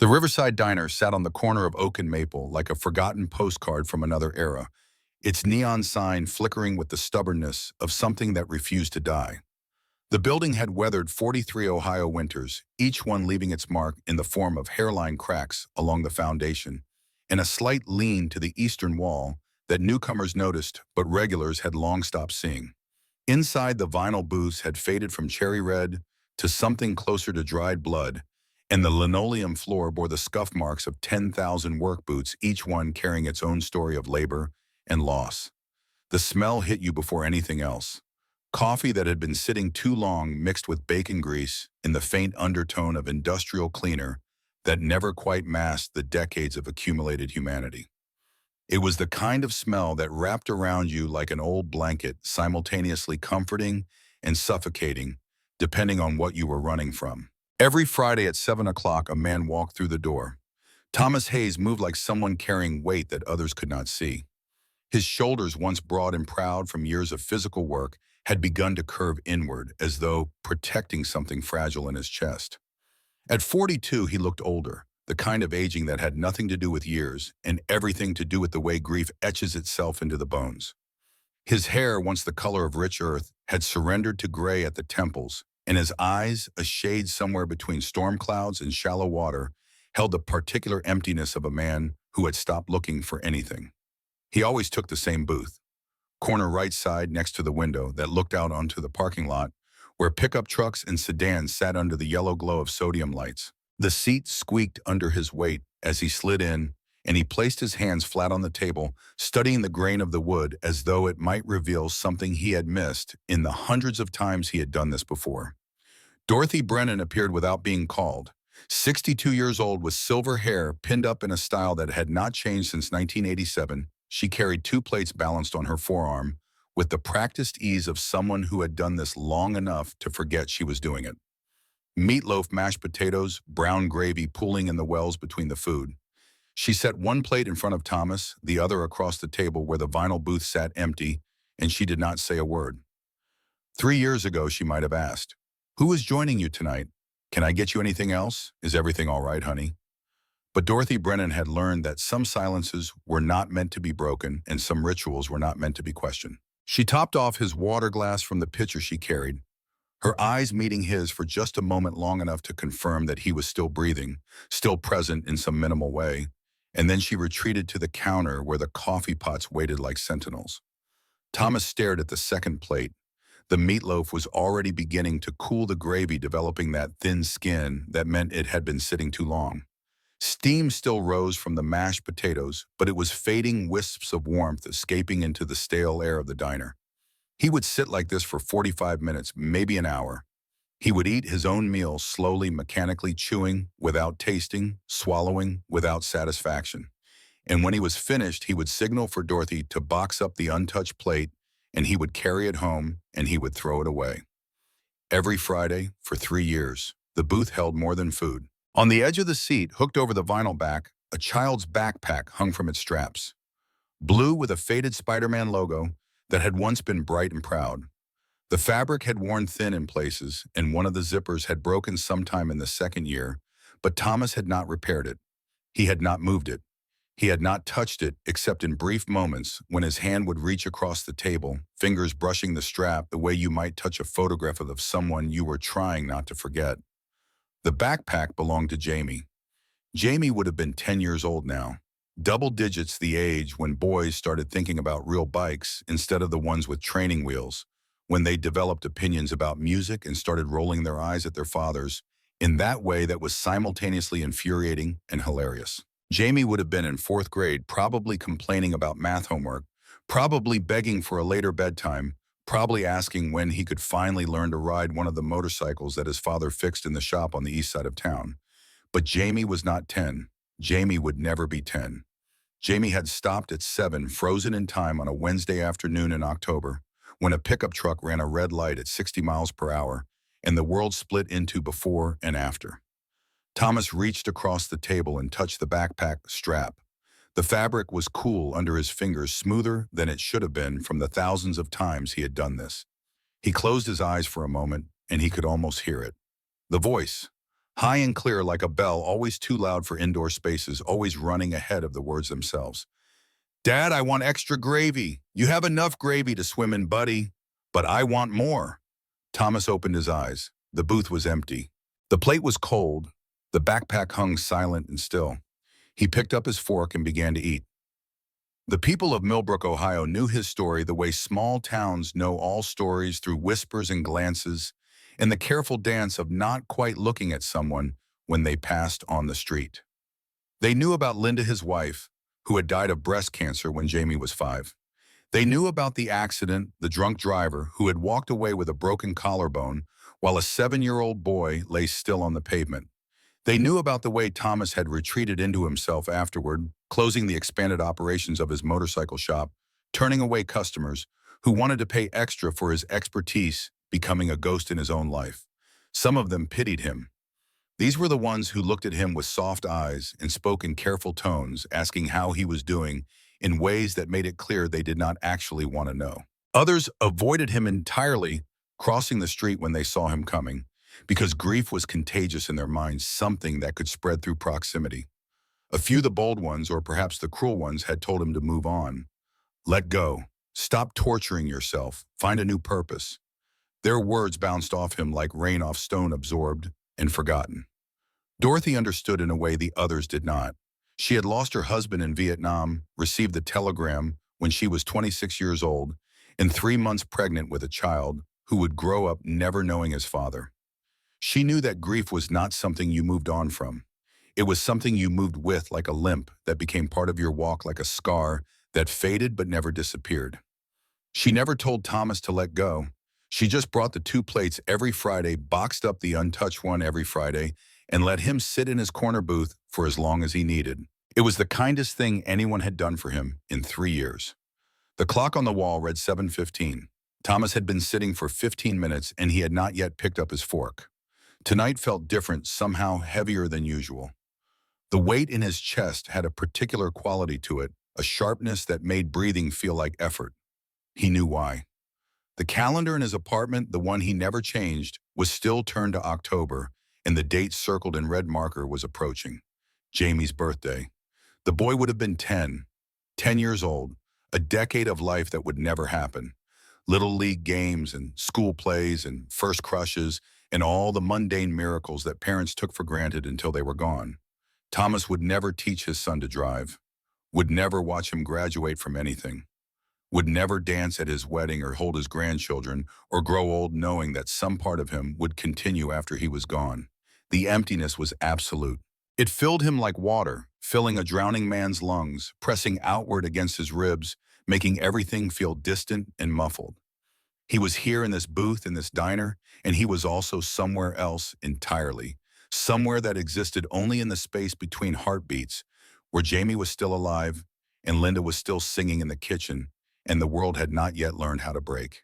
The Riverside Diner sat on the corner of Oak and Maple like a forgotten postcard from another era, its neon sign flickering with the stubbornness of something that refused to die. The building had weathered 43 Ohio winters, each one leaving its mark in the form of hairline cracks along the foundation and a slight lean to the eastern wall that newcomers noticed but regulars had long stopped seeing. Inside, the vinyl booths had faded from cherry red to something closer to dried blood, and the linoleum floor bore the scuff marks of 10,000 work boots, each one carrying its own story of labor and loss. The smell hit you before anything else. Coffee that had been sitting too long mixed with bacon grease in the faint undertone of industrial cleaner that never quite masked the decades of accumulated humanity. It was the kind of smell that wrapped around you like an old blanket, simultaneously comforting and suffocating, depending on what you were running from. Every Friday at 7 o'clock, a man walked through the door. Thomas Hayes moved like someone carrying weight that others could not see. His shoulders, once broad and proud from years of physical work, had begun to curve inward, as though protecting something fragile in his chest. At 42, he looked older, the kind of aging that had nothing to do with years and everything to do with the way grief etches itself into the bones. His hair, once the color of rich earth, had surrendered to gray at the temples, and his eyes, a shade somewhere between storm clouds and shallow water, held the particular emptiness of a man who had stopped looking for anything. He always took the same booth, corner right side next to the window that looked out onto the parking lot, where pickup trucks and sedans sat under the yellow glow of sodium lights. The seat squeaked under his weight as he slid in, and he placed his hands flat on the table, studying the grain of the wood as though it might reveal something he had missed in the hundreds of times he had done this before. Dorothy Brennan appeared without being called. 62 years old with silver hair pinned up in a style that had not changed since 1987, she carried two plates balanced on her forearm with the practiced ease of someone who had done this long enough to forget she was doing it. Meatloaf, mashed potatoes, brown gravy pooling in the wells between the food. She set one plate in front of Thomas, the other across the table where the vinyl booth sat empty, and she did not say a word. 3 years ago, she might have asked, "Who is joining you tonight? Can I get you anything else? Is everything all right, honey?" But Dorothy Brennan had learned that some silences were not meant to be broken and some rituals were not meant to be questioned. She topped off his water glass from the pitcher she carried, her eyes meeting his for just a moment long enough to confirm that he was still breathing, still present in some minimal way, and then she retreated to the counter where the coffee pots waited like sentinels. Thomas stared at the second plate. The meatloaf was already beginning to cool, the gravy developing that thin skin that meant it had been sitting too long. Steam still rose from the mashed potatoes, but it was fading wisps of warmth escaping into the stale air of the diner. He would sit like this for 45 minutes, maybe an hour. He would eat his own meal slowly, mechanically chewing, without tasting, swallowing, without satisfaction. And when he was finished, he would signal for Dorothy to box up the untouched plate, and he would carry it home, and he would throw it away. Every Friday, for 3 years, the booth held more than food. On the edge of the seat, hooked over the vinyl back, a child's backpack hung from its straps. Blue with a faded Spider-Man logo that had once been bright and proud. The fabric had worn thin in places, and one of the zippers had broken sometime in the second year, but Thomas had not repaired it. He had not moved it. He had not touched it except in brief moments when his hand would reach across the table, fingers brushing the strap the way you might touch a photograph of someone you were trying not to forget. The backpack belonged to Jamie. Jamie would have been 10 years old now, double digits the age when boys started thinking about real bikes instead of the ones with training wheels, when they developed opinions about music and started rolling their eyes at their fathers in that way that was simultaneously infuriating and hilarious. Jamie would have been in 4th grade, probably complaining about math homework, probably begging for a later bedtime, probably asking when he could finally learn to ride one of the motorcycles that his father fixed in the shop on the east side of town. But Jamie was not 10. Jamie would never be 10. Jamie had stopped at 7, frozen in time on a Wednesday afternoon in October, when a pickup truck ran a red light at 60 miles per hour, and the world split into before and after. Thomas reached across the table and touched the backpack strap. The fabric was cool under his fingers, smoother than it should have been from the thousands of times he had done this. He closed his eyes for a moment, and he could almost hear it. The voice. high and clear like a bell, always too loud for indoor spaces, always running ahead of the words themselves. Dad, I want extra gravy. You have enough gravy to swim in, buddy. But I want more. Thomas opened his eyes. The booth was empty. The plate was cold. The backpack hung silent and still. He picked up his fork and began to eat. The people of Millbrook, Ohio knew his story the way small towns know all stories, through whispers and glances, and the careful dance of not quite looking at someone when they passed on the street. They knew about Linda, his wife, who had died of breast cancer when Jamie was 5. They knew about the accident, the drunk driver who had walked away with a broken collarbone while a 7-year-old boy lay still on the pavement. They knew about the way Thomas had retreated into himself afterward, closing the expanded operations of his motorcycle shop, turning away customers who wanted to pay extra for his expertise, becoming a ghost in his own life. Some of them pitied him. These were the ones who looked at him with soft eyes and spoke in careful tones, asking how he was doing in ways that made it clear they did not actually want to know. Others avoided him entirely, crossing the street when they saw him coming, because grief was contagious in their minds, something that could spread through proximity. A few, the bold ones, or perhaps the cruel ones, had told him to move on. Let go. Stop torturing yourself. Find a new purpose. Their words bounced off him like rain off stone, absorbed and forgotten. Dorothy understood in a way the others did not. She had lost her husband in Vietnam, received the telegram when she was 26 years old, and 3 months pregnant with a child who would grow up never knowing his father. She knew that grief was not something you moved on from. It was something you moved with, like a limp that became part of your walk, like a scar that faded but never disappeared. She never told Thomas to let go. She just brought the 2 plates every Friday, boxed up the untouched one every Friday, and let him sit in his corner booth for as long as he needed. It was the kindest thing anyone had done for him in 3 years. The clock on the wall read 7:15. Thomas had been sitting for 15 minutes and he had not yet picked up his fork. Tonight felt different, somehow heavier than usual. The weight in his chest had a particular quality to it, a sharpness that made breathing feel like effort. He knew why. The calendar in his apartment, the one he never changed, was still turned to October, and the date circled in red marker was approaching. Jamie's birthday. The boy would have been 10 years old, a decade of life that would never happen. Little league games and school plays and first crushes and all the mundane miracles that parents took for granted until they were gone. Thomas would never teach his son to drive, would never watch him graduate from anything, would never dance at his wedding or hold his grandchildren or grow old knowing that some part of him would continue after he was gone. The emptiness was absolute. It filled him like water, filling a drowning man's lungs, pressing outward against his ribs, making everything feel distant and muffled. He was here in this booth, in this diner, and he was also somewhere else entirely, somewhere that existed only in the space between heartbeats, where Jamie was still alive and Linda was still singing in the kitchen, and the world had not yet learned how to break.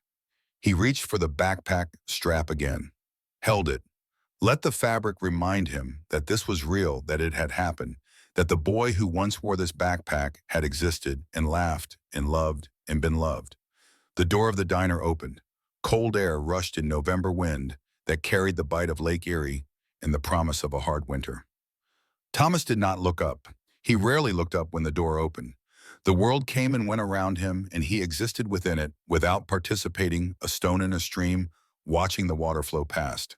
He reached for the backpack strap again, held it, let the fabric remind him that this was real, that it had happened, that the boy who once wore this backpack had existed and laughed and loved and been loved. The door of the diner opened. Cold air rushed in November wind that carried the bite of Lake Erie and the promise of a hard winter. Thomas did not look up. He rarely looked up when the door opened. The world came and went around him, and he existed within it without participating, a stone in a stream, watching the water flow past.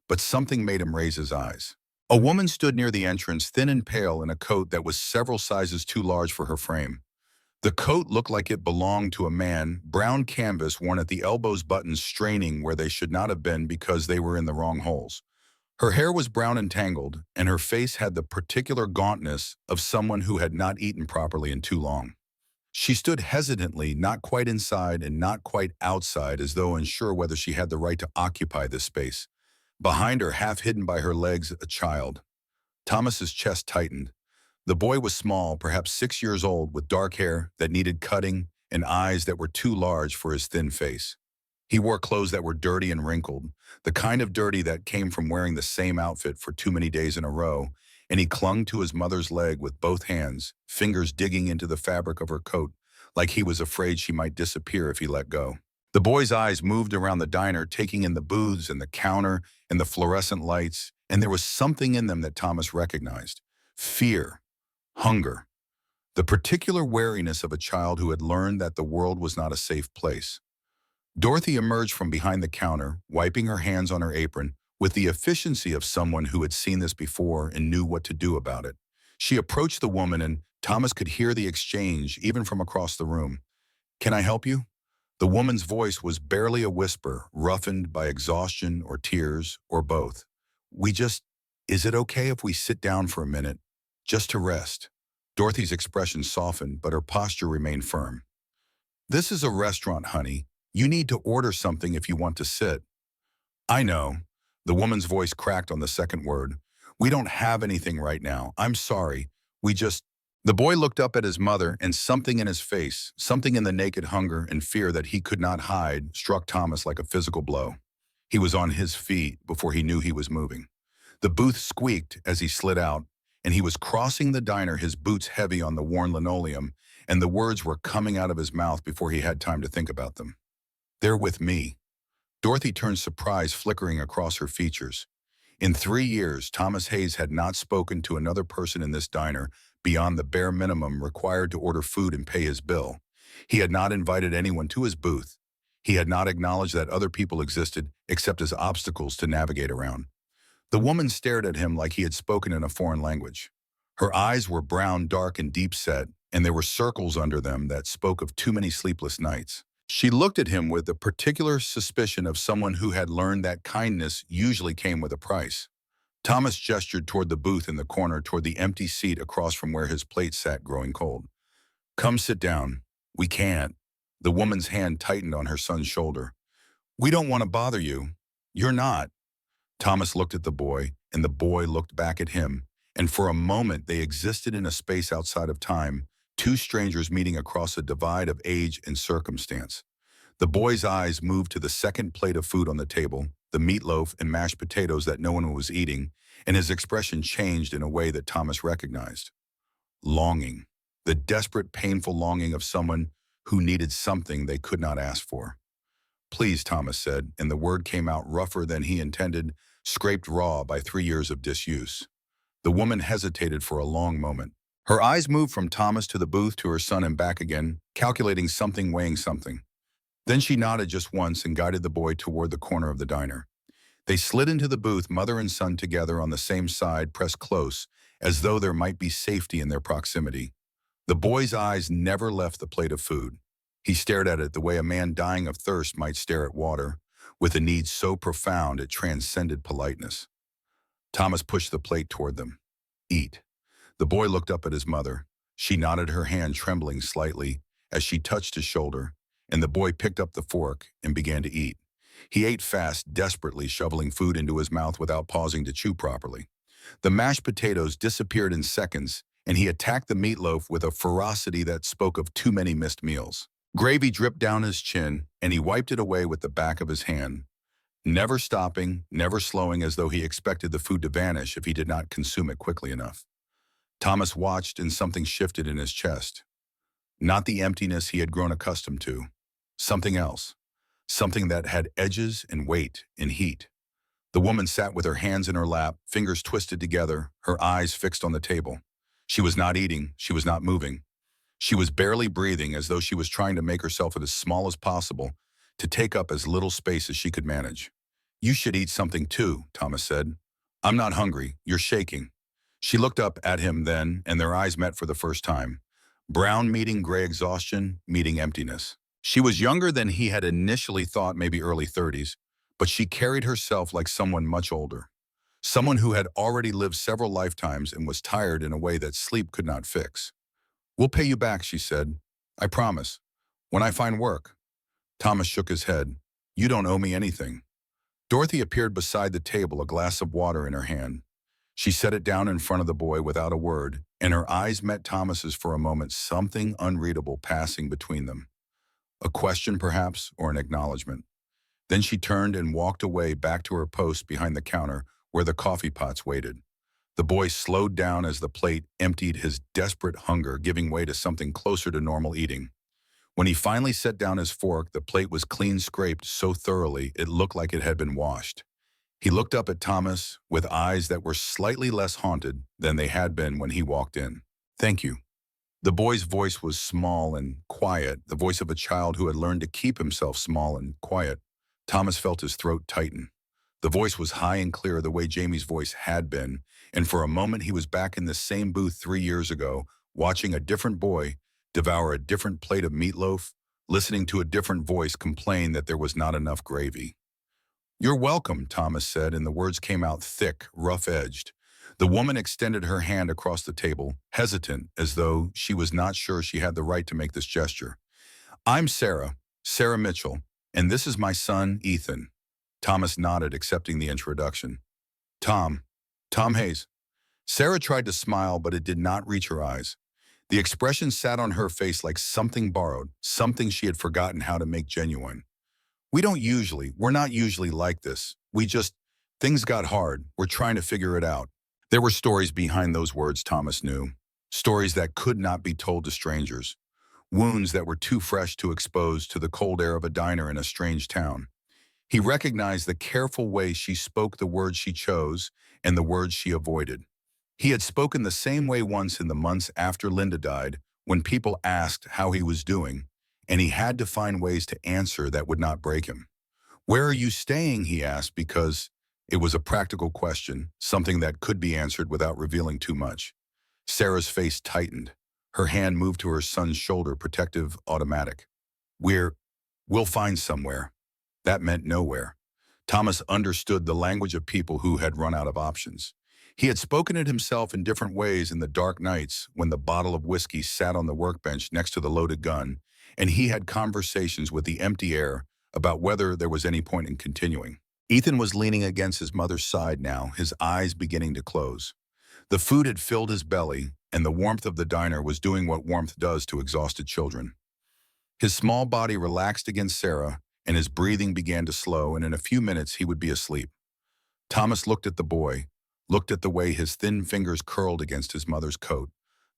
But something made him raise his eyes. A woman stood near the entrance, thin and pale, in a coat that was several sizes too large for her frame. The coat looked like it belonged to a man, brown canvas worn at the elbows, buttons straining where they should not have been because they were in the wrong holes. Her hair was brown and tangled, and her face had the particular gauntness of someone who had not eaten properly in too long. She stood hesitantly, not quite inside and not quite outside, as though unsure whether she had the right to occupy this space. Behind her, half hidden by her legs, a child. Thomas's chest tightened. The boy was small, perhaps 6 years old, with dark hair that needed cutting and eyes that were too large for his thin face. He wore clothes that were dirty and wrinkled, the kind of dirty that came from wearing the same outfit for too many days in a row, and he clung to his mother's leg with both hands, fingers digging into the fabric of her coat, like he was afraid she might disappear if he let go. The boy's eyes moved around the diner, taking in the booths and the counter and the fluorescent lights, and there was something in them that Thomas recognized. Fear, hunger, the particular wariness of a child who had learned that the world was not a safe place. Dorothy emerged from behind the counter, wiping her hands on her apron, with the efficiency of someone who had seen this before and knew what to do about it. She approached the woman, and Thomas could hear the exchange even from across the room. "Can I help you?" The woman's voice was barely a whisper, roughened by exhaustion or tears or both. "We just, is it okay if we sit down for a minute, just to rest?" Dorothy's expression softened, but her posture remained firm. "This is a restaurant, honey. You need to order something if you want to sit." "I know." The woman's voice cracked on the second word. "We don't have anything right now. I'm sorry. We just—" The boy looked up at his mother, and something in his face, something in the naked hunger and fear that he could not hide, struck Thomas like a physical blow. He was on his feet before he knew he was moving. The booth squeaked as he slid out, and he was crossing the diner, his boots heavy on the worn linoleum, and the words were coming out of his mouth before he had time to think about them. "They're with me." Dorothy turned, surprise flickering across her features. In 3 years, Thomas Hayes had not spoken to another person in this diner beyond the bare minimum required to order food and pay his bill. He had not invited anyone to his booth. He had not acknowledged that other people existed except as obstacles to navigate around. The woman stared at him like he had spoken in a foreign language. Her eyes were brown, dark, and deep-set, and there were circles under them that spoke of too many sleepless nights. She looked at him with the particular suspicion of someone who had learned that kindness usually came with a price. Thomas gestured toward the booth in the corner, toward the empty seat across from where his plate sat, growing cold. "Come sit down." "We can't." The woman's hand tightened on her son's shoulder. "We don't want to bother you." "You're not." Thomas looked at the boy, and the boy looked back at him, and for a moment they existed in a space outside of time, two strangers meeting across a divide of age and circumstance. The boy's eyes moved to the second plate of food on the table, the meatloaf and mashed potatoes that no one was eating, and his expression changed in a way that Thomas recognized. Longing. The desperate, painful longing of someone who needed something they could not ask for. "Please," Thomas said, and the word came out rougher than he intended, scraped raw by 3 years of disuse. The woman hesitated for a long moment. Her eyes moved from Thomas to the booth to her son and back again, calculating something, weighing something. Then she nodded just once and guided the boy toward the corner of the diner. They slid into the booth, mother and son together on the same side, pressed close, as though there might be safety in their proximity. The boy's eyes never left the plate of food. He stared at it the way a man dying of thirst might stare at water, with a need so profound it transcended politeness. Thomas pushed the plate toward them. "Eat." The boy looked up at his mother. She nodded, her hand trembling slightly as she touched his shoulder, and the boy picked up the fork and began to eat. He ate fast, desperately shoveling food into his mouth without pausing to chew properly. The mashed potatoes disappeared in seconds, and he attacked the meatloaf with a ferocity that spoke of too many missed meals. Gravy dripped down his chin, and he wiped it away with the back of his hand, never stopping, never slowing, as though he expected the food to vanish if he did not consume it quickly enough. Thomas watched, and something shifted in his chest. Not the emptiness he had grown accustomed to. Something else. Something that had edges and weight and heat. The woman sat with her hands in her lap, fingers twisted together, her eyes fixed on the table. She was not eating, she was not moving. She was barely breathing, as though she was trying to make herself as small as possible, to take up as little space as she could manage. "You should eat something too," Thomas said. "I'm not hungry, you're shaking." She looked up at him then, and their eyes met for the first time. Brown meeting gray, exhaustion meeting emptiness. She was younger than he had initially thought, maybe early 30s, but she carried herself like someone much older. Someone who had already lived several lifetimes and was tired in a way that sleep could not fix. "We'll pay you back," she said. "I promise. When I find work." Thomas shook his head. "You don't owe me anything." Dorothy appeared beside the table, a glass of water in her hand. She set it down in front of the boy without a word, and her eyes met Thomas's for a moment, something unreadable passing between them. A question, perhaps, or an acknowledgement. Then she turned and walked away, back to her post behind the counter where the coffee pots waited. The boy slowed down as the plate emptied, his desperate hunger giving way to something closer to normal eating. When he finally set down his fork, the plate was clean scraped so thoroughly it looked like it had been washed. He looked up at Thomas with eyes that were slightly less haunted than they had been when he walked in. "Thank you." The boy's voice was small and quiet, the voice of a child who had learned to keep himself small and quiet. Thomas felt his throat tighten. The voice was high and clear the way Jamie's voice had been, and for a moment he was back in the same booth 3 years ago, watching a different boy devour a different plate of meatloaf, listening to a different voice complain that there was not enough gravy. "You're welcome," Thomas said, and the words came out thick, rough-edged. The woman extended her hand across the table, hesitant, as though she was not sure she had the right to make this gesture. "I'm Sarah, Sarah Mitchell, and this is my son, Ethan." Thomas nodded, accepting the introduction. Tom. Tom Hayes." Sarah tried to smile, but it did not reach her eyes. The expression sat on her face like something borrowed, something she had forgotten how to make genuine. We're not usually like this. Things got hard. We're trying to figure it out." There were stories behind those words, Thomas knew. Stories that could not be told to strangers. Wounds that were too fresh to expose to the cold air of a diner in a strange town. He recognized the careful way she spoke the words she chose and the words she avoided. He had spoken the same way once in the months after Linda died, when people asked how he was doing, and he had to find ways to answer that would not break him. "Where are you staying?" he asked, because it was a practical question, something that could be answered without revealing too much. Sarah's face tightened. Her hand moved to her son's shoulder, protective, automatic. "We're, we'll find somewhere." That meant nowhere. Thomas understood the language of people who had run out of options. He had spoken it himself in different ways in the dark nights when the bottle of whiskey sat on the workbench next to the loaded gun, and he had conversations with the empty air about whether there was any point in continuing. Ethan was leaning against his mother's side now, his eyes beginning to close. The food had filled his belly, and the warmth of the diner was doing what warmth does to exhausted children. His small body relaxed against Sarah, and his breathing began to slow, and in a few minutes he would be asleep. Thomas looked at the boy, looked at the way his thin fingers curled against his mother's coat,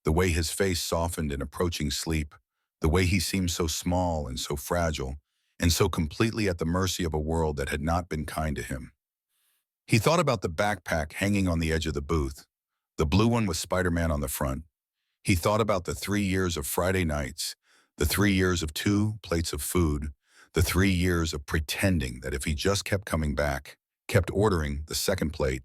the way his face softened in approaching sleep, the way he seemed so small and so fragile, and so completely at the mercy of a world that had not been kind to him. He thought about the backpack hanging on the edge of the booth, the blue one with Spider-Man on the front. He thought about the 3 years of Friday nights, the 3 years of 2 plates of food, the 3 years of pretending that if he just kept coming back, kept ordering the second plate,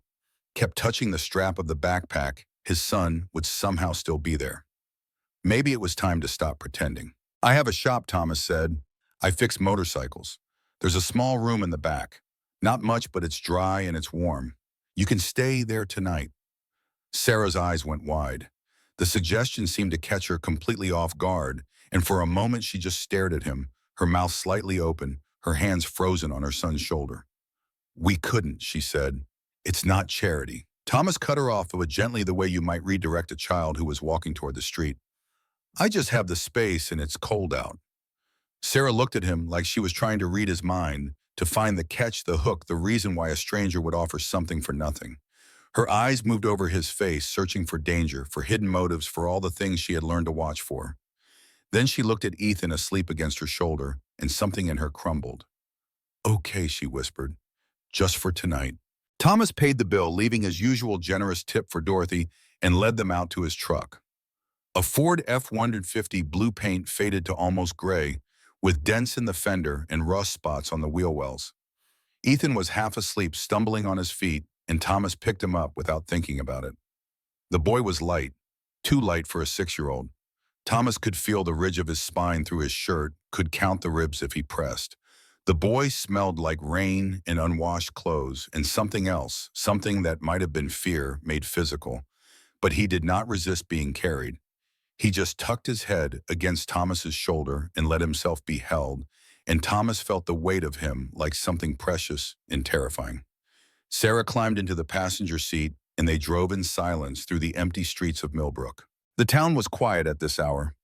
kept touching the strap of the backpack, his son would somehow still be there. Maybe it was time to stop pretending. "I have a shop," Thomas said. "I fix motorcycles. There's a small room in the back. Not much, but it's dry and it's warm. You can stay there tonight." Sarah's eyes went wide. The suggestion seemed to catch her completely off guard, and for a moment she just stared at him, her mouth slightly open, her hands frozen on her son's shoulder. "We couldn't," she said. "It's not charity." Thomas cut her off, but gently, the way you might redirect a child who was walking toward the street. "I just have the space and it's cold out." Sarah looked at him like she was trying to read his mind, to find the catch, the hook, the reason why a stranger would offer something for nothing. Her eyes moved over his face, searching for danger, for hidden motives, for all the things she had learned to watch for. Then she looked at Ethan asleep against her shoulder, and something in her crumbled. "Okay," she whispered. "Just for tonight." Thomas paid the bill, leaving his usual generous tip for Dorothy, and led them out to his truck. A Ford F-150 blue paint faded to almost gray, with dents in the fender and rust spots on the wheel wells. Ethan was half asleep, stumbling on his feet, and Thomas picked him up without thinking about it. The boy was light, too light for a 6-year-old. Thomas could feel the ridge of his spine through his shirt, could count the ribs if he pressed. The boy smelled like rain and unwashed clothes, and something else, something that might have been fear, made physical. But he did not resist being carried. He just tucked his head against Thomas's shoulder and let himself be held, and Thomas felt the weight of him like something precious and terrifying. Sarah climbed into the passenger seat, and they drove in silence through the empty streets of Millbrook. The town was quiet at this hour.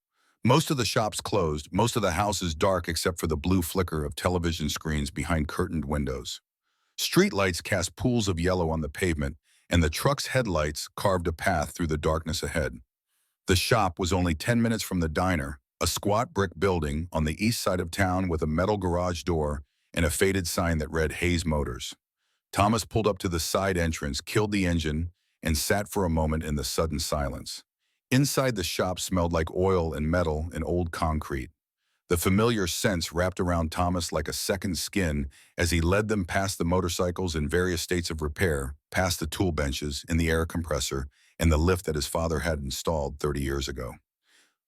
Most of the shops closed, most of the houses dark except for the blue flicker of television screens behind curtained windows. Street lights cast pools of yellow on the pavement, and the truck's headlights carved a path through the darkness ahead. The shop was only 10 minutes from the diner, a squat brick building on the east side of town with a metal garage door and a faded sign that read Hayes Motors. Thomas pulled up to the side entrance, killed the engine, and sat for a moment in the sudden silence. Inside the shop smelled like oil and metal and old concrete. The familiar scents wrapped around Thomas like a second skin as he led them past the motorcycles in various states of repair, past the tool benches and the air compressor and the lift that his father had installed 30 years ago.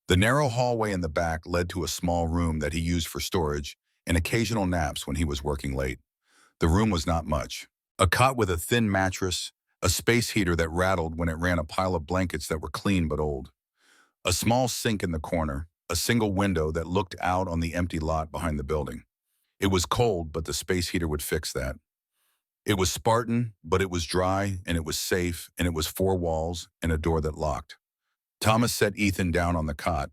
The narrow hallway in the back led to a small room that he used for storage and occasional naps when he was working late. The room was not much. A cot with a thin mattress, a space heater that rattled when it ran a pile of blankets that were clean but old, a small sink in the corner, a single window that looked out on the empty lot behind the building. It was cold, but the space heater would fix that. It was Spartan, but it was dry, and it was safe, and it was four walls and a door that locked. Thomas set Ethan down on the cot.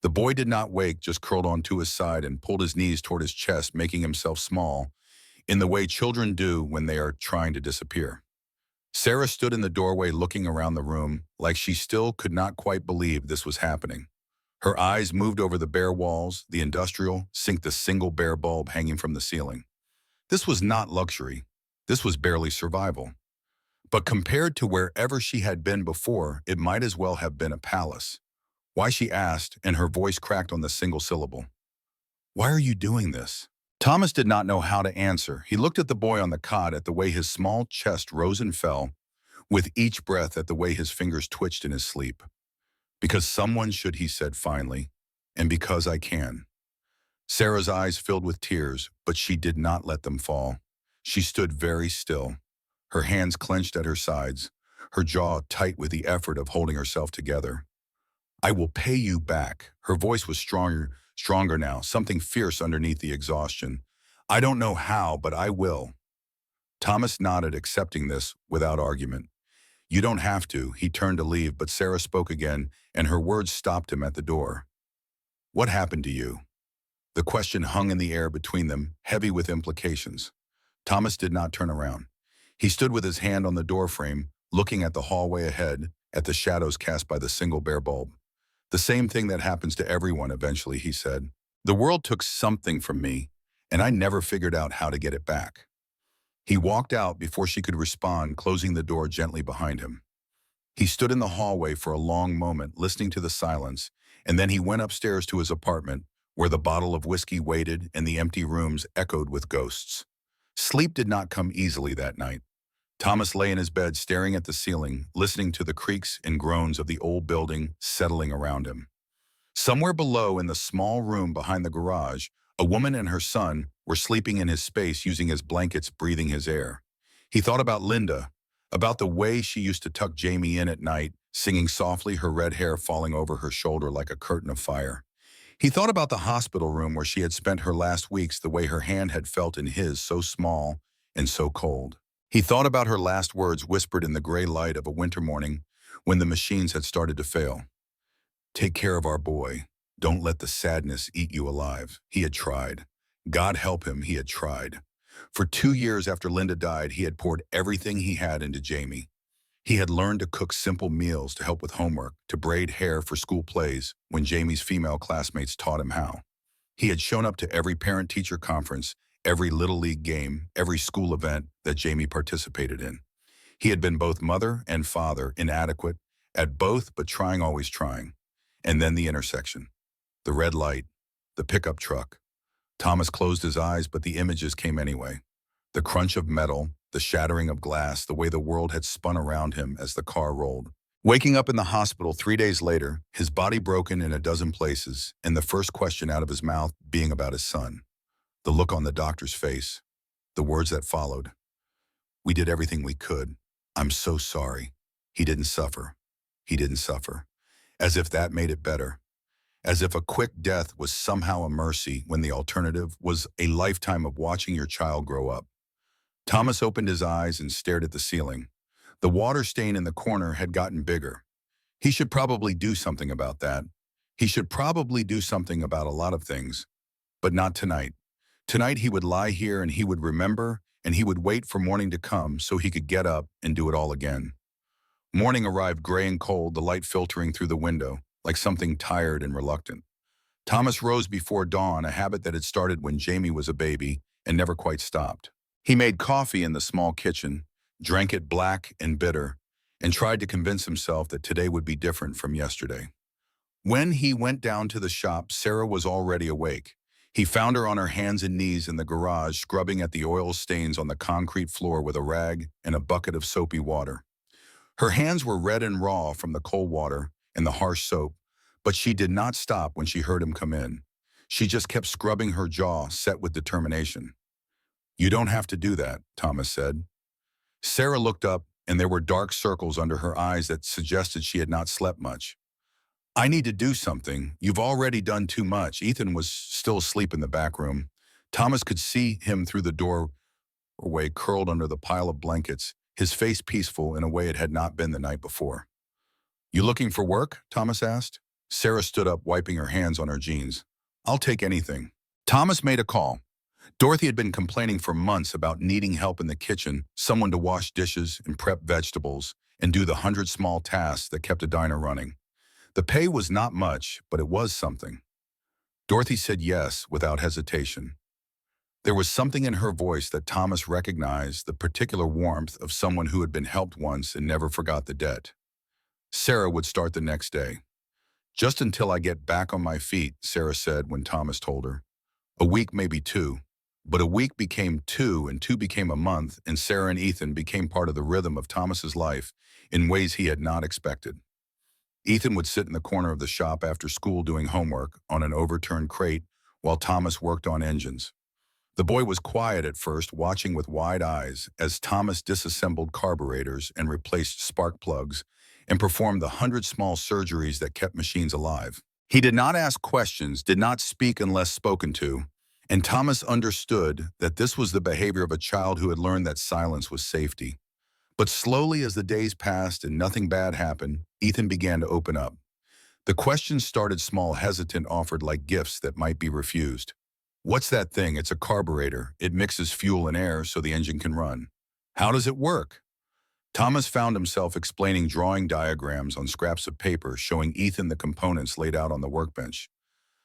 The boy did not wake, just curled onto his side and pulled his knees toward his chest, making himself small, in the way children do when they are trying to disappear. Sarah stood in the doorway looking around the room like she still could not quite believe this was happening. Her eyes moved over the bare walls, the industrial sink, the single bare bulb hanging from the ceiling. This was not luxury. This was barely survival. But compared to wherever she had been before, it might as well have been a palace. Why, she asked, and her voice cracked on the single syllable. Why are you doing this? Thomas did not know how to answer. He looked at the boy on the cot, at the way his small chest rose and fell, with each breath, at the way his fingers twitched in his sleep. Because someone should, he said finally, and because I can. Sarah's eyes filled with tears, but she did not let them fall. She stood very still, her hands clenched at her sides, her jaw tight with the effort of holding herself together. I will pay you back. Her voice was stronger now, something fierce underneath the exhaustion. I don't know how, but I will. Thomas nodded, accepting this without argument. You don't have to. He turned to leave, but Sarah spoke again, and her words stopped him at the door. What happened to you? The question hung in the air between them, heavy with implications. Thomas did not turn around. He stood with his hand on the doorframe, looking at the hallway ahead, at the shadows cast by the single bare bulb. The same thing that happens to everyone eventually, he said. The world took something from me, and I never figured out how to get it back. He walked out before she could respond, closing the door gently behind him. He stood in the hallway for a long moment, listening to the silence, and then he went upstairs to his apartment, where the bottle of whiskey waited and the empty rooms echoed with ghosts. Sleep did not come easily that night. Thomas lay in his bed staring at the ceiling, listening to the creaks and groans of the old building settling around him. Somewhere below, in the small room behind the garage, a woman and her son were sleeping in his space, using his blankets, breathing his air. He thought about Linda, about the way she used to tuck Jamie in at night, singing softly, her red hair falling over her shoulder like a curtain of fire. He thought about the hospital room where she had spent her last weeks, the way her hand had felt in his, so small and so cold. He thought about her last words whispered in the gray light of a winter morning when the machines had started to fail. Take care of our boy. Don't let the sadness eat you alive. He had tried. God help him, he had tried. For 2 years after Linda died, he had poured everything he had into Jamie. He had learned to cook simple meals to help with homework, to braid hair for school plays when Jamie's female classmates taught him how. He had shown up to every parent-teacher conference, every Little League game, every school event that Jamie participated in. He had been both mother and father, inadequate at both, but trying, always trying. And then the intersection. The red light. The pickup truck. Thomas closed his eyes, but the images came anyway. The crunch of metal, the shattering of glass, the way the world had spun around him as the car rolled. Waking up in the hospital 3 days later, his body broken in a dozen places, and the first question out of his mouth being about his son. The look on the doctor's face. The words that followed. We did everything we could. I'm so sorry. He didn't suffer. He didn't suffer. As if that made it better. As if a quick death was somehow a mercy when the alternative was a lifetime of watching your child grow up. Thomas opened his eyes and stared at the ceiling. The water stain in the corner had gotten bigger. He should probably do something about that. He should probably do something about a lot of things. But not tonight. Tonight he would lie here and he would remember, and he would wait for morning to come so he could get up and do it all again. Morning arrived gray and cold, the light filtering through the window, like something tired and reluctant. Thomas rose before dawn, a habit that had started when Jamie was a baby and never quite stopped. He made coffee in the small kitchen, drank it black and bitter, and tried to convince himself that today would be different from yesterday. When he went down to the shop, Sarah was already awake. He found her on her hands and knees in the garage, scrubbing at the oil stains on the concrete floor with a rag and a bucket of soapy water. Her hands were red and raw from the cold water and the harsh soap, but she did not stop when she heard him come in. She just kept scrubbing her jaw, set with determination. "You don't have to do that," Thomas said. Sarah looked up, and there were dark circles under her eyes that suggested she had not slept much. "I need to do something. You've already done too much." Ethan was still asleep in the back room. Thomas could see him through the doorway, curled under the pile of blankets, his face peaceful in a way it had not been the night before. "You looking for work?" Thomas asked. Sarah stood up, wiping her hands on her jeans. "I'll take anything." Thomas made a call. Dorothy had been complaining for months about needing help in the kitchen, someone to wash dishes and prep vegetables and do the 100 small tasks that kept a diner running. The pay was not much, but it was something. Dorothy said yes without hesitation. There was something in her voice that Thomas recognized, the particular warmth of someone who had been helped once and never forgot the debt. Sarah would start the next day. "Just until I get back on my feet," Sarah said when Thomas told her. A week, maybe two. But a week became two, and two became a month, and Sarah and Ethan became part of the rhythm of Thomas's life in ways he had not expected. Ethan would sit in the corner of the shop after school doing homework on an overturned crate while Thomas worked on engines. The boy was quiet at first, watching with wide eyes as Thomas disassembled carburetors and replaced spark plugs and performed the 100 small surgeries that kept machines alive. He did not ask questions, did not speak unless spoken to, and Thomas understood that this was the behavior of a child who had learned that silence was safety. But slowly, as the days passed and nothing bad happened, Ethan began to open up. The questions started small, hesitant, offered like gifts that might be refused. "What's that thing?" "It's a carburetor. It mixes fuel and air so the engine can run." "How does it work?" Thomas found himself explaining drawing diagrams on scraps of paper, showing Ethan the components laid out on the workbench.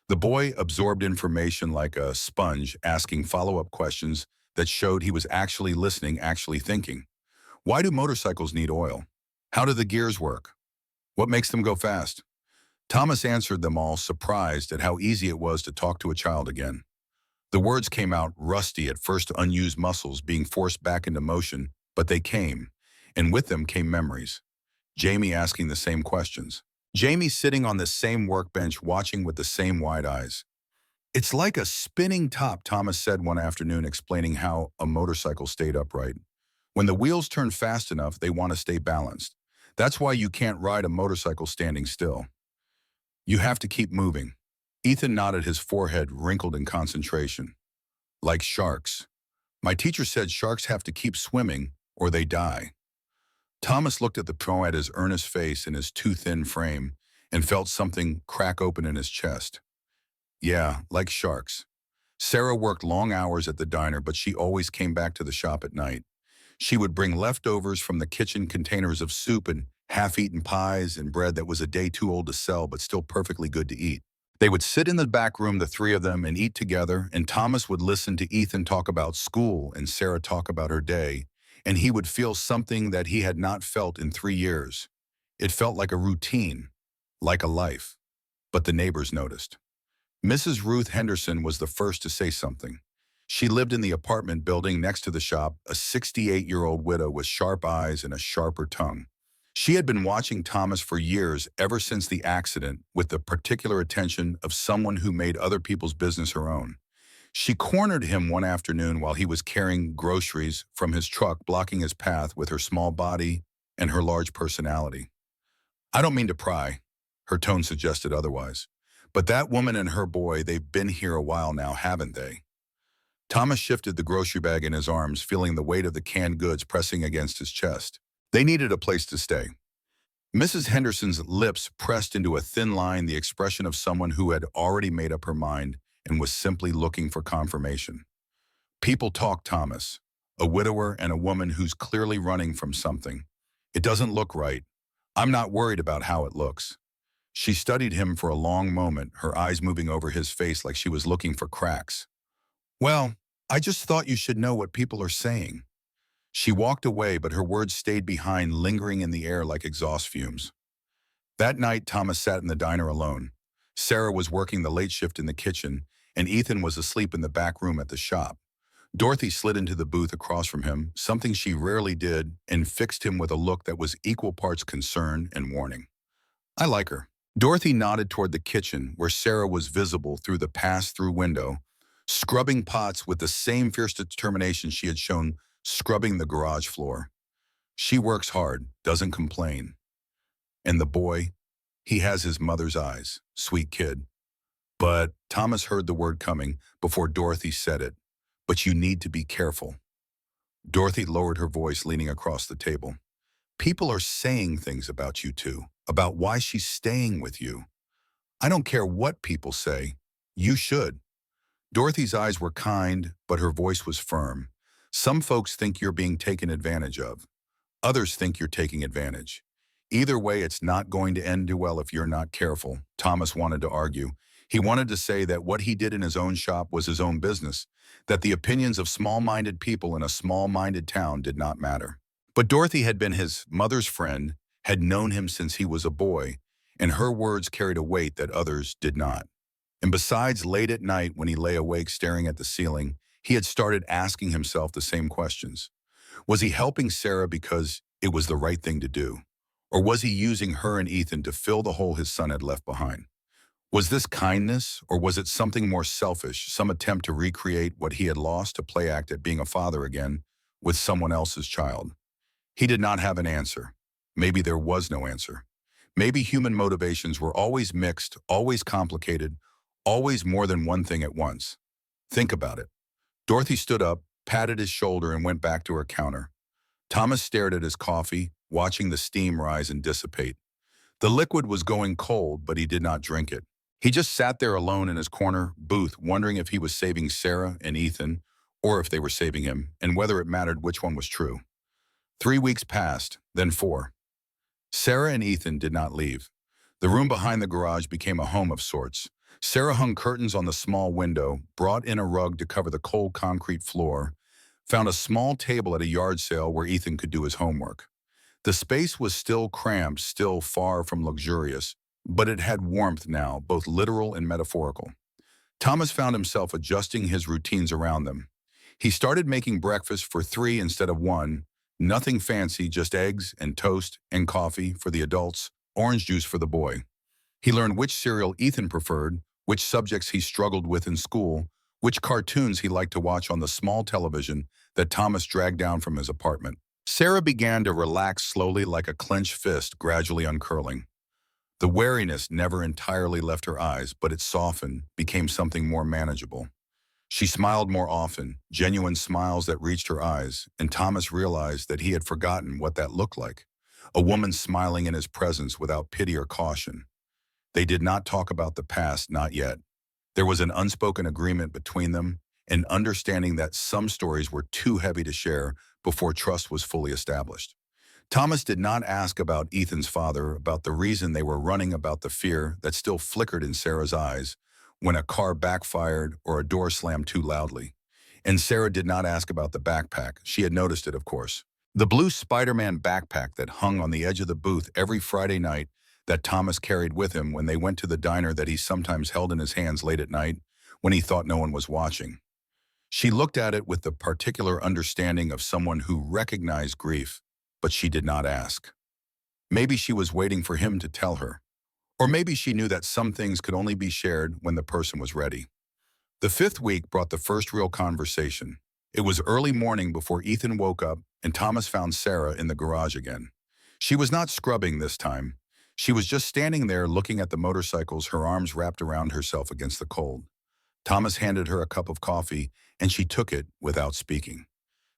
The boy absorbed information like a sponge, asking follow-up questions that showed he was actually listening, actually thinking. "Why do motorcycles need oil? How do the gears work? What makes them go fast?" Thomas answered them all, surprised at how easy it was to talk to a child again. The words came out rusty at first, unused muscles being forced back into motion, but they came, and with them came memories. Jamie asking the same questions. Jamie sitting on the same workbench, watching with the same wide eyes. "It's like a spinning top," Thomas said one afternoon, explaining how a motorcycle stayed upright. "When the wheels turn fast enough, they want to stay balanced. That's why you can't ride a motorcycle standing still. You have to keep moving." Ethan nodded, his forehead wrinkled in concentration. "Like sharks. My teacher said sharks have to keep swimming or they die." Thomas looked at the pro, at his earnest face and his too thin frame, and felt something crack open in his chest. "Yeah, like sharks." Sarah worked long hours at the diner, but she always came back to the shop at night. She would bring leftovers from the kitchen, containers of soup and half-eaten pies and bread that was a day too old to sell but still perfectly good to eat. They would sit in the back room, the three of them, and eat together, and Thomas would listen to Ethan talk about school and Sarah talk about her day, and he would feel something that he had not felt in 3 years. It felt like a routine, like a life. But the neighbors noticed. Mrs. Ruth Henderson was the first to say something. She lived in the apartment building next to the shop, a 68-year-old widow with sharp eyes and a sharper tongue. She had been watching Thomas for years, ever since the accident, with the particular attention of someone who made other people's business her own. She cornered him one afternoon while he was carrying groceries from his truck, blocking his path with her small body and her large personality. "I don't mean to pry," her tone suggested otherwise, "but that woman and her boy, they've been here a while now, haven't they?" Thomas shifted the grocery bag in his arms, feeling the weight of the canned goods pressing against his chest. They needed a place to stay. Mrs. Henderson's lips pressed into a thin line, the expression of someone who had already made up her mind and was simply looking for confirmation. "People talk, Thomas. A widower and a woman who's clearly running from something. It doesn't look right. I'm not worried about how it looks." She studied him for a long moment, her eyes moving over his face like she was looking for cracks. "Well, I just thought you should know what people are saying. She walked away, but her words stayed behind, lingering in the air like exhaust fumes. That night, Thomas sat in the diner alone. Sarah was working the late shift in the kitchen, and Ethan was asleep in the back room at the shop. Dorothy slid into the booth across from him, something she rarely did, and fixed him with a look that was equal parts concern and warning. I like her. Dorothy nodded toward the kitchen, where Sarah was visible through the pass-through window, scrubbing pots with the same fierce determination she had shown scrubbing the garage floor. She works hard, doesn't complain. And the boy, he has his mother's eyes. Sweet kid. But Thomas heard the word coming before Dorothy said it. But you need to be careful. Dorothy lowered her voice, leaning across the table. People are saying things about you two, about why she's staying with you. I don't care what people say. You should. Dorothy's eyes were kind, but her voice was firm. Some folks think you're being taken advantage of. Others think you're taking advantage. Either way, it's not going to end well if you're not careful, Thomas wanted to argue. He wanted to say that what he did in his own shop was his own business, that the opinions of small-minded people in a small-minded town did not matter. But Dorothy had been his mother's friend, had known him since he was a boy, and her words carried a weight that others did not. And besides, late at night when he lay awake staring at the ceiling, he had started asking himself the same questions. Was he helping Sarah because it was the right thing to do? Or was he using her and Ethan to fill the hole his son had left behind? Was this kindness, or was it something more selfish, some attempt to recreate what he had lost, to play act at being a father again with someone else's child? He did not have an answer. Maybe there was no answer. Maybe human motivations were always mixed, always complicated, always more than one thing at once. Think about it. Dorothy stood up, patted his shoulder, and went back to her counter. Thomas stared at his coffee, watching the steam rise and dissipate. The liquid was going cold, but he did not drink it. He just sat there alone in his corner booth, wondering if he was saving Sarah and Ethan, or if they were saving him, and whether it mattered which one was true. 3 weeks passed, then 4. Sarah and Ethan did not leave. The room behind the garage became a home of sorts. Sarah hung curtains on the small window, brought in a rug to cover the cold concrete floor, found a small table at a yard sale where Ethan could do his homework. The space was still cramped, still far from luxurious, but it had warmth now, both literal and metaphorical. Thomas found himself adjusting his routines around them. He started making breakfast for 3 instead of 1, nothing fancy, just eggs and toast and coffee for the adults, orange juice for the boy. He learned which cereal Ethan preferred, which subjects he struggled with in school, which cartoons he liked to watch on the small television that Thomas dragged down from his apartment. Sarah began to relax slowly, like a clenched fist gradually uncurling. The wariness never entirely left her eyes, but it softened, became something more manageable. She smiled more often, genuine smiles that reached her eyes, and Thomas realized that he had forgotten what that looked like. A woman smiling in his presence without pity or caution. They did not talk about the past, not yet. There was an unspoken agreement between them, an understanding that some stories were too heavy to share before trust was fully established. Thomas did not ask about Ethan's father, about the reason they were running, about the fear that still flickered in Sarah's eyes when a car backfired or a door slammed too loudly. And Sarah did not ask about the backpack. She had noticed it, of course. The blue Spider-Man backpack that hung on the edge of the booth every Friday night that Thomas carried with him when they went to the diner, that he sometimes held in his hands late at night when he thought no one was watching. She looked at it with the particular understanding of someone who recognized grief, but she did not ask. Maybe she was waiting for him to tell her. Or maybe she knew that some things could only be shared when the person was ready. The 5th week brought the first real conversation. It was early morning before Ethan woke up, and Thomas found Sarah in the garage again. She was not scrubbing this time. She was just standing there looking at the motorcycles, her arms wrapped around herself against the cold. Thomas handed her a cup of coffee, and she took it without speaking.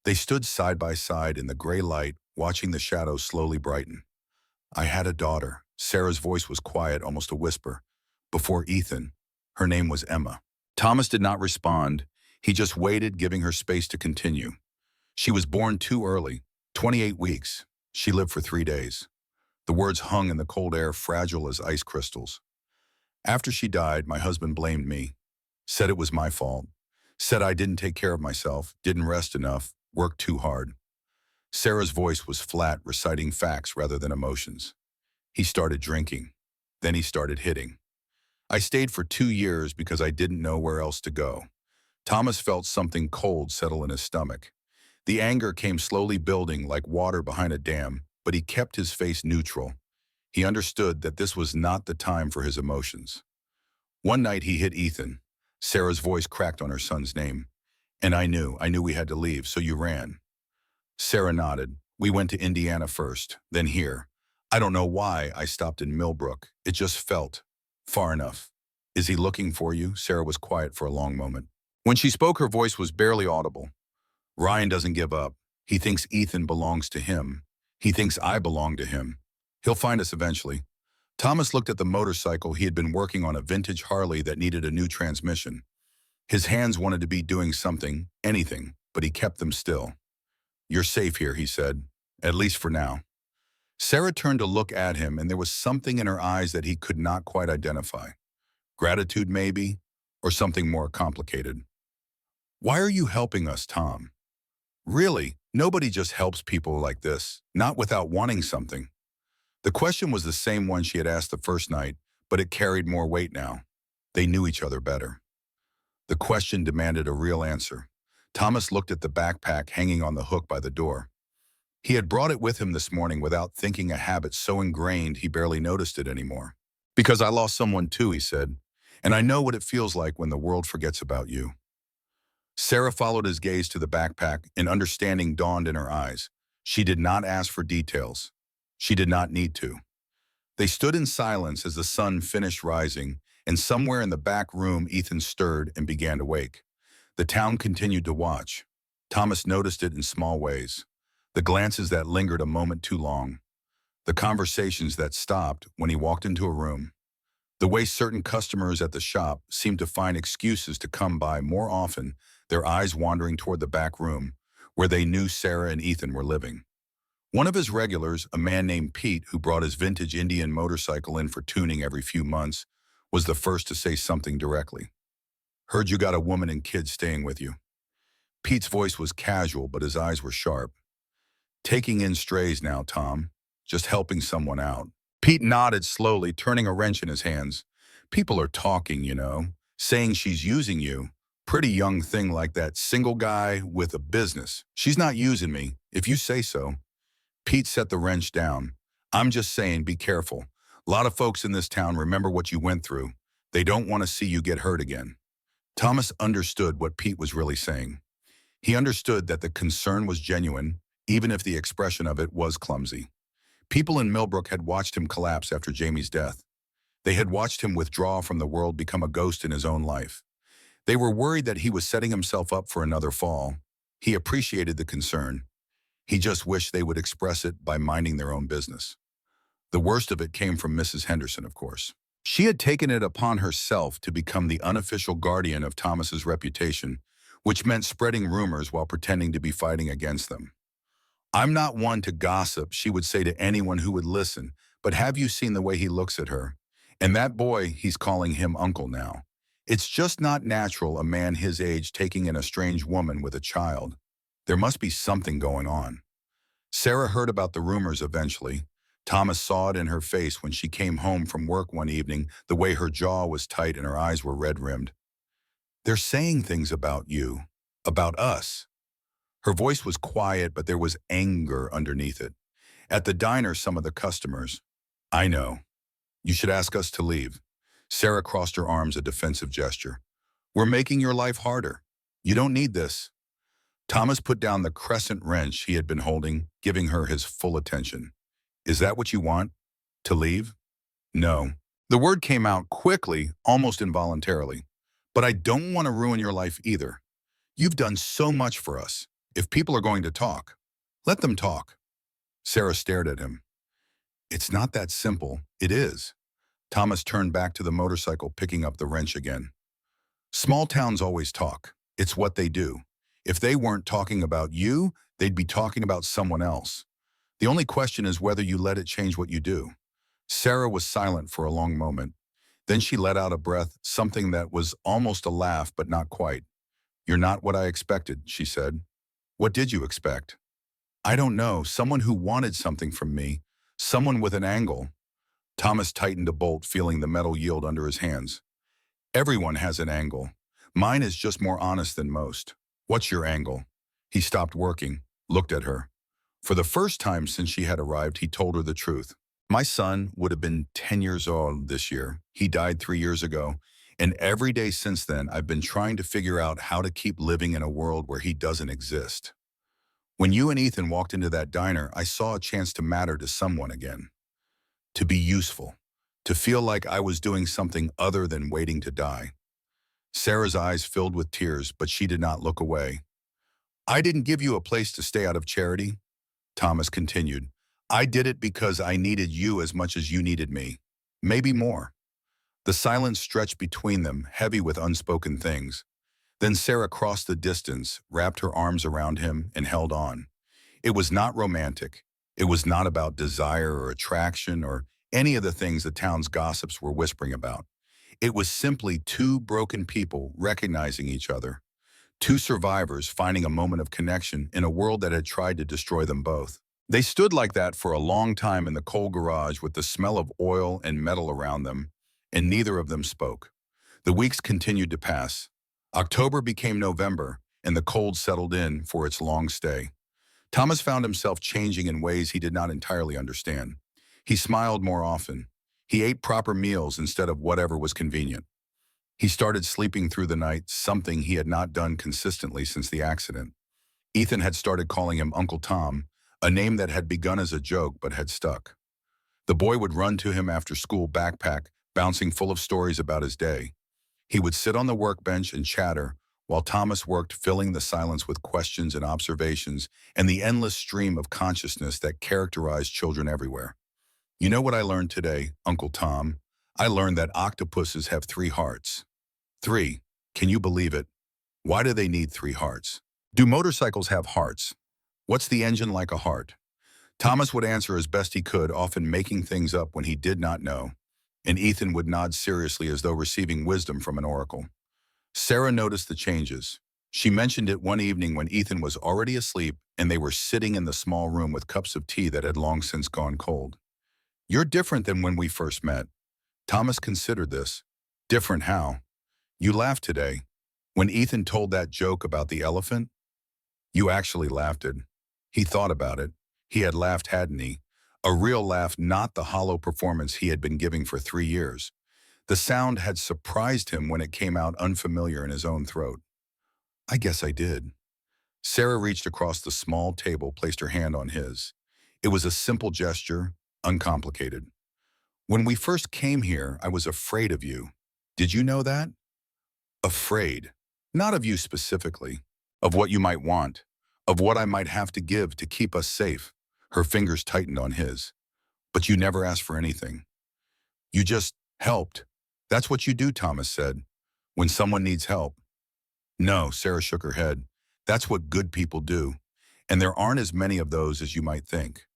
They stood side by side in the gray light, watching the shadows slowly brighten. I had a daughter. Sarah's voice was quiet, almost a whisper. Before Ethan, her name was Emma. Thomas did not respond. He just waited, giving her space to continue. She was born too early, 28 weeks. She lived for 3 days. The words hung in the cold air, fragile as ice crystals. After she died, my husband blamed me, said it was my fault, Said I didn't take care of myself, didn't rest enough, worked too hard. Sarah's voice was flat, reciting facts rather than emotions. He started drinking. Then he started hitting. I stayed for 2 years because I didn't know where else to go. Thomas felt something cold settle in his stomach. The anger came slowly building like water behind a dam, but he kept his face neutral. He understood that this was not the time for his emotions. One night he hit Ethan. Sarah's voice cracked on her son's name. And I knew we had to leave, so you ran. Sarah nodded. We went to Indiana first, then here. I don't know why I stopped in Millbrook. It just felt far enough. Is he looking for you? Sarah was quiet for a long moment. When she spoke, her voice was barely audible. Ryan doesn't give up. He thinks Ethan belongs to him. He thinks I belong to him. He'll find us eventually. Thomas looked at the motorcycle. He had been working on a vintage Harley that needed a new transmission. His hands wanted to be doing something, anything, but he kept them still. You're safe here, he said, at least for now. Sarah turned to look at him, and there was something in her eyes that he could not quite identify. Gratitude, maybe, or something more complicated. Why are you helping us, Tom? Really, nobody just helps people like this, not without wanting something. The question was the same one she had asked the first night, but it carried more weight now. They knew each other better. The question demanded a real answer. Thomas looked at the backpack hanging on the hook by the door. He had brought it with him this morning without thinking, a habit so ingrained he barely noticed it anymore. Because I lost someone too, he said, and I know what it feels like when the world forgets about you. Sarah followed his gaze to the backpack, and understanding dawned in her eyes. She did not ask for details. She did not need to. They stood in silence as the sun finished rising, and somewhere in the back room Ethan stirred and began to wake. The town continued to watch. Thomas noticed it in small ways. The glances that lingered a moment too long. The conversations that stopped when he walked into a room. The way certain customers at the shop seemed to find excuses to come by more often, their eyes wandering toward the back room, where they knew Sarah and Ethan were living. One of his regulars, a man named Pete, who brought his vintage Indian motorcycle in for tuning every few months, was the first to say something directly. Heard you got a woman and kids staying with you. Pete's voice was casual, but his eyes were sharp. Taking in strays now, Tom. Just helping someone out. Pete nodded slowly, turning a wrench in his hands. People are talking, saying she's using you. Pretty young thing like that, single guy with a business. She's not using me, if you say so. Pete set the wrench down. I'm just saying, be careful. A lot of folks in this town remember what you went through. They don't want to see you get hurt again. Thomas understood what Pete was really saying. He understood that the concern was genuine, even if the expression of it was clumsy. People in Millbrook had watched him collapse after Jamie's death. They had watched him withdraw from the world, become a ghost in his own life. They were worried that he was setting himself up for another fall. He appreciated the concern. He just wished they would express it by minding their own business. The worst of it came from Mrs. Henderson, of course. She had taken it upon herself to become the unofficial guardian of Thomas's reputation, which meant spreading rumors while pretending to be fighting against them. I'm not one to gossip, she would say to anyone who would listen, but have you seen the way he looks at her? And that boy, he's calling him uncle now. It's just not natural, a man his age taking in a strange woman with a child. There must be something going on. Sarah heard about the rumors eventually. Thomas saw it in her face when she came home from work one evening, the way her jaw was tight and her eyes were red-rimmed. They're saying things about you, about us. Her voice was quiet, but there was anger underneath it. At the diner, some of the customers. I know. You should ask us to leave. Sarah crossed her arms, a defensive gesture. We're making your life harder. You don't need this. Thomas put down the crescent wrench he had been holding, giving her his full attention. Is that what you want? To leave? No. The word came out quickly, almost involuntarily. But I don't want to ruin your life either. You've done so much for us. If people are going to talk, let them talk. Sarah stared at him. It's not that simple. It is. Thomas turned back to the motorcycle, picking up the wrench again. Small towns always talk. It's what they do. If they weren't talking about you, they'd be talking about someone else. The only question is whether you let it change what you do. Sarah was silent for a long moment. Then she let out a breath, something that was almost a laugh, but not quite. "You're not what I expected," she said. "What did you expect?" "I don't know. Someone who wanted something from me. Someone with an angle." Thomas tightened a bolt, feeling the metal yield under his hands. "Everyone has an angle. Mine is just more honest than most." "What's your angle?" He stopped working, looked at her. For the first time since she had arrived, he told her the truth. "My son would have been 10 years old this year. He died 3 years ago. And every day since then, I've been trying to figure out how to keep living in a world where he doesn't exist. When you and Ethan walked into that diner, I saw a chance to matter to someone again, to be useful, to feel like I was doing something other than waiting to die." Sarah's eyes filled with tears, but she did not look away. "I didn't give you a place to stay out of charity," Thomas continued. "I did it because I needed you as much as you needed me. Maybe more." The silence stretched between them, heavy with unspoken things. Then Sarah crossed the distance, wrapped her arms around him, and held on. It was not romantic. It was not about desire or attraction or any of the things the town's gossips were whispering about. It was simply two broken people recognizing each other, two survivors finding a moment of connection in a world that had tried to destroy them both. They stood like that for a long time in the cold garage with the smell of oil and metal around them, and neither of them spoke. The weeks continued to pass. October became November, and the cold settled in for its long stay. Thomas found himself changing in ways he did not entirely understand. He smiled more often. He ate proper meals instead of whatever was convenient. He started sleeping through the night, something he had not done consistently since the accident. Ethan had started calling him Uncle Tom, a name that had begun as a joke but had stuck. The boy would run to him after school, backpack bouncing full of stories about his day. He would sit on the workbench and chatter while Thomas worked, filling the silence with questions and observations and the endless stream of consciousness that characterized children everywhere. "You know what I learned today, Uncle Tom? I learned that octopuses have 3 hearts. 3. Can you believe it? Why do they need 3 hearts? Do motorcycles have hearts? What's the engine like a heart?" Thomas would answer as best he could, often making things up when he did not know, and Ethan would nod seriously as though receiving wisdom from an oracle. Sarah noticed the changes. She mentioned it one evening when Ethan was already asleep and they were sitting in the small room with cups of tea that had long since gone cold. "You're different than when we first met." Thomas considered this. "Different how?" "You laughed today. When Ethan told that joke about the elephant, you actually laughed it." He thought about it. He had laughed, hadn't he? A real laugh, not the hollow performance he had been giving for 3 years. The sound had surprised him when it came out unfamiliar in his own throat. "I guess I did." Sarah reached across the small table, placed her hand on his. It was a simple gesture, uncomplicated. "When we first came here, I was afraid of you. Did you know that?" "Afraid. Not of you specifically. Of what you might want. Of what I might have to give to keep us safe." Her fingers tightened on his. "But you never asked for anything. You just helped. That's what you do," Thomas said. "When someone needs help." "No," Sarah shook her head. "That's what good people do. And there aren't as many of those as you might think."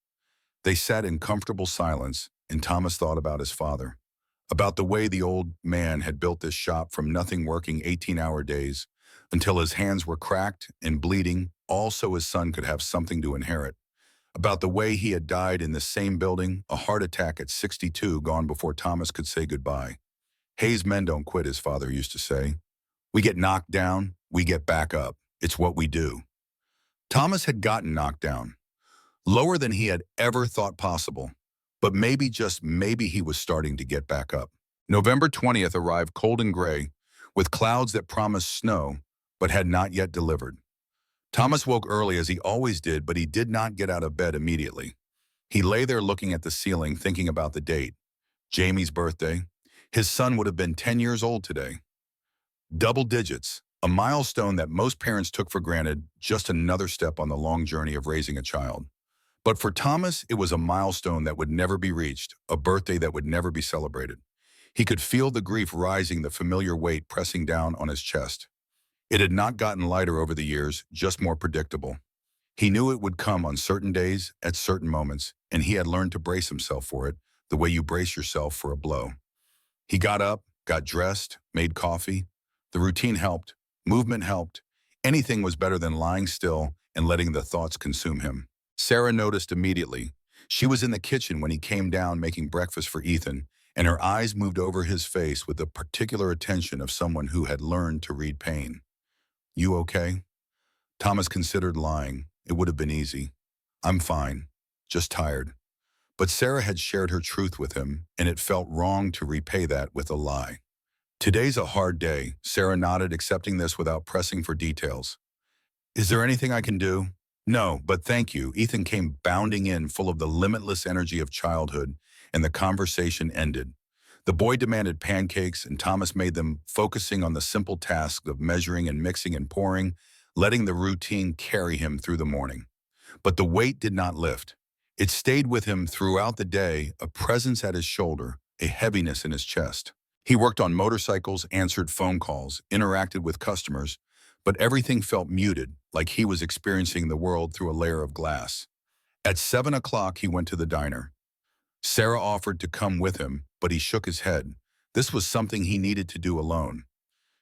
They sat in comfortable silence, and Thomas thought about his father. About the way the old man had built this shop from nothing, working 18-hour days, until his hands were cracked and bleeding, all so his son could have something to inherit. About the way he had died in the same building, a heart attack at 62, gone before Thomas could say goodbye. "Hayes men don't quit," his father used to say. "We get knocked down, we get back up. It's what we do." Thomas had gotten knocked down, lower than he had ever thought possible. But maybe, just maybe, he was starting to get back up. November 20th arrived cold and gray, with clouds that promised snow, but had not yet delivered. Thomas woke early as he always did, but he did not get out of bed immediately. He lay there looking at the ceiling, thinking about the date. Jamie's birthday. His son would have been 10 years old today. Double digits, a milestone that most parents took for granted, just another step on the long journey of raising a child. But for Thomas, it was a milestone that would never be reached, a birthday that would never be celebrated. He could feel the grief rising, the familiar weight pressing down on his chest. It had not gotten lighter over the years, just more predictable. He knew it would come on certain days, at certain moments, and he had learned to brace himself for it, the way you brace yourself for a blow. He got up, got dressed, made coffee. The routine helped, movement helped, Anything was better than lying still and letting the thoughts consume him. Sarah noticed immediately. She was in the kitchen when he came down making breakfast for Ethan, and her eyes moved over his face with the particular attention of someone who had learned to read pain. "You okay?" Thomas considered lying. It would have been easy. "I'm fine, just tired." But Sarah had shared her truth with him, and it felt wrong to repay that with a lie. "Today's a hard day," Sarah nodded, accepting this without pressing for details. "Is there anything I can do?" "No, but thank you." Ethan came bounding in, full of the limitless energy of childhood, and the conversation ended. The boy demanded pancakes, and Thomas made them, focusing on the simple task of measuring and mixing and pouring, letting the routine carry him through the morning. But the weight did not lift. It stayed with him throughout the day, a presence at his shoulder, a heaviness in his chest. He worked on motorcycles, answered phone calls, interacted with customers, but everything felt muted, like he was experiencing the world through a layer of glass. At 7 o'clock, he went to the diner. Sarah offered to come with him, but he shook his head. This was something he needed to do alone.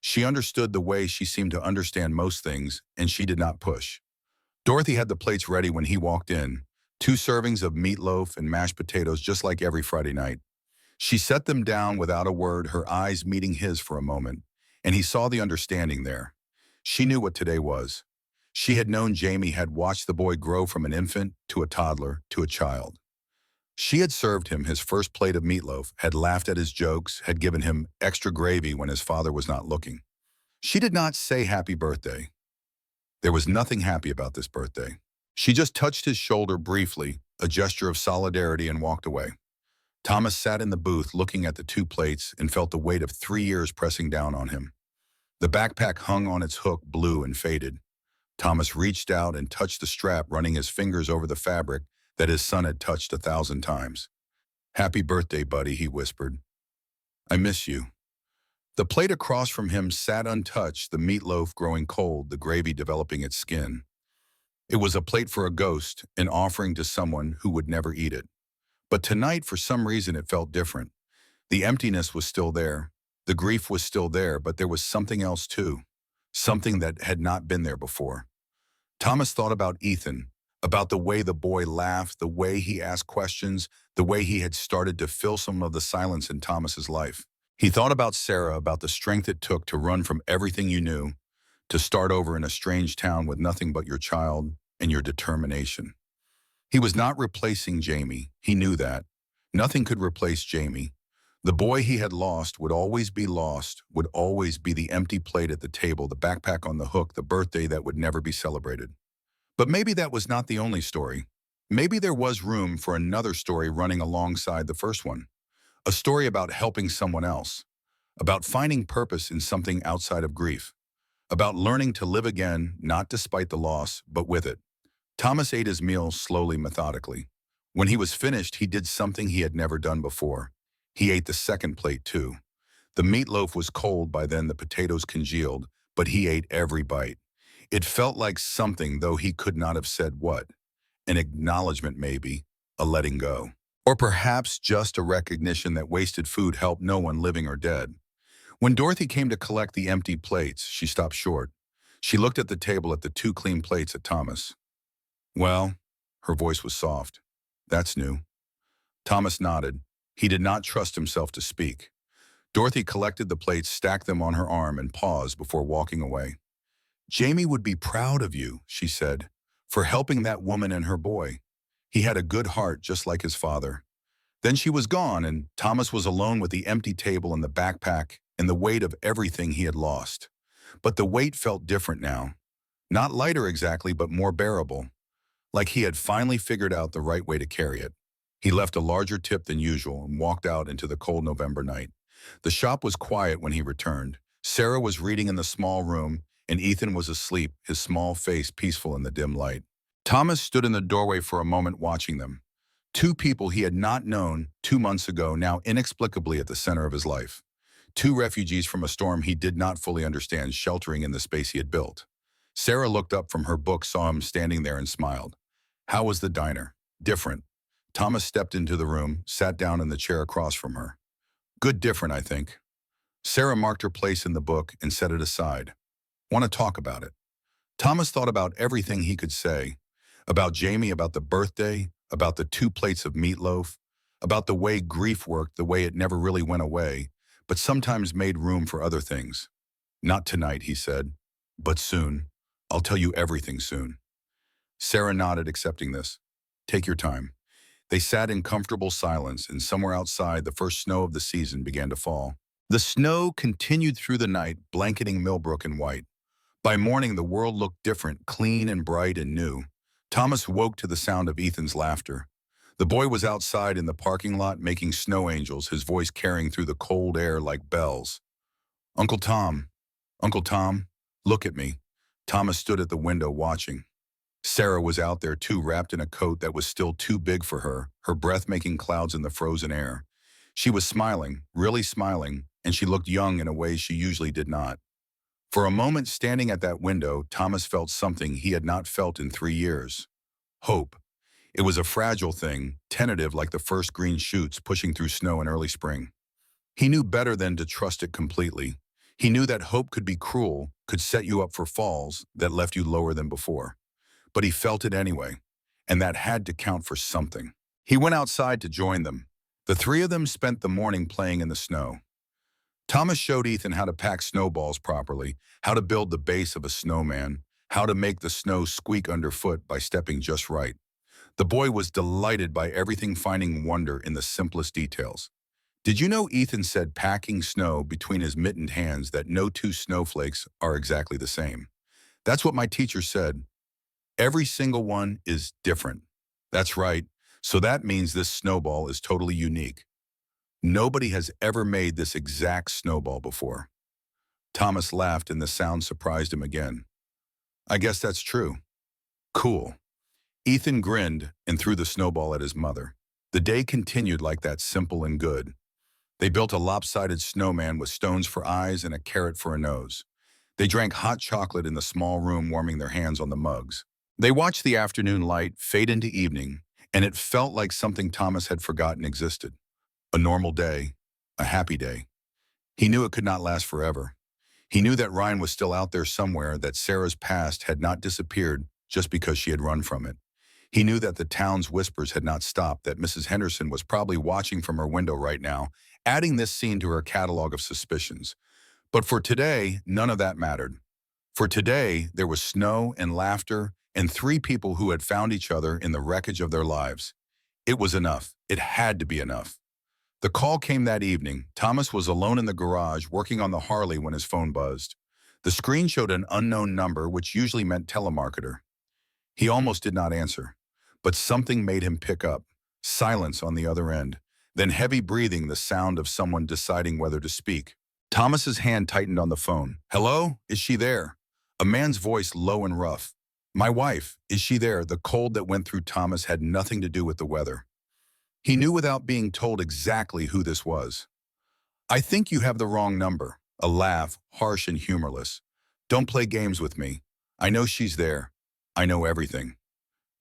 She understood the way she seemed to understand most things, and she did not push. Dorothy had the plates ready when he walked in, 2 servings of meatloaf and mashed potatoes just like every Friday night. She set them down without a word, her eyes meeting his for a moment, and he saw the understanding there. She knew what today was. She had known Jamie had watched the boy grow from an infant to a toddler to a child. She had served him his first plate of meatloaf, had laughed at his jokes, had given him extra gravy when his father was not looking. She did not say happy birthday. There was nothing happy about this birthday. She just touched his shoulder briefly, a gesture of solidarity, and walked away. Thomas sat in the booth looking at the 2 plates and felt the weight of 3 years pressing down on him. The backpack hung on its hook, blue and faded. Thomas reached out and touched the strap, running his fingers over the fabric that his son had touched 1,000 times. "Happy birthday, buddy," he whispered. "I miss you." The plate across from him sat untouched, the meatloaf growing cold, the gravy developing its skin. It was a plate for a ghost, an offering to someone who would never eat it. But tonight, for some reason, it felt different. The emptiness was still there. The grief was still there, but there was something else too. Something that had not been there before. Thomas thought about Ethan, about the way the boy laughed, the way he asked questions, the way he had started to fill some of the silence in Thomas's life. He thought about Sarah, about the strength it took to run from everything you knew, to start over in a strange town with nothing but your child and your determination. He was not replacing Jamie. He knew that. Nothing could replace Jamie. The boy he had lost would always be lost, would always be the empty plate at the table, the backpack on the hook, the birthday that would never be celebrated. But maybe that was not the only story. Maybe there was room for another story running alongside the first one. A story about helping someone else, about finding purpose in something outside of grief, about learning to live again, not despite the loss, but with it. Thomas ate his meal slowly, methodically. When he was finished, he did something he had never done before. He ate the second plate too. The meatloaf was cold by then, the potatoes congealed, but he ate every bite. It felt like something, though he could not have said what. An acknowledgement maybe, a letting go. Or perhaps just a recognition that wasted food helped no one, living or dead. When Dorothy came to collect the empty plates, she stopped short. She looked at the table, at the 2 clean plates, at Thomas. "Well," her voice was soft. "That's new." Thomas nodded. He did not trust himself to speak. Dorothy collected the plates, stacked them on her arm, and paused before walking away. "Jamie would be proud of you," she said, "for helping that woman and her boy. He had a good heart, just like his father." Then she was gone, and Thomas was alone with the empty table and the backpack and the weight of everything he had lost. But the weight felt different now. Not lighter exactly, but more bearable. Like he had finally figured out the right way to carry it. He left a larger tip than usual and walked out into the cold November night. The shop was quiet when he returned. Sarah was reading in the small room, and Ethan was asleep, his small face peaceful in the dim light. Thomas stood in the doorway for a moment, watching them. 2 people he had not known 2 months ago, now inexplicably at the center of his life. 2 refugees from a storm he did not fully understand, sheltering in the space he had built. Sarah looked up from her book, saw him standing there, and smiled. How was the diner? Different. Thomas stepped into the room, sat down in the chair across from her. Good different, I think. Sarah marked her place in the book and set it aside. Want to talk about it? Thomas thought about everything he could say. About Jamie, about the birthday, about the 2 plates of meatloaf, about the way grief worked, the way it never really went away, but sometimes made room for other things. Not tonight, he said, but soon. I'll tell you everything soon. Sarah nodded, accepting this. Take your time. They sat in comfortable silence, and somewhere outside, the first snow of the season began to fall. The snow continued through the night, blanketing Millbrook in white. By morning, the world looked different, clean and bright and new. Thomas woke to the sound of Ethan's laughter. The boy was outside in the parking lot making snow angels, his voice carrying through the cold air like bells. Uncle Tom, Uncle Tom, look at me. Thomas stood at the window watching. Sarah was out there too, wrapped in a coat that was still too big for her breath making clouds in the frozen air. She was smiling, really smiling, and she looked young in a way she usually did not. For a moment, standing at that window, Thomas felt something he had not felt in 3 years. Hope. It was a fragile thing, tentative like the first green shoots pushing through snow in early spring. He knew better than to trust it completely. He knew that hope could be cruel, could set you up for falls that left you lower than before. But he felt it anyway, and that had to count for something. He went outside to join them. The three of them spent the morning playing in the snow. Thomas showed Ethan how to pack snowballs properly, how to build the base of a snowman, how to make the snow squeak underfoot by stepping just right. The boy was delighted by everything, finding wonder in the simplest details. Did you know Ethan said, packing snow between his mittened hands, that no two snowflakes are exactly the same? That's what my teacher said. Every single one is different. That's right. So that means this snowball is totally unique. Nobody has ever made this exact snowball before. Thomas laughed and the sound surprised him again. I guess that's true. Cool. Ethan grinned and threw the snowball at his mother. The day continued like that, simple and good. They built a lopsided snowman with stones for eyes and a carrot for a nose. They drank hot chocolate in the small room, warming their hands on the mugs. They watched the afternoon light fade into evening, and it felt like something Thomas had forgotten existed. A normal day, a happy day. He knew it could not last forever. He knew that Ryan was still out there somewhere, that Sarah's past had not disappeared just because she had run from it. He knew that the town's whispers had not stopped, that Mrs. Henderson was probably watching from her window right now, adding this scene to her catalog of suspicions. But for today, none of that mattered. For today, there was snow and laughter and three people who had found each other in the wreckage of their lives. It was enough. It had to be enough. The call came that evening. Thomas was alone in the garage working on the Harley when his phone buzzed. The screen showed an unknown number, which usually meant telemarketer. He almost did not answer, but something made him pick up. Silence on the other end, then heavy breathing, the sound of someone deciding whether to speak. Thomas's hand tightened on the phone. Hello? Is she there? A man's voice, low and rough. My wife, is she there? The cold that went through Thomas had nothing to do with the weather. He knew without being told exactly who this was. I think you have the wrong number. A laugh, harsh and humorless. Don't play games with me. I know she's there. I know everything.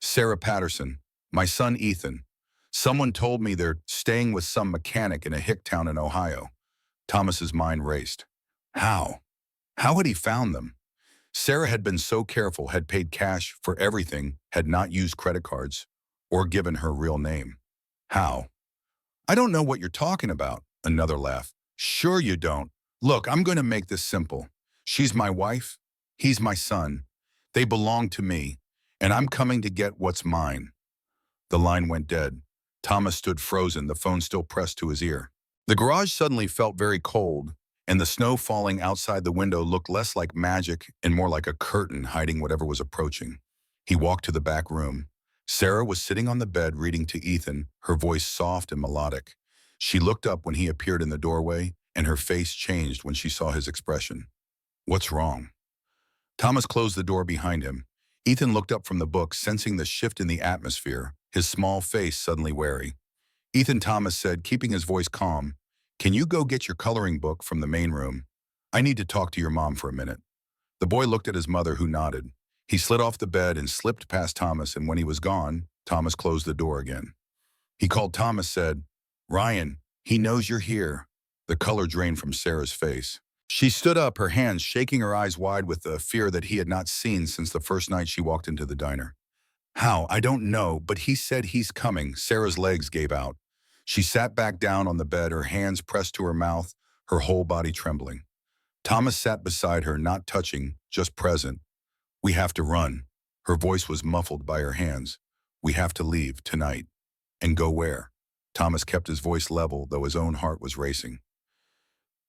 Sarah Patterson, my son Ethan. Someone told me they're staying with some mechanic in a hick town in Ohio. Thomas's mind raced. How? How had he found them? Sarah had been so careful, had paid cash for everything, had not used credit cards, or given her real name. How? I don't know what you're talking about. Another laugh. Sure you don't. Look, I'm going to make this simple. She's my wife. He's my son. They belong to me, and I'm coming to get what's mine. The line went dead. Thomas stood frozen, the phone still pressed to his ear. The garage suddenly felt very cold, and the snow falling outside the window looked less like magic and more like a curtain hiding whatever was approaching. He walked to the back room. Sarah was sitting on the bed reading to Ethan, her voice soft and melodic. She looked up when he appeared in the doorway, and her face changed when she saw his expression. What's wrong? Thomas closed the door behind him. Ethan looked up from the book, sensing the shift in the atmosphere, his small face suddenly wary. Ethan, Thomas said, keeping his voice calm, can you go get your coloring book from the main room? I need to talk to your mom for a minute. The boy looked at his mother, who nodded. He slid off the bed and slipped past Thomas, and when he was gone, Thomas closed the door again. He called Thomas, said, Ryan, he knows you're here. The color drained from Sarah's face. She stood up, her hands shaking, her eyes wide with the fear that he had not seen since the first night she walked into the diner. How? I don't know, but he said he's coming. Sarah's legs gave out. She sat back down on the bed, her hands pressed to her mouth, her whole body trembling. Thomas sat beside her, not touching, just present. We have to run. Her voice was muffled by her hands. We have to leave, tonight. And go where? Thomas kept his voice level, though his own heart was racing.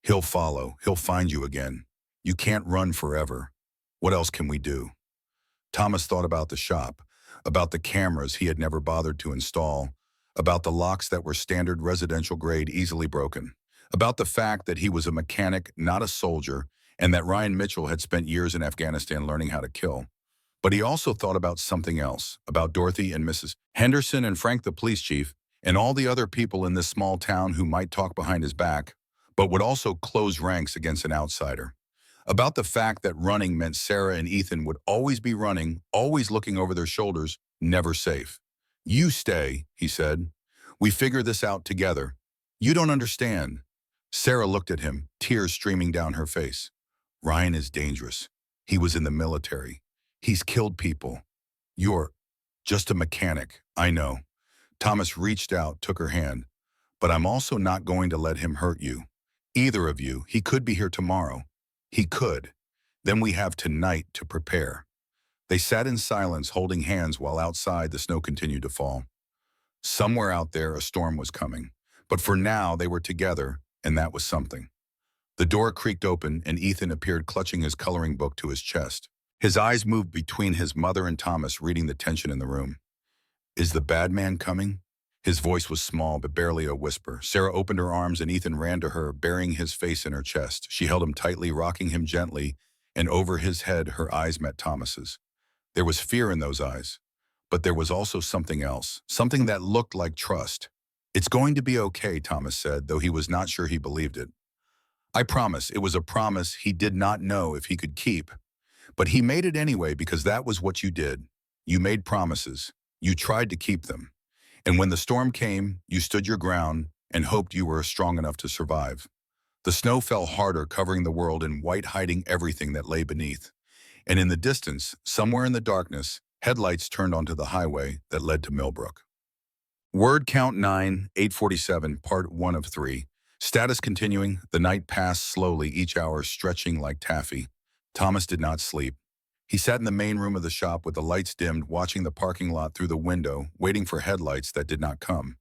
He'll follow. He'll find you again. You can't run forever. What else can we do? Thomas thought about the shop, about the cameras he had never bothered to install, about the locks that were standard residential grade, easily broken, about the fact that he was a mechanic, not a soldier, and that Ryan Mitchell had spent years in Afghanistan learning how to kill. But he also thought about something else, about Dorothy and Mrs. Henderson and Frank the police chief, and all the other people in this small town who might talk behind his back, but would also close ranks against an outsider. About the fact that running meant Sarah and Ethan would always be running, always looking over their shoulders, never safe. You stay, he said. We figure this out together. You don't understand. Sarah looked at him, tears streaming down her face. Ryan is dangerous. He was in the military. He's killed people. You're just a mechanic, I know. Thomas reached out, took her hand. But I'm also not going to let him hurt you. Either of you. He could be here tomorrow. He could. Then we have tonight to prepare. They sat in silence, holding hands while outside the snow continued to fall. Somewhere out there a storm was coming. But for now they were together, and that was something. The door creaked open and Ethan appeared, clutching his coloring book to his chest. His eyes moved between his mother and Thomas, reading the tension in the room. Is the bad man coming? His voice was small, but barely a whisper. Sarah opened her arms and Ethan ran to her, burying his face in her chest. She held him tightly, rocking him gently, and over his head her eyes met Thomas's. There was fear in those eyes, but there was also something else, something that looked like trust. It's going to be okay, Thomas said, though he was not sure he believed it. I promise. It was a promise he did not know if he could keep. But he made it anyway because that was what you did. You made promises. You tried to keep them. And when the storm came, you stood your ground and hoped you were strong enough to survive. The snow fell harder, covering the world in white, hiding everything that lay beneath. And in the distance, somewhere in the darkness, headlights turned onto the highway that led to Millbrook. Word count 9, 847, part 1 of 3. Status continuing. The night passed slowly, each hour stretching like taffy. Thomas did not sleep. He sat in the main room of the shop with the lights dimmed, watching the parking lot through the window, waiting for headlights that did not come.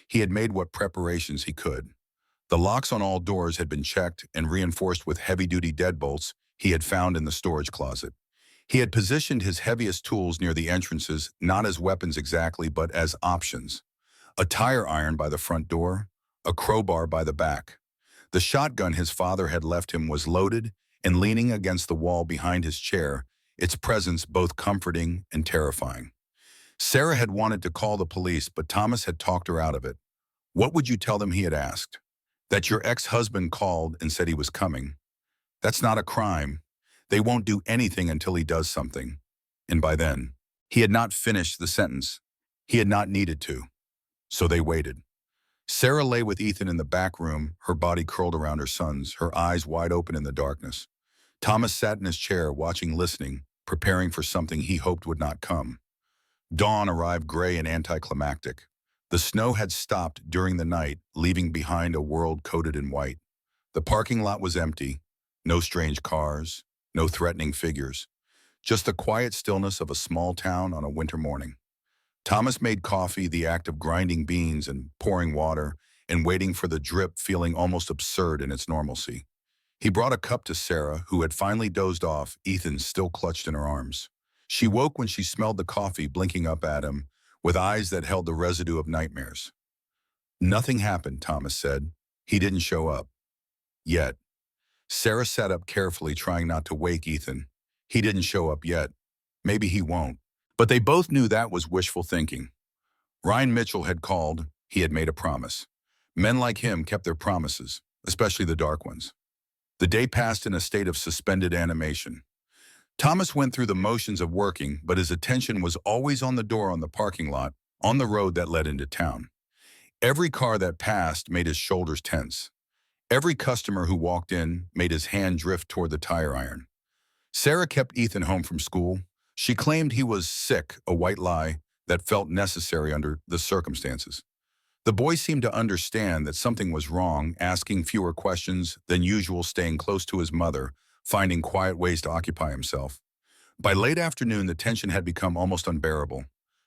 He had made what preparations he could. The locks on all doors had been checked and reinforced with heavy-duty deadbolts he had found in the storage closet. He had positioned his heaviest tools near the entrances, not as weapons exactly, but as options. A tire iron by the front door, a crowbar by the back. The shotgun his father had left him was loaded and leaning against the wall behind his chair, its presence both comforting and terrifying. Sarah had wanted to call the police, but Thomas had talked her out of it. What would you tell them, he had asked? That your ex-husband called and said he was coming. That's not a crime. They won't do anything until he does something. And by then, he had not finished the sentence. He had not needed to. So they waited. Sarah lay with Ethan in the back room, her body curled around her son's, her eyes wide open in the darkness. Thomas sat in his chair, watching, listening, preparing for something he hoped would not come. Dawn arrived gray and anticlimactic. The snow had stopped during the night, leaving behind a world coated in white. The parking lot was empty. No strange cars, no threatening figures. Just the quiet stillness of a small town on a winter morning. Thomas made coffee, the act of grinding beans and pouring water and waiting for the drip feeling almost absurd in its normalcy. He brought a cup to Sarah, who had finally dozed off, Ethan still clutched in her arms. She woke when she smelled the coffee, blinking up at him, with eyes that held the residue of nightmares. Nothing happened, Thomas said. He didn't show up. Yet. Sarah sat up carefully, trying not to wake Ethan. He didn't show up yet. Maybe he won't. But they both knew that was wishful thinking. Ryan Mitchell had called. He had made a promise. Men like him kept their promises, especially the dark ones. The day passed in a state of suspended animation. Thomas went through the motions of working, but his attention was always on the door on the parking lot, on the road that led into town. Every car that passed made his shoulders tense. Every customer who walked in made his hand drift toward the tire iron. Sarah kept Ethan home from school. She claimed he was sick, a white lie that felt necessary under the circumstances. The boy seemed to understand that something was wrong, asking fewer questions than usual, staying close to his mother, finding quiet ways to occupy himself. By late afternoon, the tension had become almost unbearable.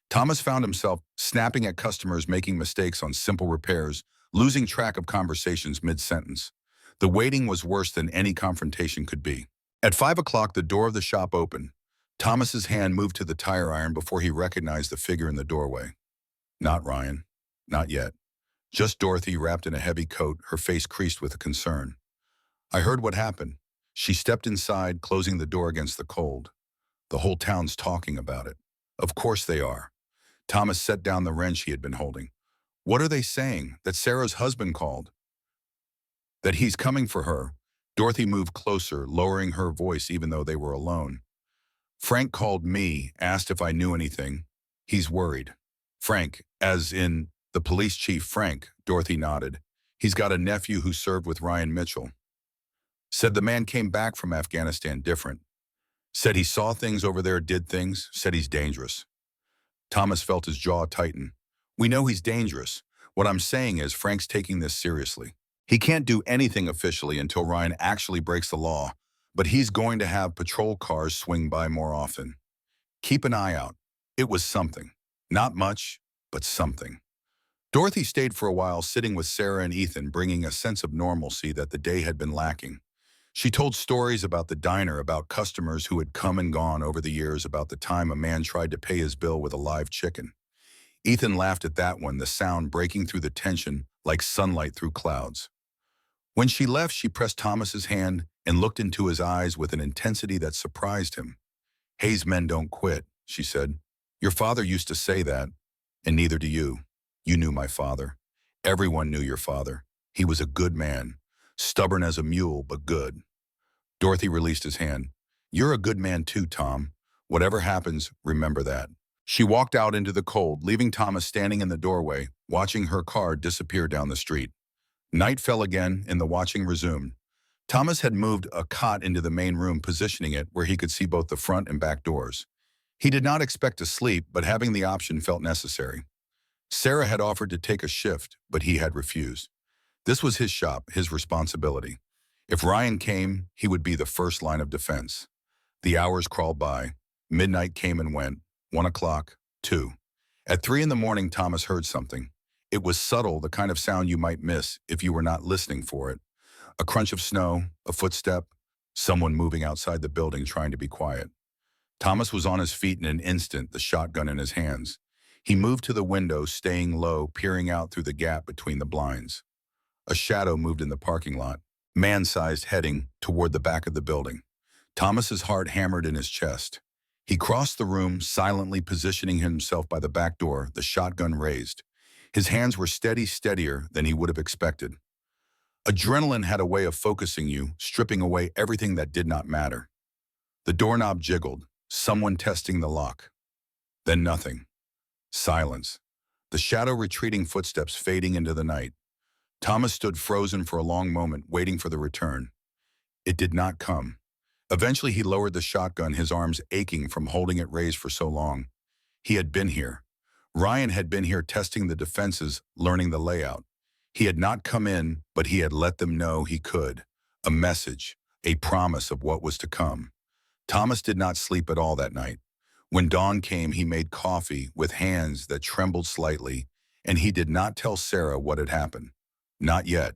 Thomas found himself snapping at customers, making mistakes on simple repairs, losing track of conversations mid-sentence. The waiting was worse than any confrontation could be. At 5 o'clock, the door of the shop opened. Thomas's hand moved to the tire iron before he recognized the figure in the doorway. Not Ryan. Not yet. Just Dorothy, wrapped in a heavy coat, her face creased with concern. I heard what happened. She stepped inside, closing the door against the cold. The whole town's talking about it. Of course they are. Thomas set down the wrench he had been holding. What are they saying? That Sarah's husband called? That he's coming for her? Dorothy moved closer, lowering her voice even though they were alone. Frank called me, asked if I knew anything. He's worried. Frank, as in the police chief Frank, Dorothy nodded. He's got a nephew who served with Ryan Mitchell. Said the man came back from Afghanistan different. Said he saw things over there, did things, said he's dangerous. Thomas felt his jaw tighten. We know he's dangerous. What I'm saying is Frank's taking this seriously. He can't do anything officially until Ryan actually breaks the law, but he's going to have patrol cars swing by more often. Keep an eye out. It was something. Not much, but something. Dorothy stayed for a while, sitting with Sarah and Ethan, bringing a sense of normalcy that the day had been lacking. She told stories about the diner, about customers who had come and gone over the years, about the time a man tried to pay his bill with a live chicken. Ethan laughed at that one, the sound breaking through the tension like sunlight through clouds. When she left, she pressed Thomas's hand and looked into his eyes with an intensity that surprised him. Hayes men don't quit, she said. Your father used to say that, and neither do you. You knew my father. Everyone knew your father. He was a good man, stubborn as a mule, but good. Dorothy released his hand. You're a good man too, Tom. Whatever happens, remember that. She walked out into the cold, leaving Thomas standing in the doorway, watching her car disappear down the street. Night fell again, and the watching resumed. Thomas had moved a cot into the main room, positioning it where he could see both the front and back doors. He did not expect to sleep, but having the option felt necessary. Sarah had offered to take a shift, but he had refused. This was his shop, his responsibility. If Ryan came, he would be the first line of defense. The hours crawled by. Midnight came and went. 1 o'clock, 2. At 3 in the morning, Thomas heard something. It was subtle, the kind of sound you might miss if you were not listening for it. A crunch of snow, a footstep, someone moving outside the building trying to be quiet. Thomas was on his feet in an instant, the shotgun in his hands. He moved to the window, staying low, peering out through the gap between the blinds. A shadow moved in the parking lot, man-sized, heading toward the back of the building. Thomas's heart hammered in his chest. He crossed the room, silently positioning himself by the back door, the shotgun raised. His hands were steadier than he would have expected. Adrenaline had a way of focusing you, stripping away everything that did not matter. The doorknob jiggled, someone testing the lock. Then nothing. Silence. The shadow retreating footsteps fading into the night. Thomas stood frozen for a long moment, waiting for the return. It did not come. Eventually he lowered the shotgun, his arms aching from holding it raised for so long. He had been here. Ryan had been here, testing the defenses, learning the layout. He had not come in, but he had let them know he could. A message, a promise of what was to come. Thomas did not sleep at all that night. When dawn came, he made coffee with hands that trembled slightly, and he did not tell Sarah what had happened. Not yet.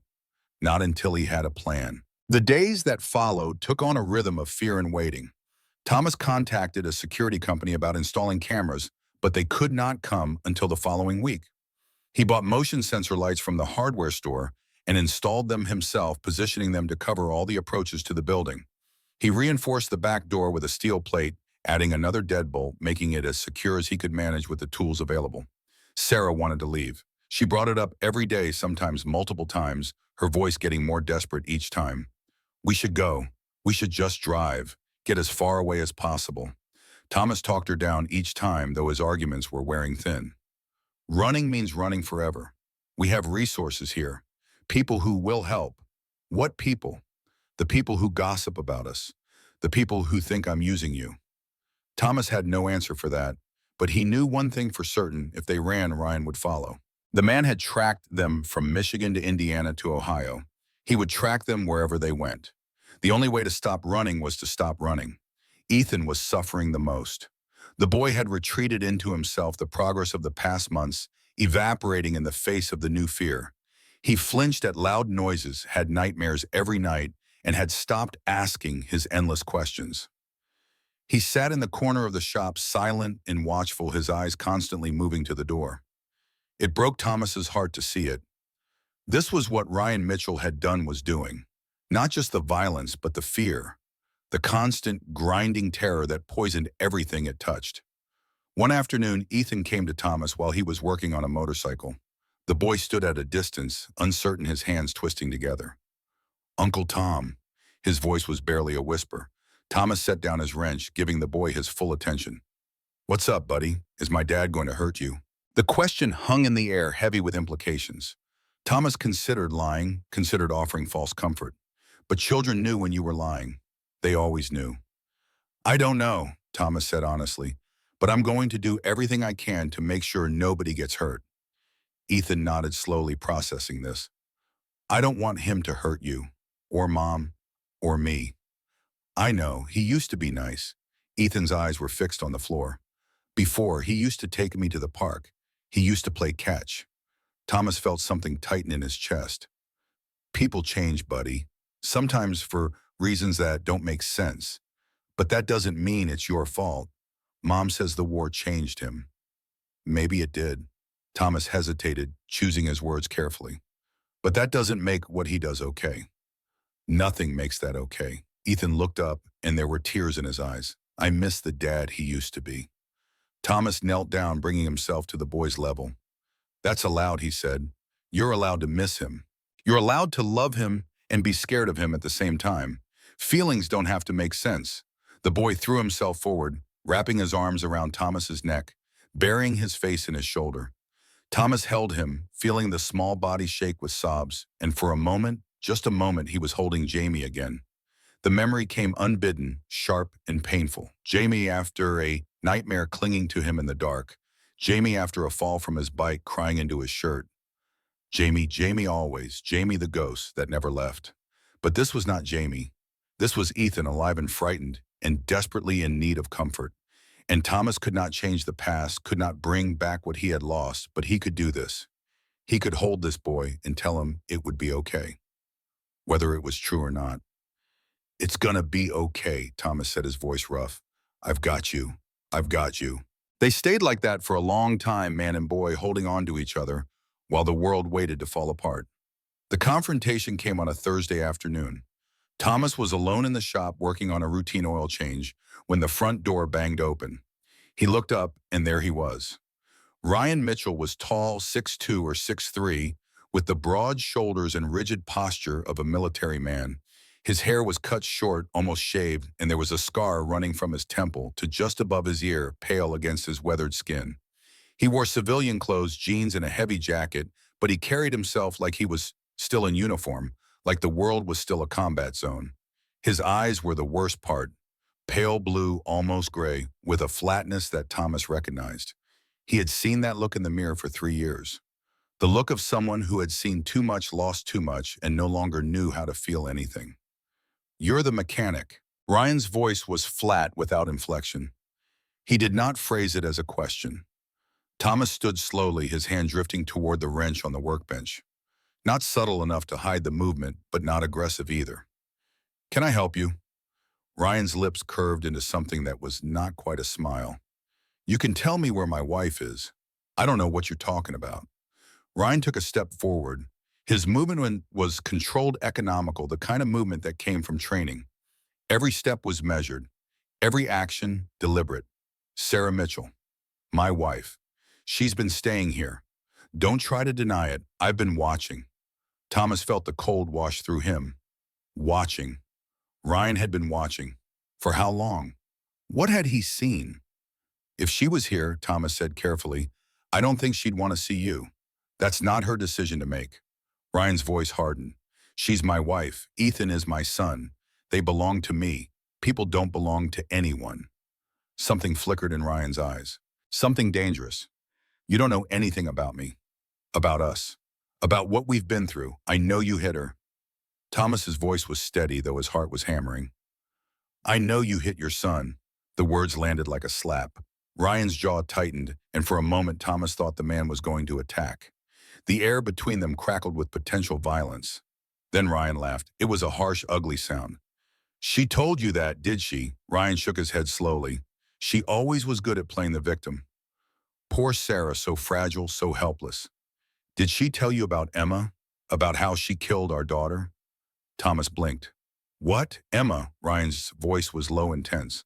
Not until he had a plan. The days that followed took on a rhythm of fear and waiting. Thomas contacted a security company about installing cameras, but they could not come until the following week. He bought motion sensor lights from the hardware store and installed them himself, positioning them to cover all the approaches to the building. He reinforced the back door with a steel plate, adding another deadbolt, making it as secure as he could manage with the tools available. Sarah wanted to leave. She brought it up every day, sometimes multiple times, her voice getting more desperate each time. We should go. We should just drive. Get as far away as possible. Thomas talked her down each time, though his arguments were wearing thin. Running means running forever. We have resources here. People who will help. What people? The people who gossip about us. The people who think I'm using you. Thomas had no answer for that, but he knew one thing for certain: if they ran, Ryan would follow. The man had tracked them from Michigan to Indiana to Ohio. He would track them wherever they went. The only way to stop running was to stop running. Ethan was suffering the most. The boy had retreated into himself, the progress of the past months evaporating in the face of the new fear. He flinched at loud noises, had nightmares every night, and had stopped asking his endless questions. He sat in the corner of the shop, silent and watchful, his eyes constantly moving to the door. It broke Thomas's heart to see it. This was what Ryan Mitchell had done, was doing. Not just the violence, but the fear. The constant, grinding terror that poisoned everything it touched. One afternoon, Ethan came to Thomas while he was working on a motorcycle. The boy stood at a distance, uncertain, his hands twisting together. "Uncle Tom." His voice was barely a whisper. Thomas set down his wrench, giving the boy his full attention. "What's up, buddy? Is my dad going to hurt you?" The question hung in the air, heavy with implications. Thomas considered lying, considered offering false comfort. But children knew when you were lying. They always knew. "I don't know," Thomas said honestly, "but I'm going to do everything I can to make sure nobody gets hurt." Ethan nodded slowly, processing this. "I don't want him to hurt you, or Mom, or me. I know, he used to be nice." Ethan's eyes were fixed on the floor. "Before, he used to take me to the park. He used to play catch." Thomas felt something tighten in his chest. "People change, buddy. Sometimes for reasons that don't make sense. But that doesn't mean it's your fault. Mom says the war changed him." "Maybe it did." Thomas hesitated, choosing his words carefully. "But that doesn't make what he does okay." "Nothing makes that okay." Ethan looked up, and there were tears in his eyes. "I miss the dad he used to be." Thomas knelt down, bringing himself to the boy's level. "That's allowed," he said. "You're allowed to miss him. You're allowed to love him and be scared of him at the same time. Feelings don't have to make sense." The boy threw himself forward, wrapping his arms around Thomas's neck, burying his face in his shoulder. Thomas held him, feeling the small body shake with sobs, and for a moment, just a moment, he was holding Jamie again. The memory came unbidden, sharp and painful. Jamie after a nightmare, clinging to him in the dark. Jamie after a fall from his bike, crying into his shirt. Jamie, Jamie always, Jamie the ghost that never left. But this was not Jamie. This was Ethan, alive and frightened, and desperately in need of comfort. And Thomas could not change the past, could not bring back what he had lost, but he could do this. He could hold this boy and tell him it would be okay, whether it was true or not. "It's gonna be okay," Thomas said, his voice rough. "I've got you. I've got you." They stayed like that for a long time, man and boy, holding on to each other, while the world waited to fall apart. The confrontation came on a Thursday afternoon. Thomas was alone in the shop working on a routine oil change when the front door banged open. He looked up, and there he was. Ryan Mitchell was tall, 6'2" or 6'3", with the broad shoulders and rigid posture of a military man. His hair was cut short, almost shaved, and there was a scar running from his temple to just above his ear, pale against his weathered skin. He wore civilian clothes, jeans, and a heavy jacket, but he carried himself like he was still in uniform, like the world was still a combat zone. His eyes were the worst part, pale blue, almost gray, with a flatness that Thomas recognized. He had seen that look in the mirror for 3 years. The look of someone who had seen too much, lost too much, and no longer knew how to feel anything. "You're the mechanic." Ryan's voice was flat, without inflection. He did not phrase it as a question. Thomas stood slowly, his hand drifting toward the wrench on the workbench. Not subtle enough to hide the movement, but not aggressive either. "Can I help you?" Ryan's lips curved into something that was not quite a smile. "You can tell me where my wife is. I don't know what you're talking about." Ryan took a step forward. His movement was controlled, economical, the kind of movement that came from training. Every step was measured, every action deliberate. "Sarah Mitchell, my wife. She's been staying here. Don't try to deny it. I've been watching." Thomas felt the cold wash through him. Watching. Ryan had been watching. For how long? What had he seen? "If she was here," Thomas said carefully, "I don't think she'd want to see you. That's not her decision to make." Ryan's voice hardened. She's my wife. Ethan is my son. They belong to me. People don't belong to anyone. Something flickered in Ryan's eyes. Something dangerous. You don't know anything about me, about us, about what we've been through. I know you hit her. Thomas's voice was steady, though his heart was hammering. I know you hit your son. The words landed like a slap. Ryan's jaw tightened, and for a moment Thomas thought the man was going to attack. The air between them crackled with potential violence. Then Ryan laughed. It was a harsh, ugly sound. She told you that, did she? Ryan shook his head slowly. She always was good at playing the victim. Poor Sarah, so fragile, so helpless. Did she tell you about Emma? About how she killed our daughter? Thomas blinked. What? Emma? Ryan's voice was low and tense.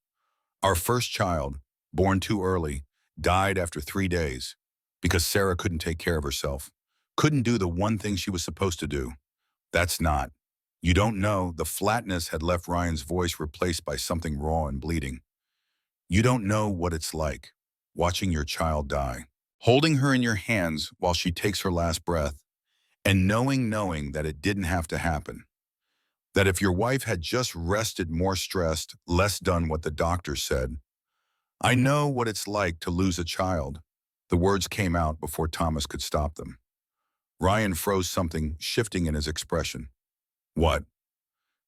Our first child, born too early, died after 3 days because Sarah couldn't take care of herself, couldn't do the one thing she was supposed to do. That's not. You don't know. The flatness had left Ryan's voice replaced by something raw and bleeding. You don't know what it's like, watching your child die, holding her in your hands while she takes her last breath, and knowing that it didn't have to happen. That if your wife had just rested more stressed, less done what the doctor said. I know what it's like to lose a child. The words came out before Thomas could stop them. Ryan froze, something shifting in his expression. What?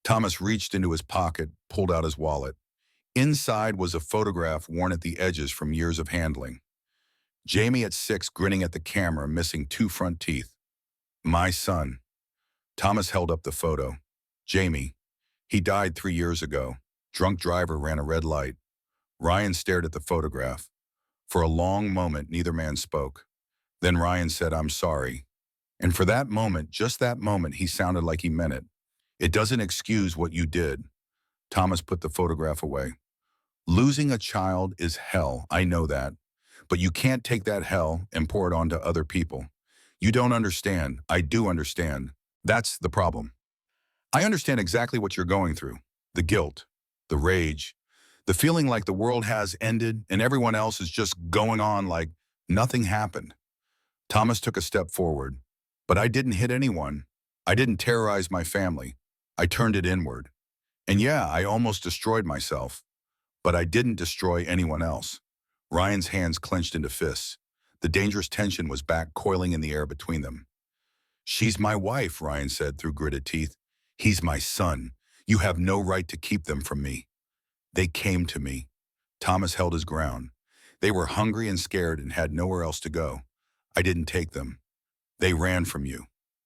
Thomas reached into his pocket, pulled out his wallet. Inside was a photograph worn at the edges from years of handling. Jamie at 6, grinning at the camera, missing 2 front teeth. My son. Thomas held up the photo. Jamie. He died 3 years ago. Drunk driver ran a red light. Ryan stared at the photograph. For a long moment, neither man spoke. Then Ryan said, I'm sorry. And for that moment, just that moment, he sounded like he meant it. It doesn't excuse what you did. Thomas put the photograph away. Losing a child is hell, I know that. But you can't take that hell and pour it onto other people. You don't understand. I do understand. That's the problem. I understand exactly what you're going through. The guilt, the rage, the feeling like the world has ended and everyone else is just going on like nothing happened. Thomas took a step forward. But I didn't hit anyone. I didn't terrorize my family. I turned it inward. And yeah, I almost destroyed myself. But I didn't destroy anyone else. Ryan's hands clenched into fists. The dangerous tension was back, coiling in the air between them. She's my wife, Ryan said through gritted teeth. He's my son. You have no right to keep them from me. They came to me. Thomas held his ground. They were hungry and scared and had nowhere else to go. I didn't take them. They ran from you.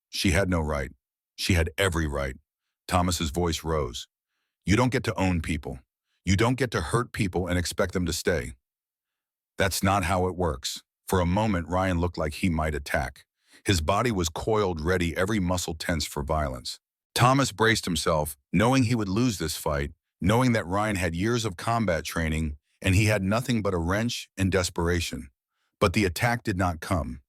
She had no right. She had every right. Thomas's voice rose. You don't get to own people. You don't get to hurt people and expect them to stay. That's not how it works. For a moment, Ryan looked like he might attack. His body was coiled, ready, every muscle tense for violence. Thomas braced himself, knowing he would lose this fight, knowing that Ryan had years of combat training and he had nothing but a wrench and desperation. But the attack did not come.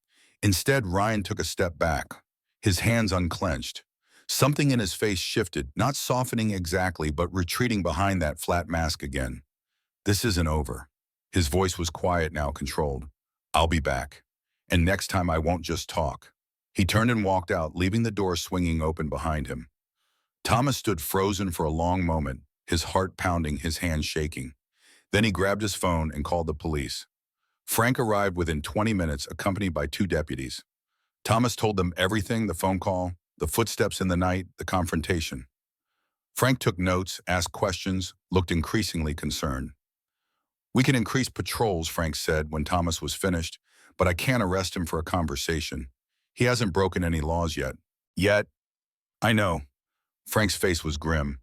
Instead, Ryan took a step back, his hands unclenched. Something in his face shifted, not softening exactly, but retreating behind that flat mask again. This isn't over. His voice was quiet now, controlled. I'll be back. And next time I won't just talk. He turned and walked out, leaving the door swinging open behind him. Thomas stood frozen for a long moment, his heart pounding, his hands shaking. Then he grabbed his phone and called the police. Frank arrived within 20 minutes, accompanied by 2 deputies. Thomas told them everything, the phone call, the footsteps in the night, the confrontation. Frank took notes, asked questions, looked increasingly concerned. We can increase patrols, Frank said when Thomas was finished, but I can't arrest him for a conversation. He hasn't broken any laws yet. Yet? I know. Frank's face was grim.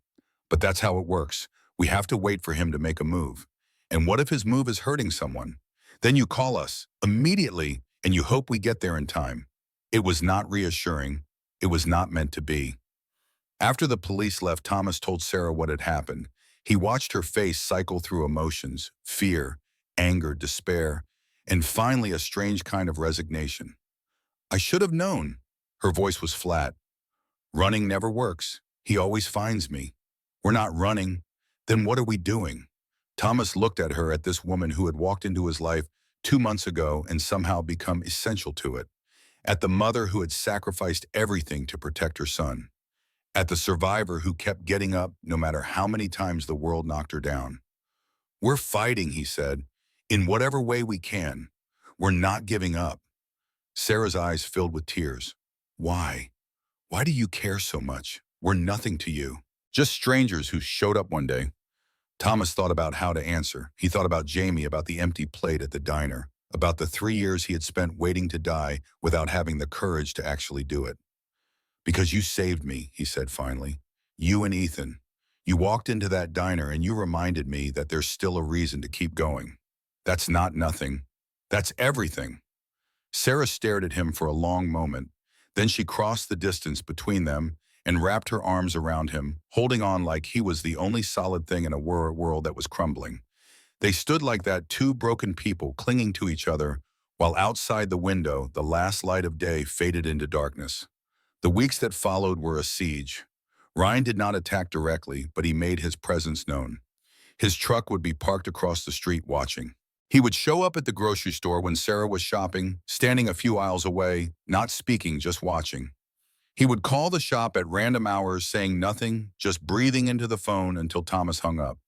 But that's how it works. We have to wait for him to make a move. And what if his move is hurting someone? Then you call us, immediately, and you hope we get there in time. It was not reassuring. It was not meant to be. After the police left, Thomas told Sarah what had happened. He watched her face cycle through emotions, fear, anger, despair, and finally a strange kind of resignation. I should have known. Her voice was flat. Running never works. He always finds me. We're not running. Then what are we doing? Thomas looked at her, at this woman who had walked into his life 2 months ago and somehow become essential to it. At the mother who had sacrificed everything to protect her son. at the survivor who kept getting up no matter how many times the world knocked her down. "We're fighting," he said, "in whatever way we can. We're not giving up." Sarah's eyes filled with tears. "Why? Why do you care so much? We're nothing to you. Just strangers who showed up one day." Thomas thought about how to answer. He thought about Jamie, about the empty plate at the diner, about the 3 years he had spent waiting to die without having the courage to actually do it. "Because you saved me," he said finally. "You and Ethan. You walked into that diner and you reminded me that there's still a reason to keep going. That's not nothing. That's everything." Sarah stared at him for a long moment. Then she crossed the distance between them and wrapped her arms around him, holding on like he was the only solid thing in a world that was crumbling. They stood like that, two broken people clinging to each other, while outside the window, the last light of day faded into darkness. The weeks that followed were a siege. Ryan did not attack directly, but he made his presence known. His truck would be parked across the street watching. He would show up at the grocery store when Sarah was shopping, standing a few aisles away, not speaking, just watching. He would call the shop at random hours, saying nothing, just breathing into the phone until Thomas hung up.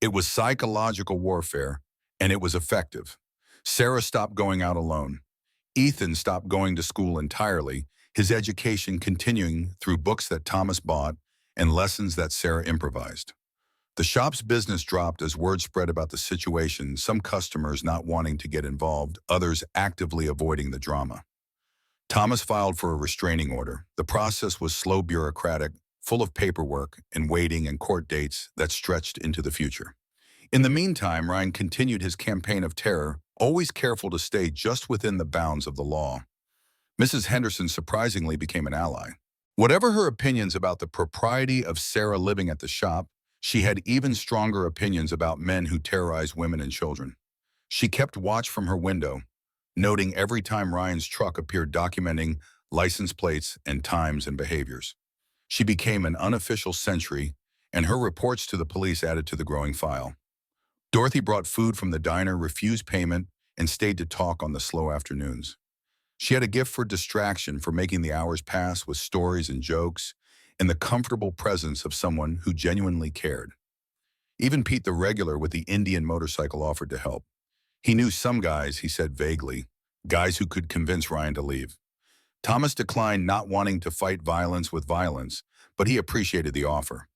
It was psychological warfare, and it was effective. Sarah stopped going out alone. Ethan stopped going to school entirely, his education continuing through books that Thomas bought and lessons that Sarah improvised. The shop's business dropped as word spread about the situation, some customers not wanting to get involved, others actively avoiding the drama. Thomas filed for a restraining order. The process was slow, bureaucratic, full of paperwork and waiting and court dates that stretched into the future. In the meantime, Ryan continued his campaign of terror, always careful to stay just within the bounds of the law. Mrs. Henderson surprisingly became an ally. Whatever her opinions about the propriety of Sarah living at the shop, she had even stronger opinions about men who terrorized women and children. She kept watch from her window, noting every time Ryan's truck appeared, documenting license plates and times and behaviors. She became an unofficial sentry, and her reports to the police added to the growing file. Dorothy brought food from the diner, refused payment, and stayed to talk on the slow afternoons. She had a gift for distraction, for making the hours pass with stories and jokes, and the comfortable presence of someone who genuinely cared. Even Pete, the regular with the Indian motorcycle, offered to help. He knew some guys, he said vaguely, guys who could convince Ryan to leave. Thomas declined, not wanting to fight violence with violence, but he appreciated the offer.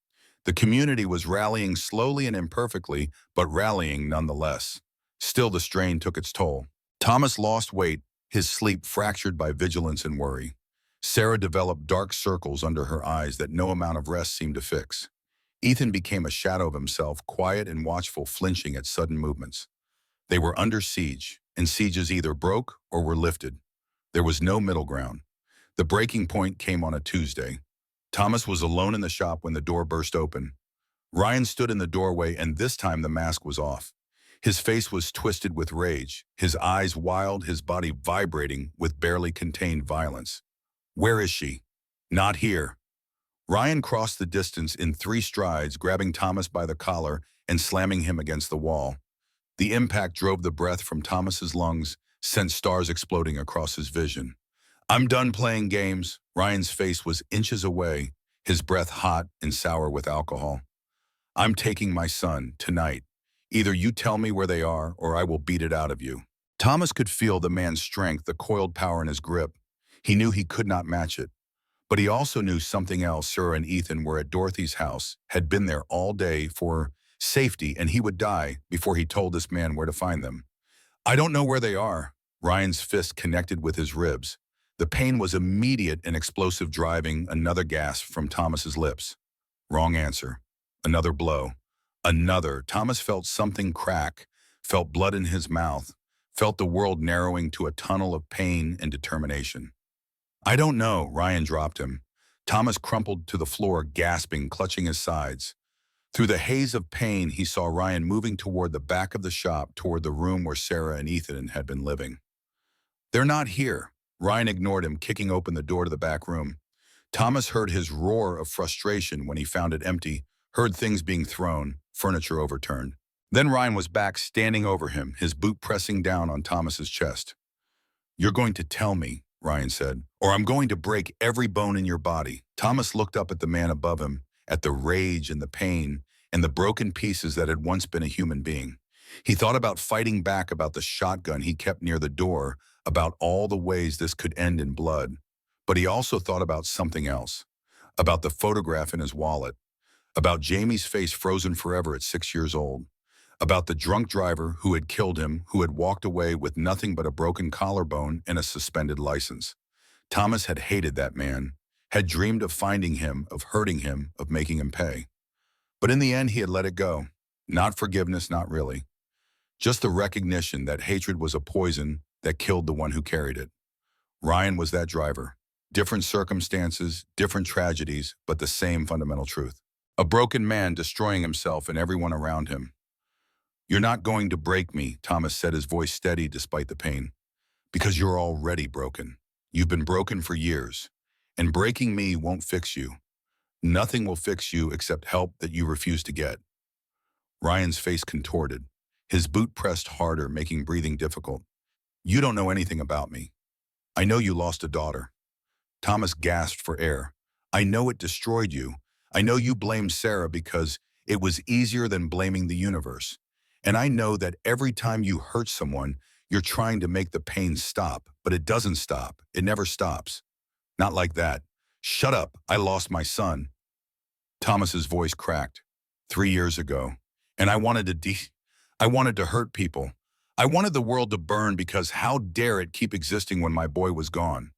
The community was rallying slowly and imperfectly, but rallying nonetheless. Still, the strain took its toll. Thomas lost weight, his sleep fractured by vigilance and worry. Sarah developed dark circles under her eyes that no amount of rest seemed to fix. Ethan became a shadow of himself, quiet and watchful, flinching at sudden movements. They were under siege, and sieges either broke or were lifted. There was no middle ground. The breaking point came on a Tuesday. Thomas was alone in the shop when the door burst open. Ryan stood in the doorway, and this time the mask was off. His face was twisted with rage, his eyes wild, his body vibrating with barely contained violence. "Where is she?" "Not here." Ryan crossed the distance in 3 strides, grabbing Thomas by the collar and slamming him against the wall. The impact drove the breath from Thomas's lungs, sent stars exploding across his vision. "I'm done playing games." Ryan's face was inches away, his breath hot and sour with alcohol. "I'm taking my son, tonight. Either you tell me where they are, or I will beat it out of you." Thomas could feel the man's strength, the coiled power in his grip. He knew he could not match it. But he also knew something else. Sarah and Ethan were at Dorothy's house, had been there all day for safety, and he would die before he told this man where to find them. "I don't know where they are." Ryan's fist connected with his ribs. The pain was immediate and explosive, driving another gasp from Thomas's lips. Wrong answer. Another blow. Another. Thomas felt something crack, felt blood in his mouth, felt the world narrowing to a tunnel of pain and determination. "I don't know." Ryan dropped him. Thomas crumpled to the floor, gasping, clutching his sides. Through the haze of pain, he saw Ryan moving toward the back of the shop, toward the room where Sarah and Ethan had been living. "They're not here." Ryan ignored him, kicking open the door to the back room. Thomas heard his roar of frustration when he found it empty, heard things being thrown, furniture overturned. Then Ryan was back, standing over him, his boot pressing down on Thomas's chest. "You're going to tell me." Ryan said, "or I'm going to break every bone in your body." Thomas looked up at the man above him, at the rage and the pain and the broken pieces that had once been a human being. He thought about fighting back, about the shotgun he kept near the door, about all the ways this could end in blood. But he also thought about something else, about the photograph in his wallet, about Jamie's face frozen forever at 6 years old, about the drunk driver who had killed him, who had walked away with nothing but a broken collarbone and a suspended license. Thomas had hated that man, had dreamed of finding him, of hurting him, of making him pay. But in the end, he had let it go. Not forgiveness, not really. Just the recognition that hatred was a poison that killed the one who carried it. Ryan was that driver. Different circumstances, different tragedies, but the same fundamental truth. A broken man destroying himself and everyone around him. "You're not going to break me," Thomas said, his voice steady despite the pain. "Because you're already broken. You've been broken for years. And breaking me won't fix you. Nothing will fix you except help that you refuse to get." Ryan's face contorted. His boot pressed harder, making breathing difficult. "You don't know anything about me. I know you lost a daughter." Thomas gasped for air. "I know it destroyed you. I know you blamed Sarah because it was easier than blaming the universe. And I know that every time you hurt someone, you're trying to make the pain stop, but it doesn't stop. It never stops. Not like that. Shut up. I lost my son." Thomas's voice cracked. 3 years ago. And I wanted to hurt people. I wanted the world to burn because how dare it keep existing when my boy was gone.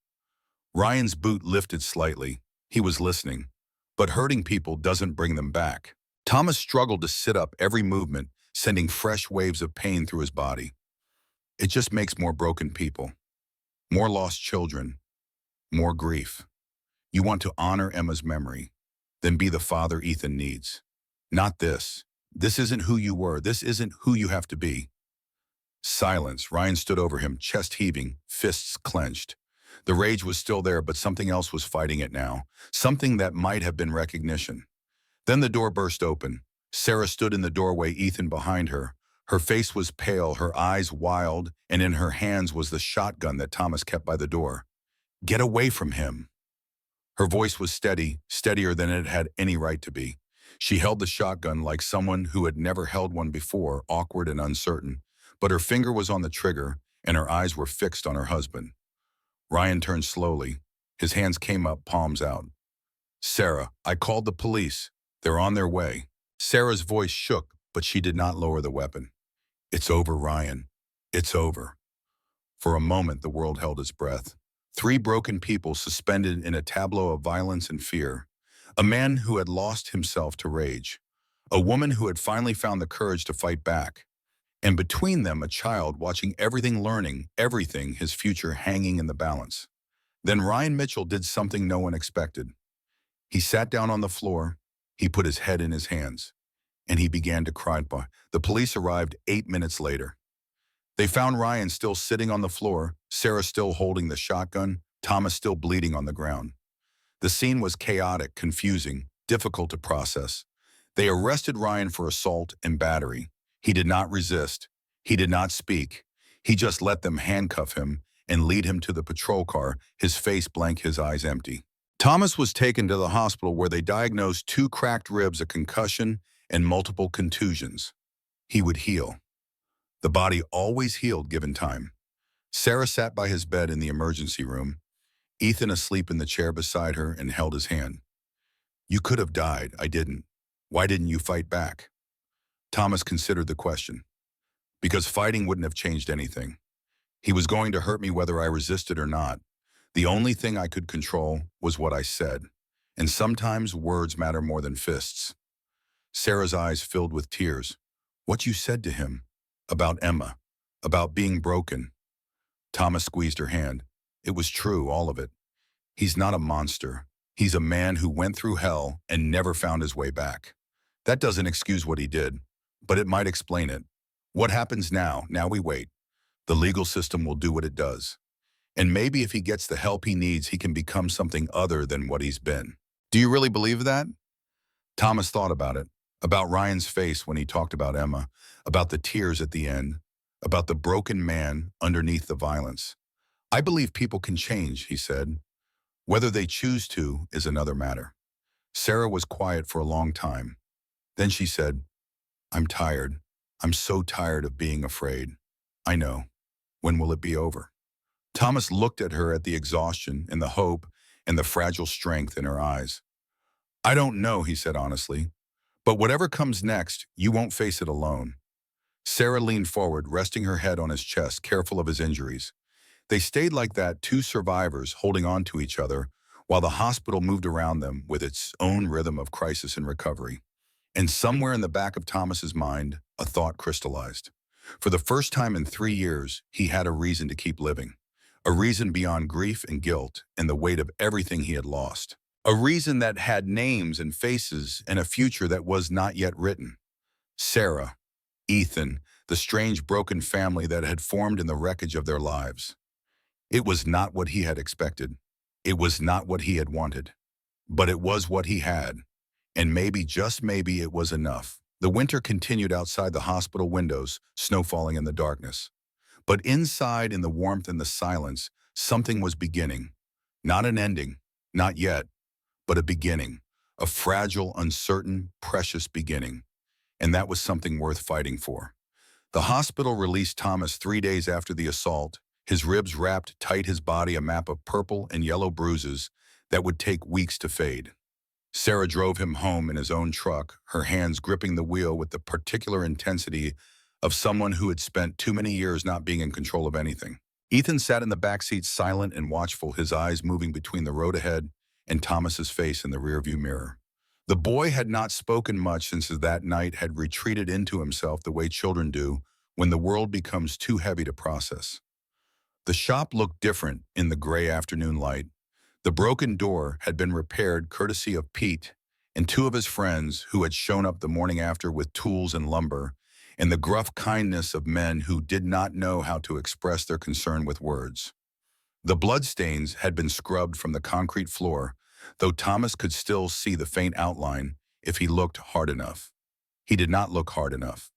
Ryan's boot lifted slightly. He was listening. But hurting people doesn't bring them back. Thomas struggled to sit up, every movement sending fresh waves of pain through his body. "It just makes more broken people. More lost children. More grief. You want to honor Emma's memory. Then be the father Ethan needs. Not this. This isn't who you were. This isn't who you have to be." Silence. Ryan stood over him, chest heaving, fists clenched. The rage was still there, but something else was fighting it now. Something that might have been recognition. Then the door burst open. Sarah stood in the doorway, Ethan behind her. Her face was pale, her eyes wild, and in her hands was the shotgun that Thomas kept by the door. "Get away from him." Her voice was steady, steadier than it had any right to be. She held the shotgun like someone who had never held one before, awkward and uncertain. But her finger was on the trigger, and her eyes were fixed on her husband. Ryan turned slowly. His hands came up, palms out. "Sarah, I called the police. They're on their way." Sarah's voice shook, but she did not lower the weapon. "It's over, Ryan. It's over." For a moment, the world held its breath. 3 broken people suspended in a tableau of violence and fear. A man who had lost himself to rage. A woman who had finally found the courage to fight back. And between them, a child watching everything, learning everything, his future hanging in the balance. Then Ryan Mitchell did something no one expected. He sat down on the floor, he put his head in his hands, and he began to cry. The police arrived 8 minutes later. They found Ryan still sitting on the floor, Sarah still holding the shotgun, Thomas still bleeding on the ground. The scene was chaotic, confusing, difficult to process. They arrested Ryan for assault and battery. He did not resist. He did not speak. He just let them handcuff him and lead him to the patrol car, his face blank, his eyes empty. Thomas was taken to the hospital where they diagnosed 2 cracked ribs, a concussion, and multiple contusions. He would heal. The body always healed given time. Sarah sat by his bed in the emergency room, Ethan asleep in the chair beside her, and held his hand. "You could have died. I didn't. Why didn't you fight back?" Thomas considered the question. "Because fighting wouldn't have changed anything. He was going to hurt me whether I resisted or not. The only thing I could control was what I said. And sometimes words matter more than fists." Sarah's eyes filled with tears. "What you said to him? About Emma? About being broken?" Thomas squeezed her hand. "It was true, all of it. He's not a monster. He's a man who went through hell and never found his way back. That doesn't excuse what he did, but it might explain it. What happens now? Now we wait. The legal system will do what it does. And maybe if he gets the help he needs, he can become something other than what he's been." "Do you really believe that?" Thomas thought about it, about Ryan's face when he talked about Emma, about the tears at the end, about the broken man underneath the violence. I believe people can change, he said. Whether they choose to is another matter. Sarah was quiet for a long time. Then she said, I'm tired. I'm so tired of being afraid. I know. When will it be over? Thomas looked at her at the exhaustion and the hope and the fragile strength in her eyes. I don't know, he said honestly. But whatever comes next, you won't face it alone. Sarah leaned forward, resting her head on his chest, careful of his injuries. They stayed like that, two survivors holding on to each other, while the hospital moved around them with its own rhythm of crisis and recovery. And somewhere in the back of Thomas's mind, a thought crystallized. For the first time in 3 years, he had a reason to keep living. A reason beyond grief and guilt and the weight of everything he had lost. A reason that had names and faces and a future that was not yet written. Sarah, Ethan, the strange broken family that had formed in the wreckage of their lives. It was not what he had expected. It was not what he had wanted. But it was what he had. And maybe, just maybe, it was enough. The winter continued outside the hospital windows, snow falling in the darkness. But inside, in the warmth and the silence, something was beginning. Not an ending, not yet, but a beginning. A fragile, uncertain, precious beginning. And that was something worth fighting for. The hospital released Thomas 3 days after the assault, his ribs wrapped tight, his body a map of purple and yellow bruises that would take weeks to fade. Sarah drove him home in his own truck, her hands gripping the wheel with the particular intensity of someone who had spent too many years not being in control of anything. Ethan sat in the back seat, silent and watchful, his eyes moving between the road ahead and Thomas's face in the rearview mirror. The boy had not spoken much since that night, had retreated into himself the way children do when the world becomes too heavy to process. The shop looked different in the gray afternoon light. The broken door had been repaired courtesy of Pete and two of his friends who had shown up the morning after with tools and lumber, and the gruff kindness of men who did not know how to express their concern with words. The bloodstains had been scrubbed from the concrete floor, though Thomas could still see the faint outline if he looked hard enough. He did not look hard enough.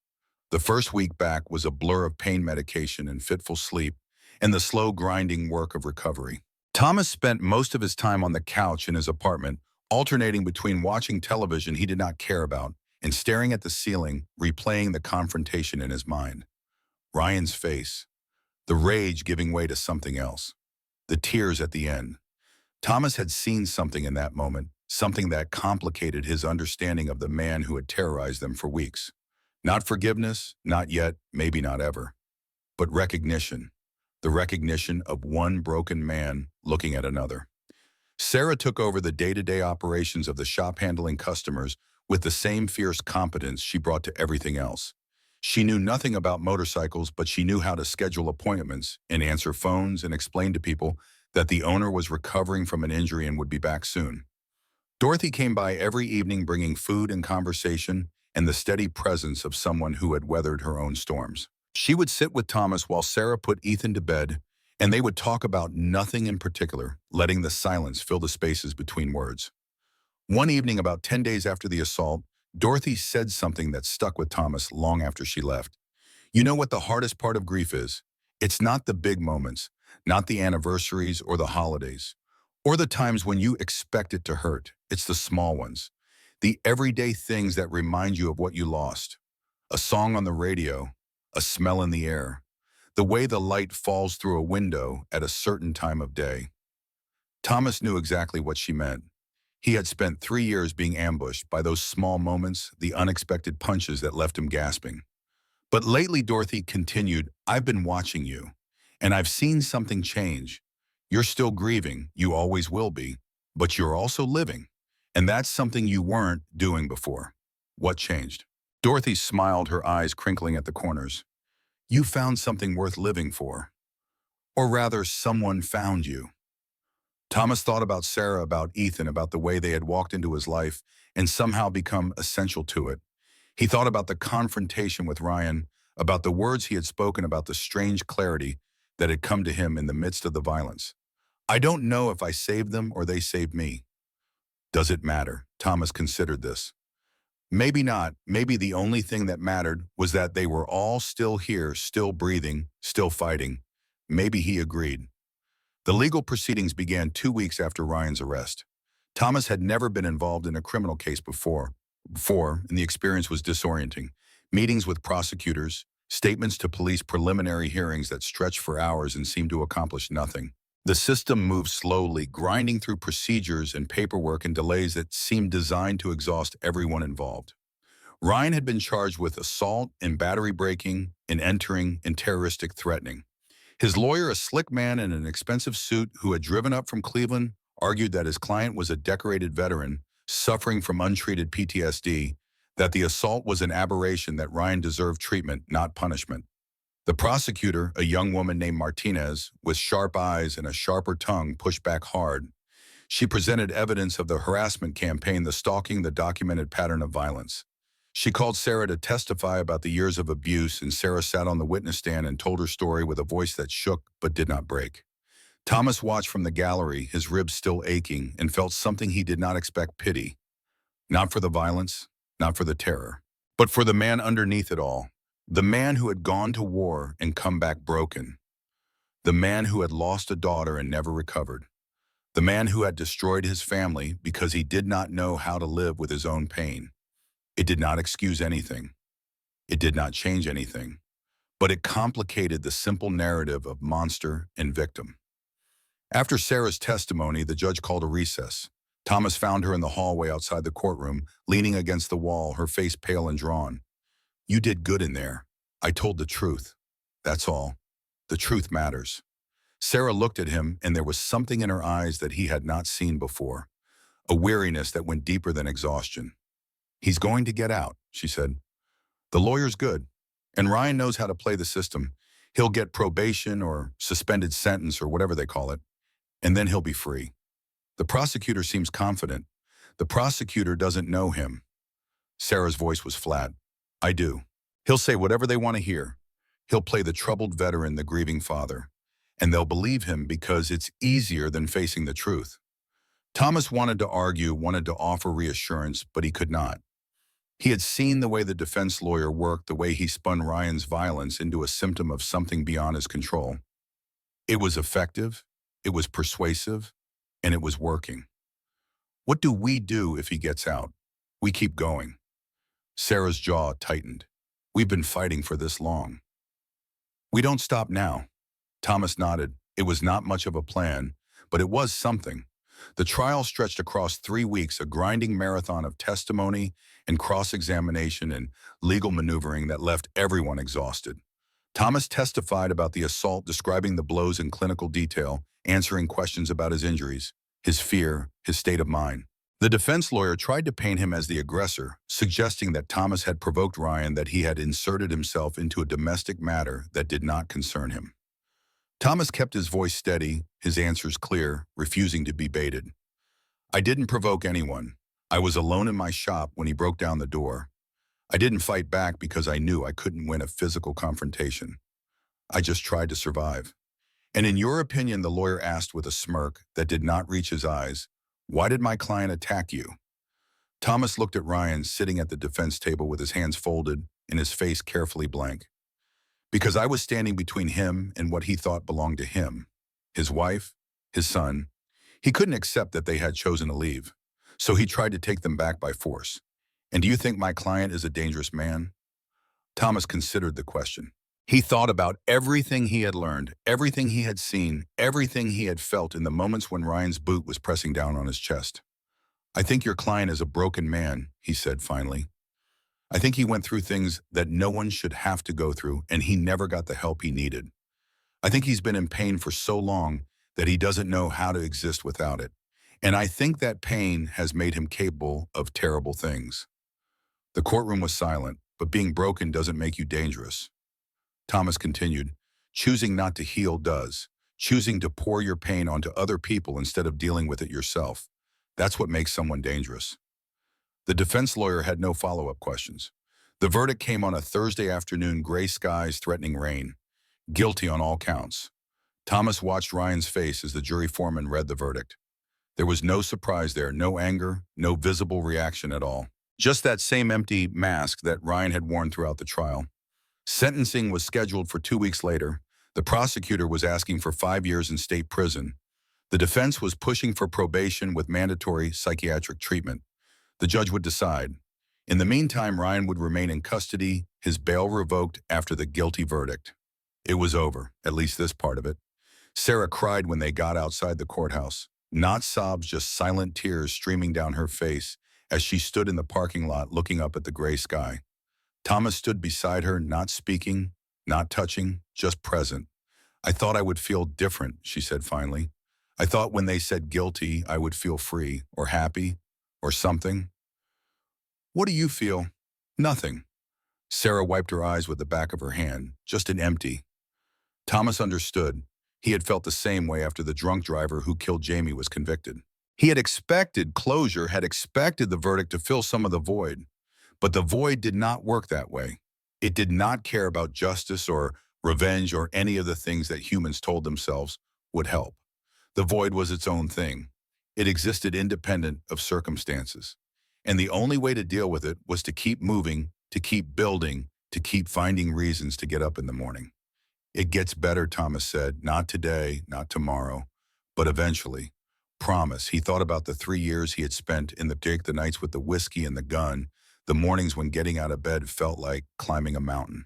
The first week back was a blur of pain medication and fitful sleep, and the slow grinding work of recovery. Thomas spent most of his time on the couch in his apartment, alternating between watching television he did not care about and staring at the ceiling, replaying the confrontation in his mind. Ryan's face, the rage giving way to something else, the tears at the end. Thomas had seen something in that moment, something that complicated his understanding of the man who had terrorized them for weeks. Not forgiveness, not yet, maybe not ever, but recognition. The recognition of one broken man looking at another. Sarah took over the day-to-day operations of the shop, handling customers with the same fierce competence she brought to everything else. She knew nothing about motorcycles, but she knew how to schedule appointments and answer phones and explain to people that the owner was recovering from an injury and would be back soon. Dorothy came by every evening, bringing food and conversation and the steady presence of someone who had weathered her own storms. She would sit with Thomas while Sarah put Ethan to bed, and they would talk about nothing in particular, letting the silence fill the spaces between words. One evening, about 10 days after the assault, Dorothy said something that stuck with Thomas long after she left. You know what the hardest part of grief is? It's not the big moments, not the anniversaries or the holidays, or the times when you expect it to hurt. It's the small ones, the everyday things that remind you of what you lost. A song on the radio, a smell in the air, the way the light falls through a window at a certain time of day. Thomas knew exactly what she meant. He had spent 3 years being ambushed by those small moments, the unexpected punches that left him gasping. But lately, Dorothy continued, I've been watching you, and I've seen something change. You're still grieving, you always will be, but you're also living. And that's something you weren't doing before. What changed? Dorothy smiled, her eyes crinkling at the corners. You found something worth living for. Or rather, someone found you. Thomas thought about Sarah, about Ethan, about the way they had walked into his life and somehow become essential to it. He thought about the confrontation with Ryan, about the words he had spoken, about the strange clarity that had come to him in the midst of the violence. I don't know if I saved them or they saved me. Does it matter? Thomas considered this. Maybe not. Maybe the only thing that mattered was that they were all still here, still breathing, still fighting. Maybe he agreed. The legal proceedings began 2 weeks after Ryan's arrest. Thomas had never been involved in a criminal case before, and the experience was disorienting. Meetings with prosecutors, statements to police, preliminary hearings that stretched for hours and seemed to accomplish nothing. The system moved slowly, grinding through procedures and paperwork and delays that seemed designed to exhaust everyone involved. Ryan had been charged with assault and battery breaking and entering and terroristic threatening. His lawyer, a slick man in an expensive suit who had driven up from Cleveland, argued that his client was a decorated veteran suffering from untreated PTSD, that the assault was an aberration, that Ryan deserved treatment, not punishment. The prosecutor, a young woman named Martinez, with sharp eyes and a sharper tongue, pushed back hard. She presented evidence of the harassment campaign, the stalking, the documented pattern of violence. She called Sarah to testify about the years of abuse, and Sarah sat on the witness stand and told her story with a voice that shook but did not break. Thomas watched from the gallery, his ribs still aching, and felt something he did not expect: pity. Not for the violence, not for the terror, but for the man underneath it all. The man who had gone to war and come back broken. The man who had lost a daughter and never recovered. The man who had destroyed his family because he did not know how to live with his own pain. It did not excuse anything. It did not change anything. But it complicated the simple narrative of monster and victim. After Sarah's testimony, the judge called a recess. Thomas found her in the hallway outside the courtroom, leaning against the wall, her face pale and drawn. "You did good in there. I told the truth. That's all. The truth matters." Sarah looked at him, and there was something in her eyes that he had not seen before, a weariness that went deeper than exhaustion. "He's going to get out," she said. "The lawyer's good, and Ryan knows how to play the system. He'll get probation or suspended sentence or whatever they call it, and then he'll be free." The prosecutor seems confident. The prosecutor doesn't know him. Sarah's voice was flat. "I do. He'll say whatever they want to hear. He'll play the troubled veteran, the grieving father. And they'll believe him because it's easier than facing the truth." Thomas wanted to argue, wanted to offer reassurance, but he could not. He had seen the way the defense lawyer worked, the way he spun Ryan's violence into a symptom of something beyond his control. It was effective, it was persuasive, and it was working. What do we do if he gets out? We keep going. Sarah's jaw tightened. "We've been fighting for this long." "We don't stop now." Thomas nodded. It was not much of a plan, but it was something. The trial stretched across 3 weeks, a grinding marathon of testimony and cross-examination and legal maneuvering that left everyone exhausted. Thomas testified about the assault, describing the blows in clinical detail, answering questions about his injuries, his fear, his state of mind. The defense lawyer tried to paint him as the aggressor, suggesting that Thomas had provoked Ryan, that he had inserted himself into a domestic matter that did not concern him. Thomas kept his voice steady, his answers clear, refusing to be baited. "I didn't provoke anyone. I was alone in my shop when he broke down the door. I didn't fight back because I knew I couldn't win a physical confrontation. I just tried to survive." "And in your opinion," the lawyer asked with a smirk that did not reach his eyes, "why did my client attack you?" Thomas looked at Ryan, sitting at the defense table with his hands folded and his face carefully blank. "Because I was standing between him and what he thought belonged to him, his wife, his son. He couldn't accept that they had chosen to leave, so he tried to take them back by force. And do you think my client is a dangerous man?" Thomas considered the question. He thought about everything he had learned, everything he had seen, everything he had felt in the moments when Ryan's boot was pressing down on his chest. "I think your client is a broken man," he said finally. "I think he went through things that no one should have to go through, and he never got the help he needed. I think he's been in pain for so long that he doesn't know how to exist without it. And I think that pain has made him capable of terrible things." The courtroom was silent, but being broken doesn't make you dangerous. Thomas continued, "Choosing not to heal does. Choosing to pour your pain onto other people instead of dealing with it yourself. That's what makes someone dangerous." The defense lawyer had no follow-up questions. The verdict came on a Thursday afternoon, gray skies, threatening rain. Guilty on all counts. Thomas watched Ryan's face as the jury foreman read the verdict. There was no surprise there, no anger, no visible reaction at all. Just that same empty mask that Ryan had worn throughout the trial. Sentencing was scheduled for 2 weeks later. The prosecutor was asking for 5 years in state prison. The defense was pushing for probation with mandatory psychiatric treatment. The judge would decide. In the meantime, Ryan would remain in custody, his bail revoked after the guilty verdict. It was over, at least this part of it. Sarah cried when they got outside the courthouse. Not sobs, just silent tears streaming down her face as she stood in the parking lot looking up at the gray sky. Thomas stood beside her, not speaking, not touching, just present. "I thought I would feel different," she said finally. "I thought when they said guilty, I would feel free, or happy, or something." "What do you feel?" "Nothing." Sarah wiped her eyes with the back of her hand, just an empty. Thomas understood. He had felt the same way after the drunk driver who killed Jamie was convicted. He had expected closure, had expected the verdict to fill some of the void. But the void did not work that way. It did not care about justice or revenge or any of the things that humans told themselves would help. The void was its own thing. It existed independent of circumstances. And the only way to deal with it was to keep moving, to keep building, to keep finding reasons to get up in the morning. "It gets better," Thomas said. "Not today, not tomorrow, but eventually. Promise." He thought about the 3 years he had spent in the dick, the nights with the whiskey and the gun, the mornings when getting out of bed felt like climbing a mountain.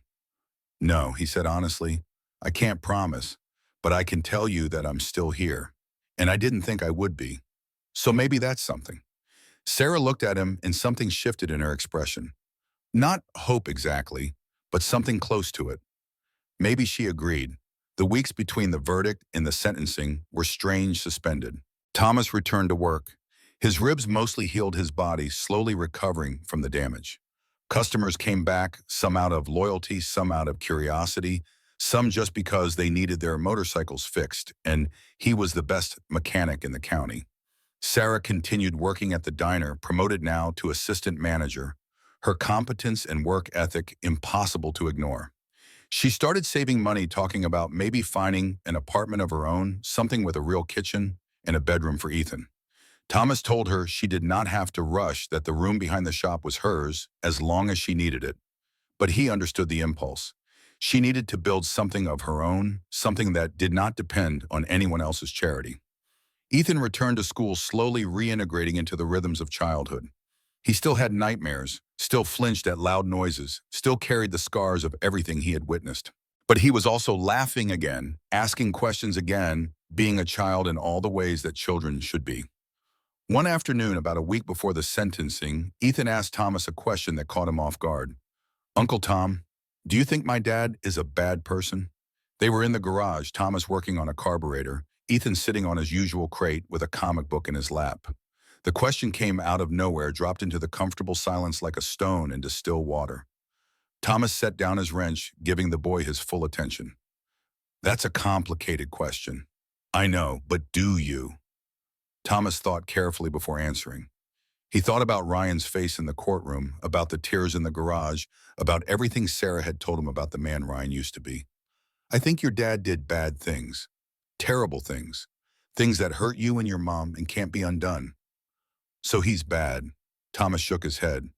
"No," he said honestly, "I can't promise, but I can tell you that I'm still here. And I didn't think I would be. So maybe that's something." Sarah looked at him and something shifted in her expression. Not hope exactly, but something close to it. Maybe she agreed. The weeks between the verdict and the sentencing were strange, suspended. Thomas returned to work. His ribs mostly healed his body, slowly recovering from the damage. Customers came back, some out of loyalty, some out of curiosity, some just because they needed their motorcycles fixed, and he was the best mechanic in the county. Sarah continued working at the diner, promoted now to assistant manager. Her competence and work ethic impossible to ignore. She started saving money, talking about maybe finding an apartment of her own, something with a real kitchen and a bedroom for Ethan. Thomas told her she did not have to rush, that the room behind the shop was hers as long as she needed it. But he understood the impulse. She needed to build something of her own, something that did not depend on anyone else's charity. Ethan returned to school, slowly reintegrating into the rhythms of childhood. He still had nightmares, still flinched at loud noises, still carried the scars of everything he had witnessed. But he was also laughing again, asking questions again, being a child in all the ways that children should be. One afternoon, about a week before the sentencing, Ethan asked Thomas a question that caught him off guard. "Uncle Tom, do you think my dad is a bad person?" They were in the garage, Thomas working on a carburetor, Ethan sitting on his usual crate with a comic book in his lap. The question came out of nowhere, dropped into the comfortable silence like a stone into still water. Thomas set down his wrench, giving the boy his full attention. "That's a complicated question." "I know, but do you?" Thomas thought carefully before answering. He thought about Ryan's face in the courtroom, about the tears in the garage, about everything Sarah had told him about the man Ryan used to be. "I think your dad did bad things, terrible things, things that hurt you and your mom and can't be undone." "So he's bad." Thomas shook his head.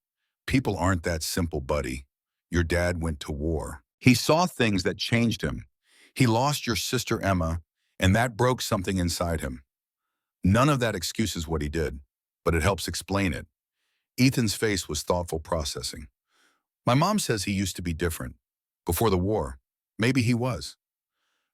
"People aren't that simple, buddy. Your dad went to war. He saw things that changed him. He lost your sister Emma, and that broke something inside him. None of that excuses what he did, but it helps explain it." Ethan's face was thoughtful, processing. "My mom says he used to be different. Before the war. Maybe he was."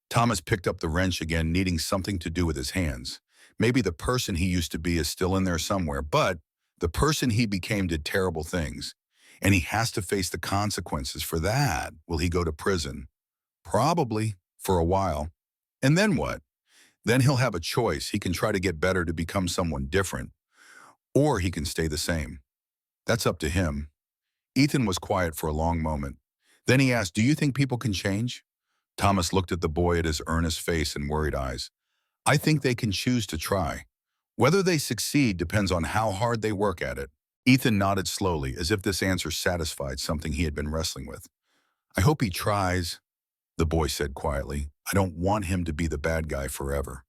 Thomas picked up the wrench again, needing something to do with his hands. Maybe the person he used to be is still in there somewhere, but the person he became did terrible things, and he has to face the consequences for that. Will he go to prison? Probably, for a while. And then what? Then he'll have a choice. He can try to get better, to become someone different, or he can stay the same. That's up to him. Ethan was quiet for a long moment. Then he asked, "Do you think people can change?" Thomas looked at the boy, at his earnest face and worried eyes. "I think they can choose to try. Whether they succeed depends on how hard they work at it." Ethan nodded slowly, as if this answer satisfied something he had been wrestling with. "I hope he tries," the boy said quietly. "I don't want him to be the bad guy forever."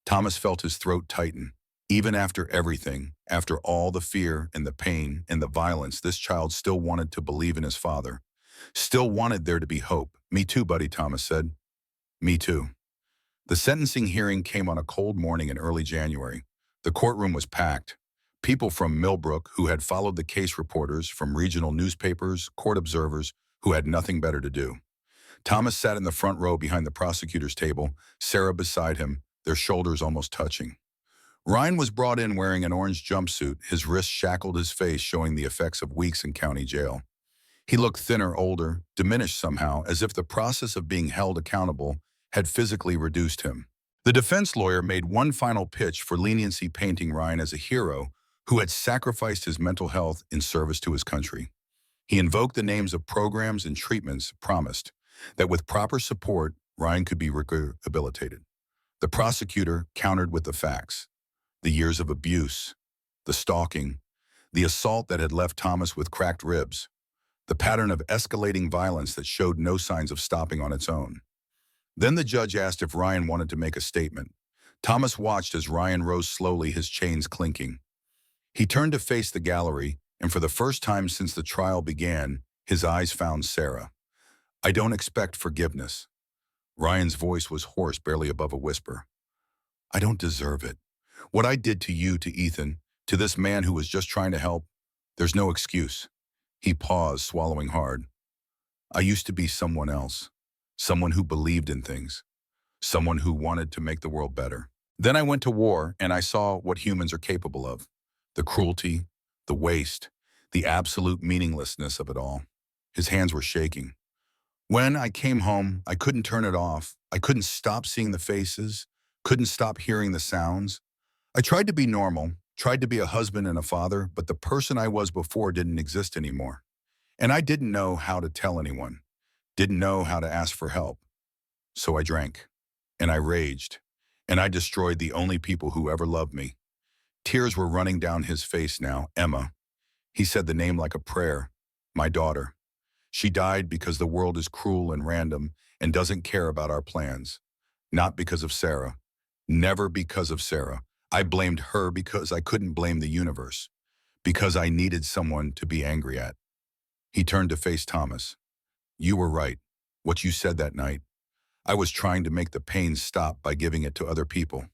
Thomas felt his throat tighten. Even after everything, after all the fear and the pain and the violence, this child still wanted to believe in his father. Still wanted there to be hope. "Me too, buddy," Thomas said. Me too. The sentencing hearing came on a cold morning in early January. The courtroom was packed. People from Millbrook who had followed the case, reporters from regional newspapers, court observers who had nothing better to do. Thomas sat in the front row behind the prosecutor's table, Sarah beside him, their shoulders almost touching. Ryan was brought in wearing an orange jumpsuit, his wrists shackled, his face showing the effects of weeks in county jail. He looked thinner, older, diminished somehow, as if the process of being held accountable had physically reduced him. The defense lawyer made one final pitch for leniency, painting Ryan as a hero who had sacrificed his mental health in service to his country. He invoked the names of programs and treatments, promised that with proper support, Ryan could be rehabilitated. The prosecutor countered with the facts: the years of abuse, the stalking, the assault that had left Thomas with cracked ribs, the pattern of escalating violence that showed no signs of stopping on its own. Then the judge asked if Ryan wanted to make a statement. Thomas watched as Ryan rose slowly, his chains clinking. He turned to face the gallery, and for the first time since the trial began, his eyes found Sarah. "I don't expect forgiveness." Ryan's voice was hoarse, barely above a whisper. "I don't deserve it. What I did to you, to Ethan, to this man who was just trying to help, there's no excuse." He paused, swallowing hard. "I used to be someone else, someone who believed in things, someone who wanted to make the world better. Then I went to war and I saw what humans are capable of. The cruelty, the waste, the absolute meaninglessness of it all." His hands were shaking. "When I came home, I couldn't turn it off. I couldn't stop seeing the faces, couldn't stop hearing the sounds. I tried to be normal, tried to be a husband and a father, but the person I was before didn't exist anymore. And I didn't know how to tell anyone, didn't know how to ask for help. So I drank, and I raged, and I destroyed the only people who ever loved me." Tears were running down his face now. "Emma." He said the name like a prayer. "My daughter. She died because the world is cruel and random and doesn't care about our plans. Not because of Sarah. Never because of Sarah. I blamed her because I couldn't blame the universe. Because I needed someone to be angry at." He turned to face Thomas. "You were right. What you said that night. I was trying to make the pain stop by giving it to other people.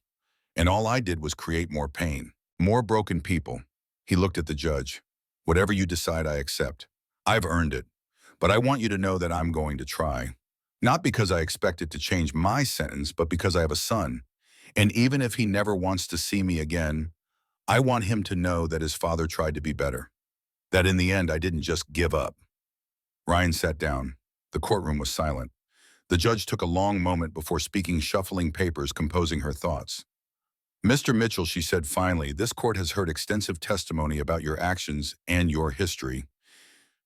And all I did was create more pain, more broken people." He looked at the judge. "Whatever you decide, I accept. I've earned it. But I want you to know that I'm going to try. Not because I expect it to change my sentence, but because I have a son. And even if he never wants to see me again, I want him to know that his father tried to be better. That in the end, I didn't just give up." Ryan sat down. The courtroom was silent. The judge took a long moment before speaking, shuffling papers, composing her thoughts. "Mr. Mitchell," she said finally, "this court has heard extensive testimony about your actions and your history.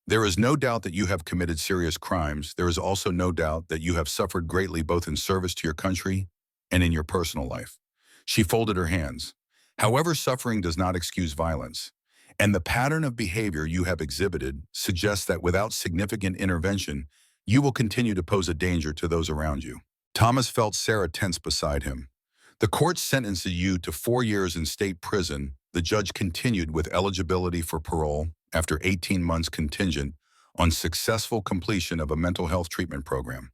There is no doubt that you have committed serious crimes. There is also no doubt that you have suffered greatly both in service to your country and in your personal life." She folded her hands. "However, suffering does not excuse violence. And the pattern of behavior you have exhibited suggests that without significant intervention, you will continue to pose a danger to those around you." Thomas felt Sarah tense beside him. "The court sentences you to 4 years in state prison," the judge continued, "with eligibility for parole after 18 months contingent on successful completion of a mental health treatment program.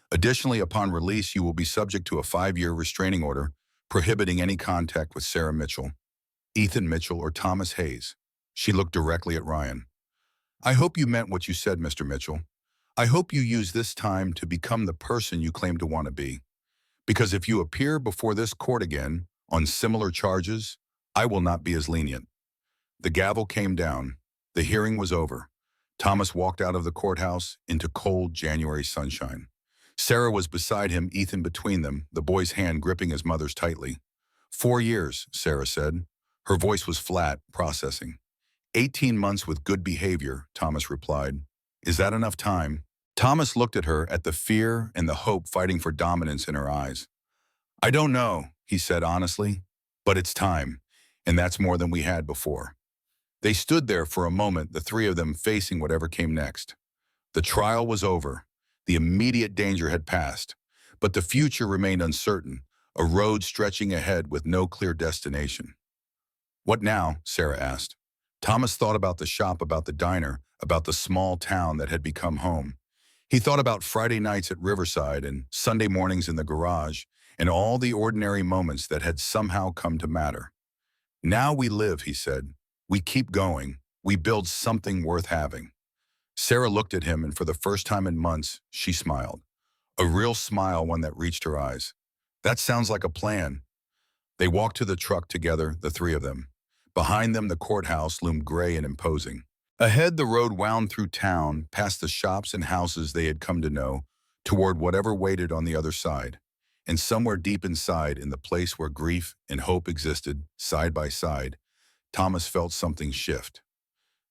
Additionally, upon release, you will be subject to a 5-year restraining order prohibiting any contact with Sarah Mitchell, Ethan Mitchell, or Thomas Hayes." She looked directly at Ryan. "I hope you meant what you said, Mr. Mitchell. I hope you use this time to become the person you claim to want to be. Because if you appear before this court again on similar charges, I will not be as lenient." The gavel came down. The hearing was over. Thomas walked out of the courthouse into cold January sunshine. Sarah was beside him, Ethan between them, the boy's hand gripping his mother's tightly. 4 years, Sarah said. Her voice was flat, processing. 18 months with good behavior, Thomas replied. Is that enough time? Thomas looked at her, at the fear and the hope fighting for dominance in her eyes. I don't know, he said honestly, but it's time, and that's more than we had before. They stood there for a moment, the three of them facing whatever came next. The trial was over. The immediate danger had passed, but the future remained uncertain, a road stretching ahead with no clear destination. What now? Sarah asked. Thomas thought about the shop, about the diner, about the small town that had become home. He thought about Friday nights at Riverside and Sunday mornings in the garage and all the ordinary moments that had somehow come to matter. Now we live, he said. We keep going. We build something worth having. Sarah looked at him, and for the first time in months, she smiled. A real smile, one that reached her eyes. That sounds like a plan. They walked to the truck together, the three of them. Behind them, the courthouse loomed gray and imposing. Ahead, the road wound through town, past the shops and houses they had come to know, toward whatever waited on the other side. And somewhere deep inside, in the place where grief and hope existed, side by side, Thomas felt something shift.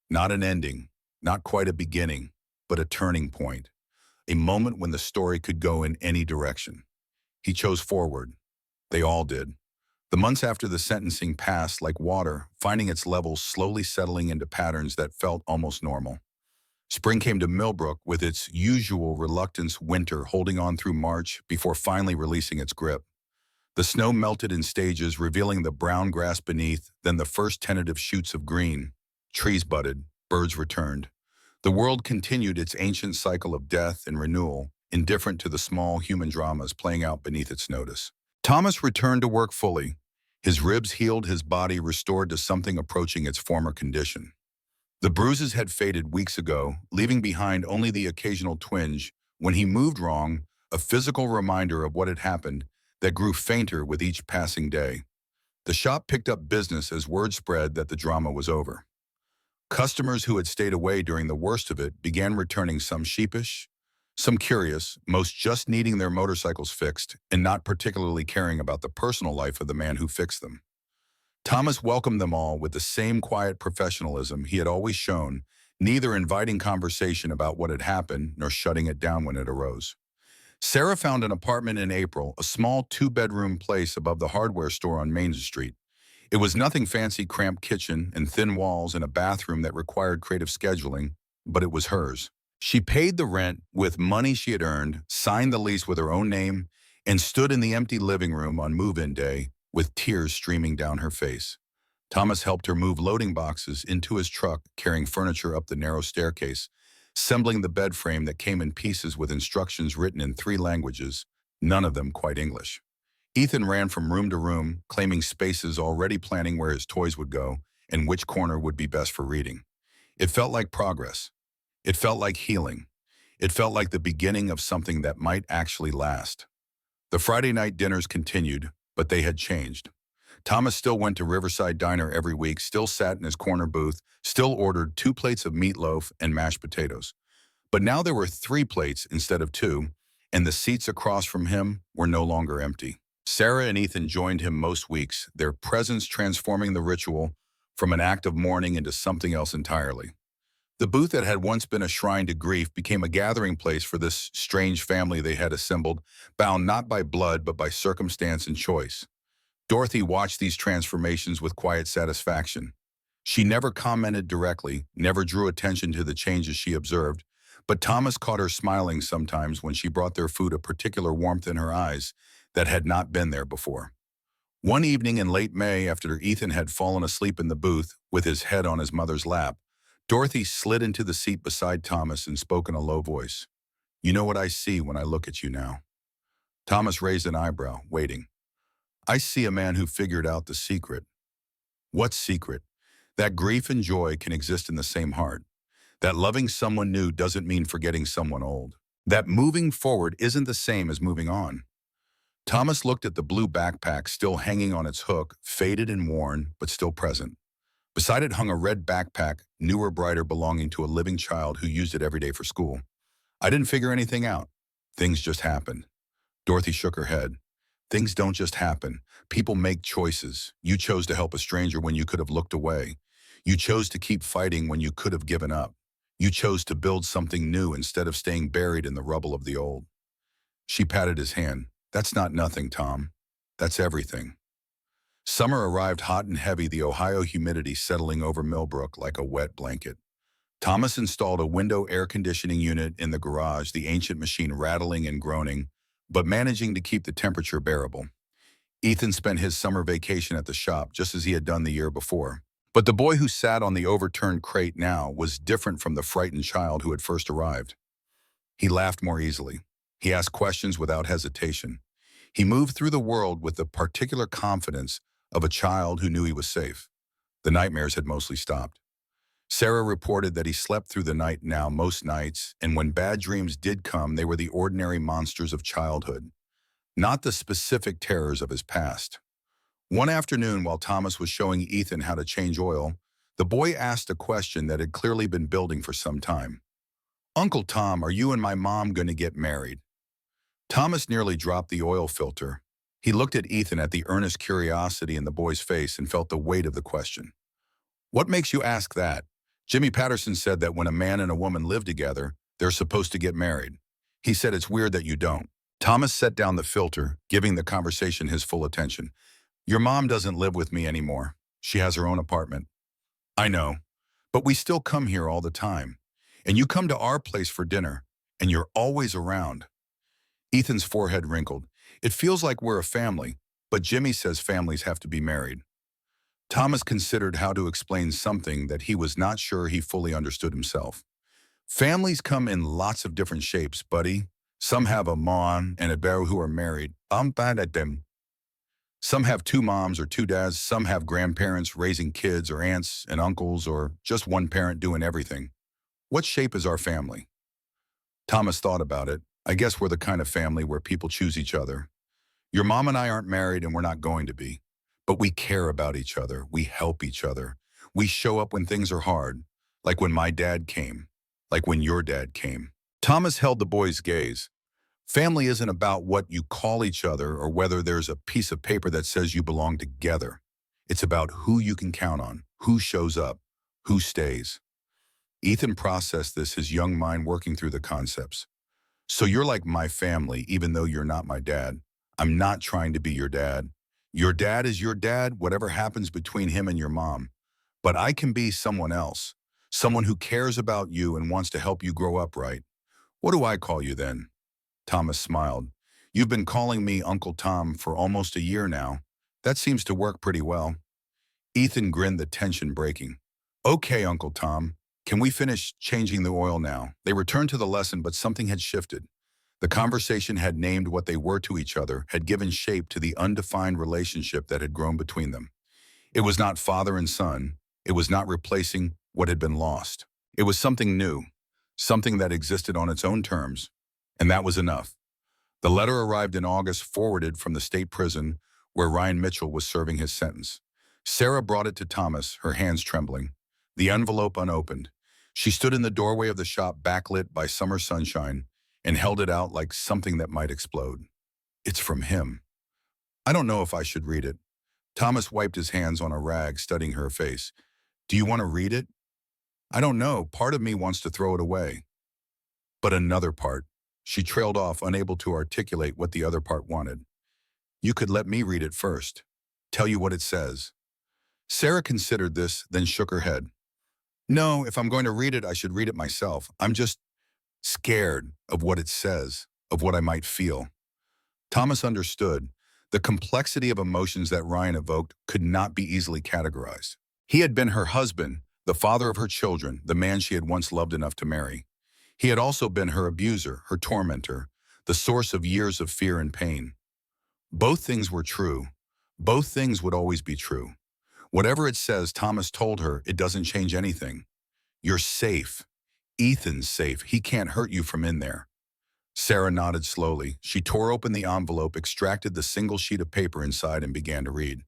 Not an ending, not quite a beginning, but a turning point. A moment when the story could go in any direction. He chose forward. They all did. The months after the sentencing passed like water, finding its levels slowly settling into patterns that felt almost normal. Spring came to Millbrook with its usual reluctance, winter holding on through March before finally releasing its grip. The snow melted in stages, revealing the brown grass beneath, then the first tentative shoots of green. Trees budded, birds returned. The world continued its ancient cycle of death and renewal, indifferent to the small human dramas playing out beneath its notice. Thomas returned to work fully. His ribs healed, his body restored to something approaching its former condition. The bruises had faded weeks ago, leaving behind only the occasional twinge. When he moved wrong, a physical reminder of what had happened that grew fainter with each passing day. The shop picked up business as word spread that the drama was over. Customers who had stayed away during the worst of it began returning, some sheepish, some curious, most just needing their motorcycles fixed and not particularly caring about the personal life of the man who fixed them. Thomas welcomed them all with the same quiet professionalism he had always shown, neither inviting conversation about what had happened nor shutting it down when it arose. Sarah found an apartment in April, a small two-bedroom place above the hardware store on Main Street. It was nothing fancy, cramped kitchen and thin walls and a bathroom that required creative scheduling, but it was hers. She paid the rent with money she had earned, signed the lease with her own name, and stood in the empty living room on move-in day with tears streaming down her face. Thomas helped her move loading boxes into his truck, carrying furniture up the narrow staircase, assembling the bed frame that came in pieces with instructions written in 3 languages, none of them quite English. Ethan ran from room to room, claiming spaces, already planning where his toys would go and which corner would be best for reading. It felt like progress. It felt like healing. It felt like the beginning of something that might actually last. The Friday night dinners continued, but they had changed. Thomas still went to Riverside Diner every week, still sat in his corner booth, still ordered 2 plates of meatloaf and mashed potatoes. But now there were 3 plates instead of 2, and the seats across from him were no longer empty. Sarah and Ethan joined him most weeks, their presence transforming the ritual from an act of mourning into something else entirely. The booth that had once been a shrine to grief became a gathering place for this strange family they had assembled, bound not by blood but by circumstance and choice. Dorothy watched these transformations with quiet satisfaction. She never commented directly, never drew attention to the changes she observed, but Thomas caught her smiling sometimes when she brought their food, a particular warmth in her eyes that had not been there before. One evening in late May, after Ethan had fallen asleep in the booth with his head on his mother's lap, Dorothy slid into the seat beside Thomas and spoke in a low voice. "You know what I see when I look at you now?" Thomas raised an eyebrow, waiting. "I see a man who figured out the secret." "What secret?" "That grief and joy can exist in the same heart. That loving someone new doesn't mean forgetting someone old. That moving forward isn't the same as moving on." Thomas looked at the blue backpack still hanging on its hook, faded and worn, but still present. Beside it hung a red backpack, newer, brighter, belonging to a living child who used it every day for school. "I didn't figure anything out. Things just happened." Dorothy shook her head. "Things don't just happen. People make choices. You chose to help a stranger when you could have looked away. You chose to keep fighting when you could have given up. You chose to build something new instead of staying buried in the rubble of the old." She patted his hand. "That's not nothing, Tom. That's everything." Summer arrived hot and heavy, the Ohio humidity settling over Millbrook like a wet blanket. Thomas installed a window air conditioning unit in the garage, the ancient machine rattling and groaning, but managing to keep the temperature bearable. Ethan spent his summer vacation at the shop, just as he had done the year before. But the boy who sat on the overturned crate now was different from the frightened child who had first arrived. He laughed more easily. He asked questions without hesitation. He moved through the world with the particular confidence of a child who knew he was safe. The nightmares had mostly stopped. Sarah reported that he slept through the night now most nights, and when bad dreams did come, they were the ordinary monsters of childhood, not the specific terrors of his past. One afternoon, while Thomas was showing Ethan how to change oil, the boy asked a question that had clearly been building for some time. "Uncle Tom, are you and my mom going to get married?" Thomas nearly dropped the oil filter. He looked at Ethan at the earnest curiosity in the boy's face and felt the weight of the question. "What makes you ask that? Jimmy Patterson said that when a man and a woman live together, they're supposed to get married. He said it's weird that you don't." Thomas set down the filter, giving the conversation his full attention. "Your mom doesn't live with me anymore. She has her own apartment." "I know, but we still come here all the time. And you come to our place for dinner, and you're always around." Ethan's forehead wrinkled. "It feels like we're a family, but Jimmy says families have to be married." Thomas considered how to explain something that he was not sure he fully understood himself. "Families come in lots of different shapes, buddy. Some have a mom and a dad who are married. I'm bad at them. Some have two moms or two dads. Some have grandparents raising kids or aunts and uncles or just one parent doing everything. What shape is our family?" Thomas thought about it. "I guess we're the kind of family where people choose each other. Your mom and I aren't married and we're not going to be. But we care about each other. We help each other. We show up when things are hard, like when my dad came, like when your dad came." Thomas held the boy's gaze. "Family isn't about what you call each other or whether there's a piece of paper that says you belong together. It's about who you can count on, who shows up, who stays." Ethan processed this, his young mind working through the concepts. "So you're like my family, even though you're not my dad. I'm not trying to be your dad. Your dad is your dad, whatever happens between him and your mom. But I can be someone else, someone who cares about you and wants to help you grow up right. What do I call you then?" Thomas smiled. "You've been calling me Uncle Tom for almost a year now. That seems to work pretty well." Ethan grinned, the tension breaking. "Okay, Uncle Tom. Can we finish changing the oil now?" They returned to the lesson, but something had shifted. The conversation had named what they were to each other, had given shape to the undefined relationship that had grown between them. It was not father and son. It was not replacing what had been lost. It was something new, something that existed on its own terms, and that was enough. The letter arrived in August, forwarded from the state prison where Ryan Mitchell was serving his sentence. Sarah brought it to Thomas, her hands trembling, the envelope unopened. She stood in the doorway of the shop, backlit by summer sunshine, and held it out like something that might explode. "It's from him." "I don't know if I should read it." Thomas wiped his hands on a rag, studying her face. "Do you want to read it?" "I don't know. Part of me wants to throw it away." "But another part." She trailed off, unable to articulate what the other part wanted. "You could let me read it first. Tell you what it says." Sarah considered this, then shook her head. "No, if I'm going to read it, I should read it myself. I'm just scared of what it says, of what I might feel." Thomas understood. The complexity of emotions that Ryan evoked could not be easily categorized. He had been her husband, the father of her children, the man she had once loved enough to marry. He had also been her abuser, her tormentor, the source of years of fear and pain. Both things were true. Both things would always be true. Whatever it says, Thomas told her, it doesn't change anything. "You're safe. Ethan's safe. He can't hurt you from in there." Sarah nodded slowly. She tore open the envelope, extracted the single sheet of paper inside, and began to read.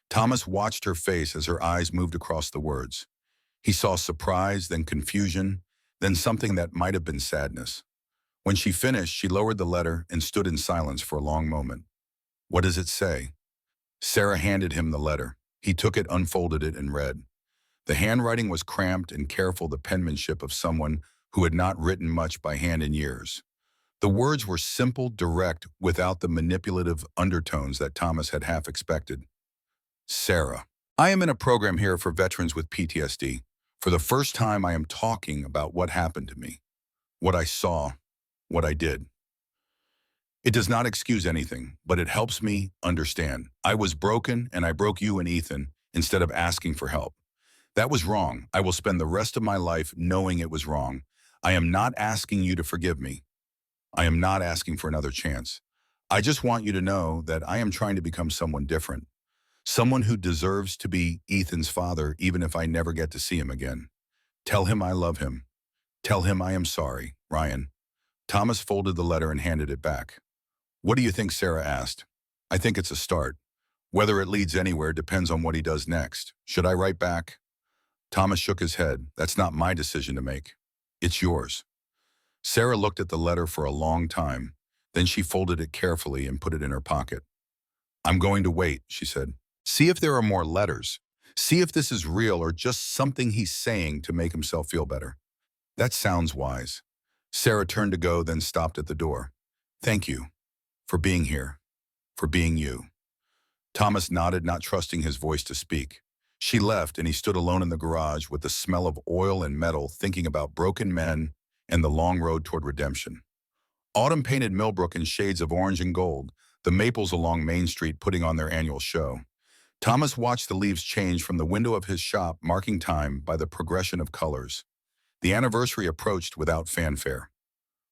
Thomas watched her face as her eyes moved across the words. He saw surprise, then confusion, then something that might have been sadness. When she finished, she lowered the letter and stood in silence for a long moment. "What does it say?" Sarah handed him the letter. He took it, unfolded it, and read. The handwriting was cramped and careful, the penmanship of someone who had not written much by hand in years. The words were simple, direct, without the manipulative undertones that Thomas had half expected. "Sarah, I am in a program here for veterans with PTSD. For the first time, I am talking about what happened to me, what I saw, what I did. It does not excuse anything, but it helps me understand. I was broken, and I broke you and Ethan instead of asking for help. That was wrong. I will spend the rest of my life knowing it was wrong. I am not asking you to forgive me. I am not asking for another chance. I just want you to know that I am trying to become someone different. Someone who deserves to be Ethan's father even if I never get to see him again. Tell him I love him. Tell him I am sorry, Ryan. Thomas folded the letter and handed it back. What do you think, Sarah asked. I think it's a start. Whether it leads anywhere depends on what he does next. Should I write back? Thomas shook his head. That's not my decision to make. It's yours. Sarah looked at the letter for a long time. Then she folded it carefully and put it in her pocket. I'm going to wait, she said. See if there are more letters. See if this is real or just something he's saying to make himself feel better. That sounds wise. Sarah turned to go, then stopped at the door. Thank you for being here, for being you. Thomas nodded, not trusting his voice to speak. She left, and he stood alone in the garage with the smell of oil and metal, thinking about broken men and the long road toward redemption. Autumn painted Millbrook in shades of orange and gold, the maples along Main Street putting on their annual show. Thomas watched the leaves change from the window of his shop, marking time by the progression of colors. The anniversary approached without fanfare.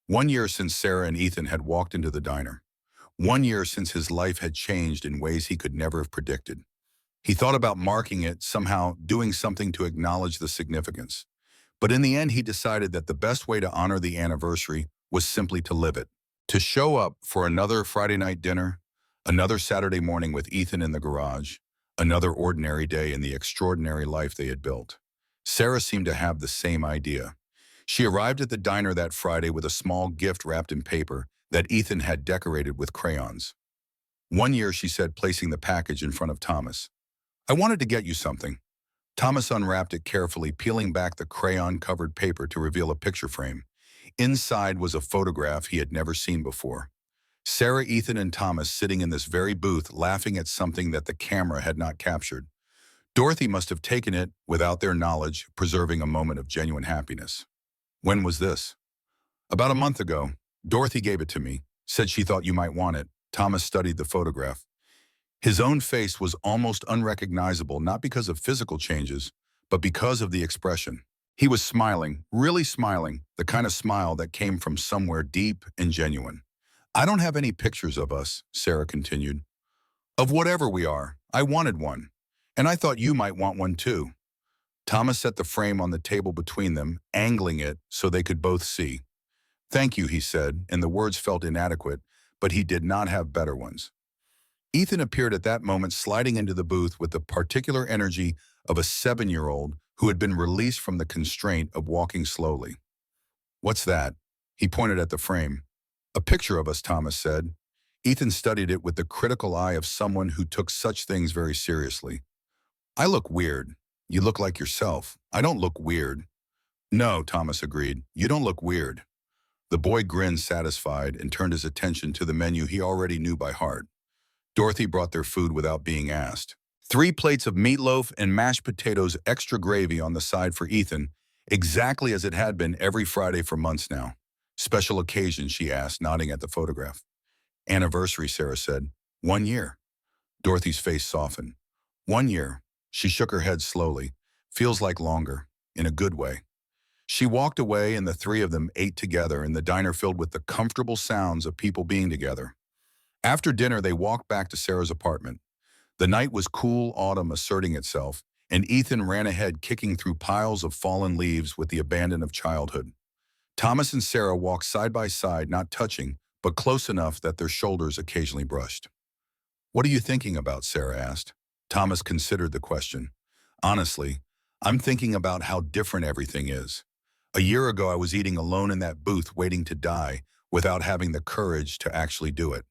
1 year since Sarah and Ethan had walked into the diner. 1 year since his life had changed in ways he could never have predicted. He thought about marking it, somehow doing something to acknowledge the significance. But in the end, he decided that the best way to honor the anniversary was simply to live it. To show up for another Friday night dinner, another Saturday morning with Ethan in the garage, another ordinary day in the extraordinary life they had built. Sarah seemed to have the same idea. She arrived at the diner that Friday with a small gift wrapped in paper that Ethan had decorated with crayons. 1 year, she said, placing the package in front of Thomas. I wanted to get you something. Thomas unwrapped it carefully, peeling back the crayon-covered paper to reveal a picture frame. Inside was a photograph he had never seen before. Sarah, Ethan, and Thomas sitting in this very booth, laughing at something that the camera had not captured. Dorothy must have taken it without their knowledge, preserving a moment of genuine happiness. When was this? About a month ago. Dorothy gave it to me, said she thought you might want it. Thomas studied the photograph. His own face was almost unrecognizable, not because of physical changes, but because of the expression. He was smiling, really smiling, the kind of smile that came from somewhere deep and genuine. I don't have any pictures of us, Sarah continued. Of whatever we are, I wanted one. And I thought you might want one too. Thomas set the frame on the table between them, angling it so they could both see. Thank you, he said, and the words felt inadequate, but he did not have better ones. Ethan appeared at that moment, sliding into the booth with the particular energy of a 7-year-old who had been released from the constraint of walking slowly. What's that? He pointed at the frame. A picture of us, Thomas said. Ethan studied it with the critical eye of someone who took such things very seriously. I look weird. You look like yourself. I don't look weird. No, Thomas agreed. You don't look weird. The boy grinned, satisfied, and turned his attention to the menu he already knew by heart. Dorothy brought their food without being asked. 3 plates of meatloaf and mashed potatoes, extra gravy on the side for Ethan, exactly as it had been every Friday for months now. Special occasion, she asked, nodding at the photograph. Anniversary, Sarah said. 1 year. Dorothy's face softened. 1 year. She shook her head slowly. Feels like longer, in a good way. She walked away, and the 3 of them ate together in the diner filled with the comfortable sounds of people being together. After dinner, they walked back to Sarah's apartment. The night was cool, autumn asserting itself, and Ethan ran ahead, kicking through piles of fallen leaves with the abandon of childhood. Thomas and Sarah walked side by side, not touching, but close enough that their shoulders occasionally brushed. What are you thinking about, Sarah asked. Thomas considered the question. Honestly, I'm thinking about how different everything is. A year ago, I was eating alone in that booth, waiting to die, without having the courage to actually do it.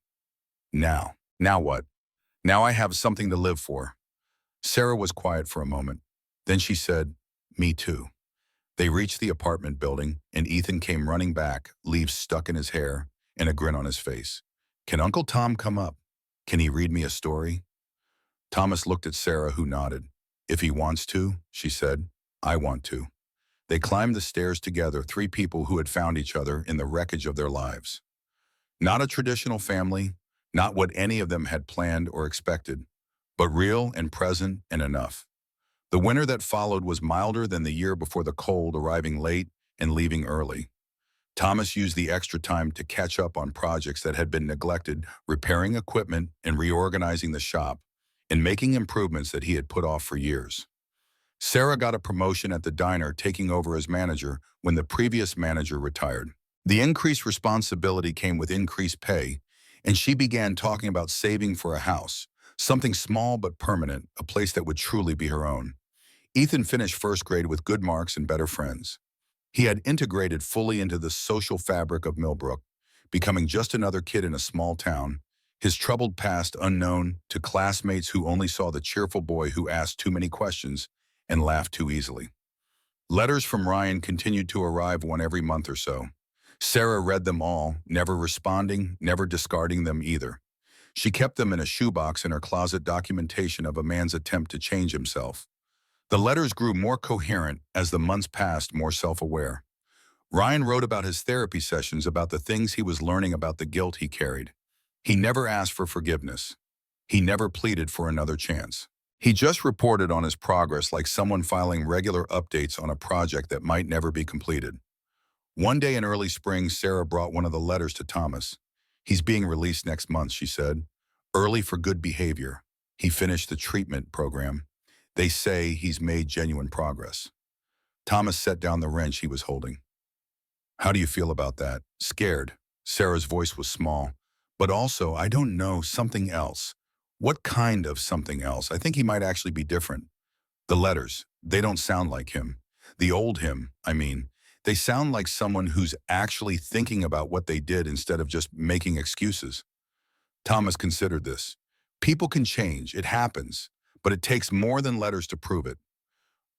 Now what? Now I have something to live for. Sarah was quiet for a moment. Then she said, me too. They reached the apartment building, and Ethan came running back, leaves stuck in his hair, and a grin on his face. Can Uncle Tom come up? Can he read me a story? Thomas looked at Sarah, who nodded. If he wants to, she said, I want to. They climbed the stairs together, 3 people who had found each other in the wreckage of their lives. Not a traditional family, not what any of them had planned or expected, but real and present and enough. The winter that followed was milder than the year before, the cold arriving late and leaving early. Thomas used the extra time to catch up on projects that had been neglected, repairing equipment and reorganizing the shop, and making improvements that he had put off for years. Sarah got a promotion at the diner, taking over as manager when the previous manager retired. The increased responsibility came with increased pay, and she began talking about saving for a house, something small but permanent, a place that would truly be her own. Ethan finished first grade with good marks and better friends. He had integrated fully into the social fabric of Millbrook, becoming just another kid in a small town, his troubled past unknown to classmates who only saw the cheerful boy who asked too many questions and laughed too easily. Letters from Ryan continued to arrive one every month or so. Sarah read them all, never responding, never discarding them either. She kept them in a shoebox in her closet, documentation of a man's attempt to change himself. The letters grew more coherent as the months passed, more self-aware. Ryan wrote about his therapy sessions, about the things he was learning, about the guilt he carried. He never asked for forgiveness. He never pleaded for another chance. He just reported on his progress like someone filing regular updates on a project that might never be completed. One day in early spring, Sarah brought one of the letters to Thomas. "He's being released next month," she said. "Early for good behavior. He finished the treatment program. They say he's made genuine progress." Thomas set down the wrench he was holding. "How do you feel about that?" "Scared." Sarah's voice was small. "But also, I don't know, something else." "What kind of something else?" "I think he might actually be different." "The letters, they don't sound like him. The old him, I mean. They sound like someone who's actually thinking about what they did instead of just making excuses." Thomas considered this. "People can change, it happens, but it takes more than letters to prove it."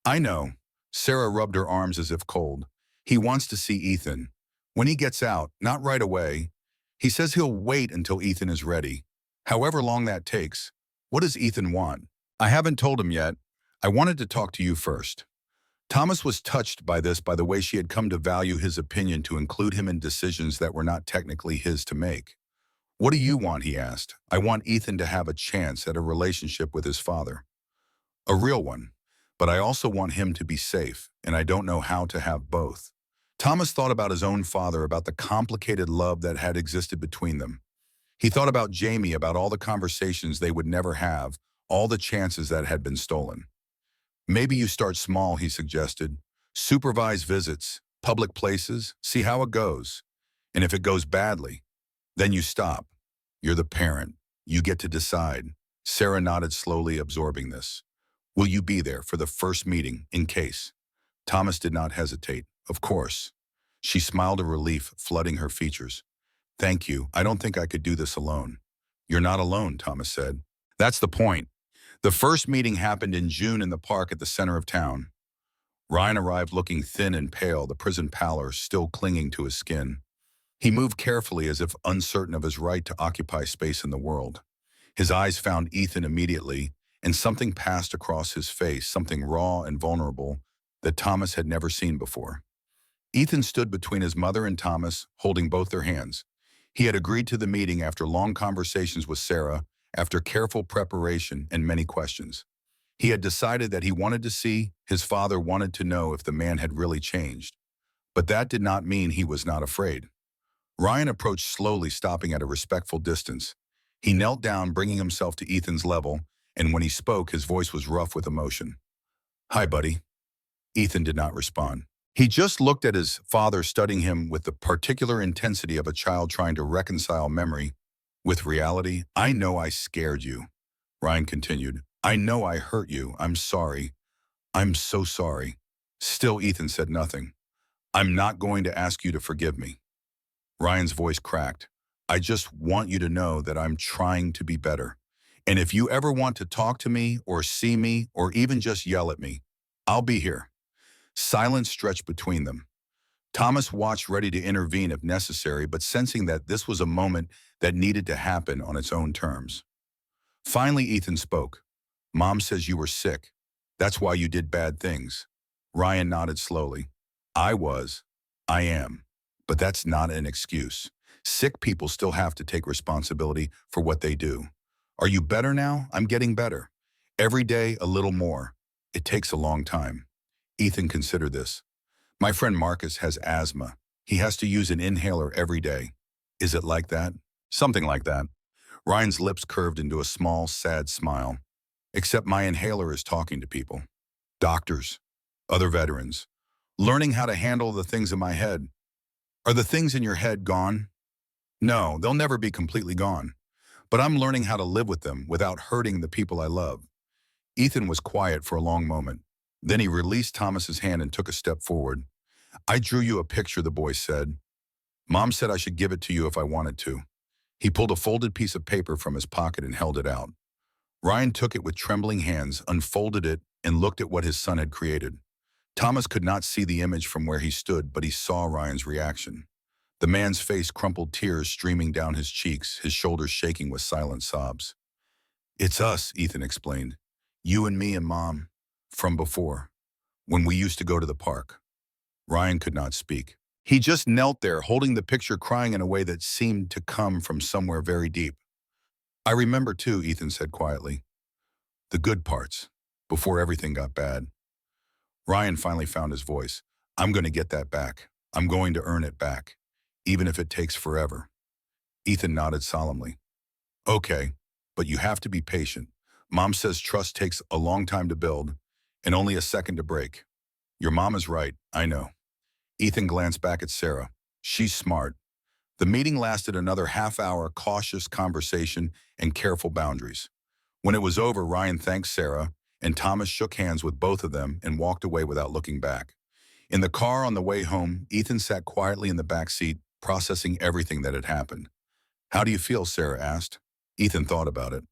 "I know." Sarah rubbed her arms as if cold. "He wants to see Ethan. When he gets out, not right away. He says he'll wait until Ethan is ready. However long that takes. What does Ethan want?" "I haven't told him yet. I wanted to talk to you first." Thomas was touched by this, by the way she had come to value his opinion, to include him in decisions that were not technically his to make. "What do you want?" he asked. "I want Ethan to have a chance at a relationship with his father. A real one. But I also want him to be safe, and I don't know how to have both." Thomas thought about his own father, about the complicated love that had existed between them. He thought about Jamie, about all the conversations they would never have, all the chances that had been stolen. "Maybe you start small," he suggested. "Supervise visits, public places, see how it goes. And if it goes badly, then you stop. You're the parent. You get to decide." Sarah nodded slowly, absorbing this. "Will you be there for the first meeting, in case?" Thomas did not hesitate. "Of course." She smiled, a relief flooding her features. "Thank you. I don't think I could do this alone." "You're not alone," Thomas said. "That's the point." The first meeting happened in June in the park at the center of town. Ryan arrived looking thin and pale, the prison pallor still clinging to his skin. He moved carefully, as if uncertain of his right to occupy space in the world. His eyes found Ethan immediately, and something passed across his face, something raw and vulnerable that Thomas had never seen before. Ethan stood between his mother and Thomas, holding both their hands. He had agreed to the meeting after long conversations with Sarah, after careful preparation and many questions. He had decided that he wanted to see, his father wanted to know if the man had really changed. But that did not mean he was not afraid. Ryan approached slowly, stopping at a respectful distance. He knelt down, bringing himself to Ethan's level, and when he spoke, his voice was rough with emotion. "Hi, buddy." Ethan did not respond. He just looked at his father, studying him with the particular intensity of a child trying to reconcile memory with reality. "I know I scared you," Ryan continued. "I know I hurt you. I'm sorry. I'm so sorry." Still, Ethan said nothing. "I'm not going to ask you to forgive me." Ryan's voice cracked. "I just want you to know that I'm trying to be better. And if you ever want to talk to me or see me or even just yell at me, I'll be here." Silence stretched between them. Thomas watched, ready to intervene if necessary, but sensing that this was a moment that needed to happen on its own terms. Finally, Ethan spoke. "Mom says you were sick. That's why you did bad things." Ryan nodded slowly. I am. But that's not an excuse. Sick people still have to take responsibility for what they do." "Are you better now?" "I'm getting better. Every day, a little more. It takes a long time." Ethan considered this. "My friend Marcus has asthma. He has to use an inhaler every day. Is it like that? Something like that. Ryan's lips curved into a small, sad smile. Except my inhaler is talking to people. Doctors. Other veterans. Learning how to handle the things in my head. Are the things in your head gone? No, they'll never be completely gone. But I'm learning how to live with them without hurting the people I love. Ethan was quiet for a long moment. Then he released Thomas's hand and took a step forward. I drew you a picture, the boy said. Mom said I should give it to you if I wanted to. He pulled a folded piece of paper from his pocket and held it out. Ryan took it with trembling hands, unfolded it, and looked at what his son had created. Thomas could not see the image from where he stood, but he saw Ryan's reaction. The man's face crumpled, tears streaming down his cheeks, his shoulders shaking with silent sobs. It's us, Ethan explained. You and me and Mom. From before. When we used to go to the park. Ryan could not speak. He just knelt there, holding the picture, crying in a way that seemed to come from somewhere very deep. I remember too, Ethan said quietly. The good parts, before everything got bad. Ryan finally found his voice. I'm going to get that back. I'm going to earn it back, even if it takes forever. Ethan nodded solemnly. Okay, but you have to be patient. Mom says trust takes a long time to build and only a second to break. Your mom is right, I know. Ethan glanced back at Sarah. She's smart. The meeting lasted another half-hour, cautious conversation and careful boundaries. When it was over, Ryan thanked Sarah, and Thomas shook hands with both of them and walked away without looking back. In the car on the way home, Ethan sat quietly in the back seat, processing everything that had happened. How do you feel? Sarah asked. Ethan thought about it.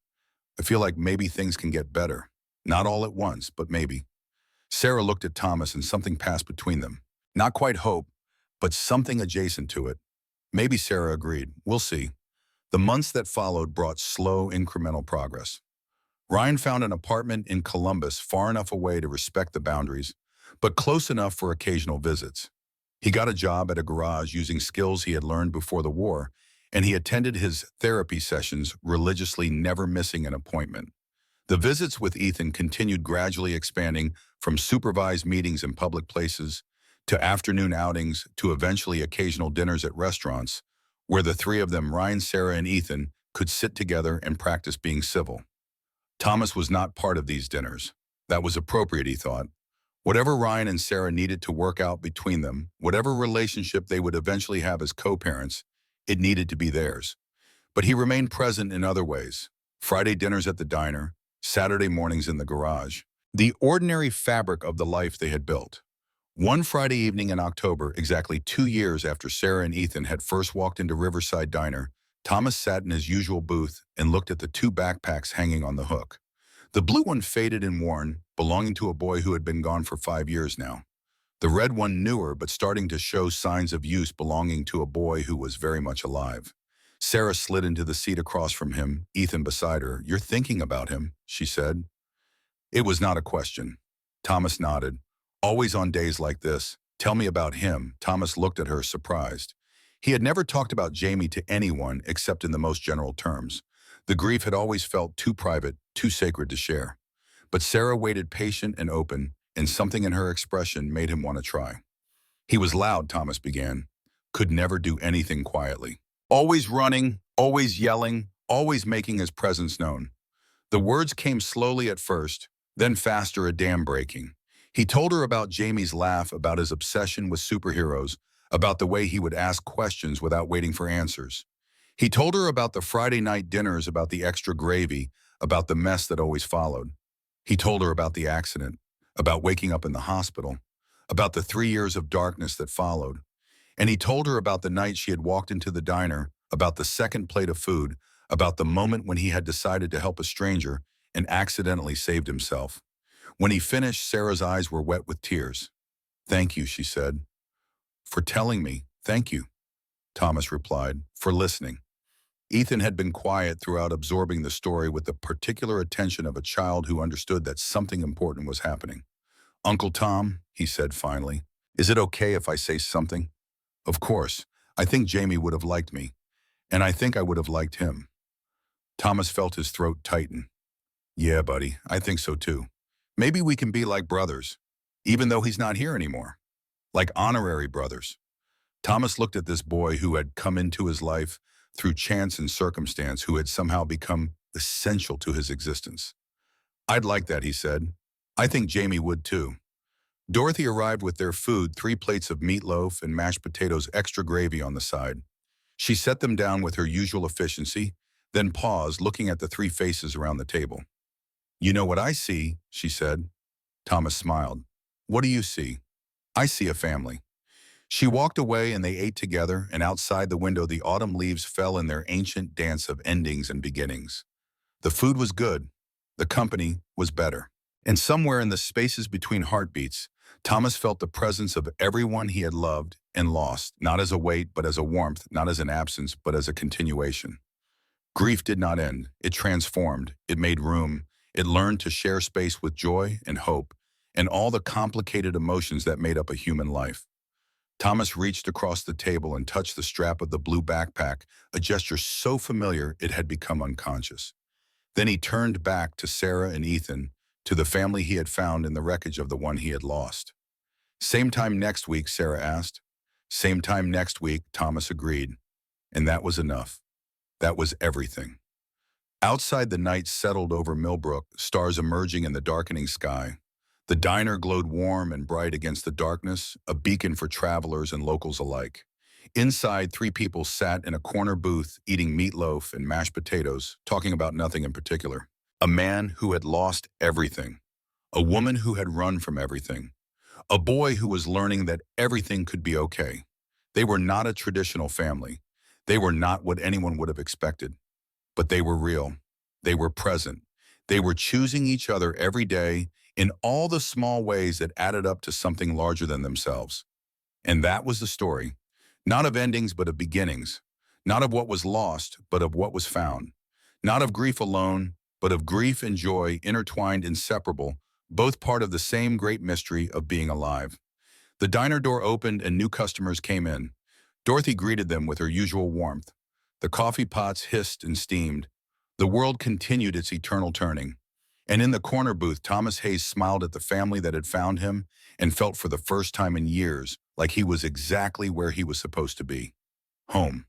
I feel like maybe things can get better. Not all at once, but maybe. Sarah looked at Thomas and something passed between them. Not quite hope, but something adjacent to it. Maybe, Sarah agreed. We'll see. The months that followed brought slow, incremental progress. Ryan found an apartment in Columbus far enough away to respect the boundaries, but close enough for occasional visits. He got a job at a garage using skills he had learned before the war, and he attended his therapy sessions religiously, never missing an appointment. The visits with Ethan continued, gradually expanding from supervised meetings in public places to afternoon outings to eventually occasional dinners at restaurants, where the three of them, Ryan, Sarah, and Ethan, could sit together and practice being civil. Thomas was not part of these dinners. That was appropriate, he thought. Whatever Ryan and Sarah needed to work out between them, whatever relationship they would eventually have as co-parents, it needed to be theirs. But he remained present in other ways. Friday dinners at the diner, Saturday mornings in the garage. The ordinary fabric of the life they had built. One Friday evening in October, exactly 2 years after Sarah and Ethan had first walked into Riverside Diner, Thomas sat in his usual booth and looked at the 2 backpacks hanging on the hook. The blue one faded and worn, belonging to a boy who had been gone for 5 years now. The red one newer but starting to show signs of use, belonging to a boy who was very much alive. Sarah slid into the seat across from him, Ethan beside her. You're thinking about him, she said. It was not a question. Thomas nodded. Always on days like this. Tell me about him. Thomas looked at her, surprised. He had never talked about Jamie to anyone except in the most general terms. The grief had always felt too private, too sacred to share. But Sarah waited, patient and open, and something in her expression made him want to try. He was loud, Thomas began. Could never do anything quietly. Always running, always yelling, always making his presence known. The words came slowly at first, then faster, a dam breaking. He told her about Jamie's laugh, about his obsession with superheroes, about the way he would ask questions without waiting for answers. He told her about the Friday night dinners, about the extra gravy, about the mess that always followed. He told her about the accident, about waking up in the hospital, about the 3 years of darkness that followed. And he told her about the night she had walked into the diner, about the second plate of food, about the moment when he had decided to help a stranger and accidentally saved himself. When he finished, Sarah's eyes were wet with tears. Thank you, she said. For telling me, thank you, Thomas replied, for listening. Ethan had been quiet throughout, absorbing the story with the particular attention of a child who understood that something important was happening. Uncle Tom, he said finally, is it okay if I say something? Of course. I think Jamie would have liked me, and I think I would have liked him. Thomas felt his throat tighten. Yeah, buddy, I think so too. Maybe we can be like brothers, even though he's not here anymore. Like honorary brothers. Thomas looked at this boy who had come into his life through chance and circumstance, who had somehow become essential to his existence. "I'd like that," he said. "I think Jamie would too." Dorothy arrived with their food, 3 plates of meatloaf and mashed potatoes, extra gravy on the side. She set them down with her usual efficiency, then paused, looking at the 3 faces around the table. "You know what I see," she said. Thomas smiled. "What do you see?" "I see a family." She walked away and they ate together, and outside the window the autumn leaves fell in their ancient dance of endings and beginnings. The food was good. The company was better. And somewhere in the spaces between heartbeats, Thomas felt the presence of everyone he had loved and lost, not as a weight, but as a warmth, not as an absence, but as a continuation. Grief did not end. It transformed. It made room. It learned to share space with joy and hope and all the complicated emotions that made up a human life. Thomas reached across the table and touched the strap of the blue backpack, a gesture so familiar it had become unconscious. Then he turned back to Sarah and Ethan, to the family he had found in the wreckage of the one he had lost. "Same time next week," Sarah asked. "Same time next week," Thomas agreed. And that was enough. That was everything. Outside, the night settled over Millbrook, stars emerging in the darkening sky. The diner glowed warm and bright against the darkness, a beacon for travelers and locals alike. Inside, 3 people sat in a corner booth, eating meatloaf and mashed potatoes, talking about nothing in particular. A man who had lost everything. A woman who had run from everything. A boy who was learning that everything could be okay. They were not a traditional family. They were not what anyone would have expected. But they were real. They were present. They were choosing each other every day in all the small ways that added up to something larger than themselves. And that was the story. Not of endings, but of beginnings. Not of what was lost, but of what was found. Not of grief alone, but of grief and joy intertwined, inseparable, both part of the same great mystery of being alive. The diner door opened and new customers came in. Dorothy greeted them with her usual warmth. The coffee pots hissed and steamed. The world continued its eternal turning. And in the corner booth, Thomas Hayes smiled at the family that had found him and felt for the first time in years like he was exactly where he was supposed to be. Home.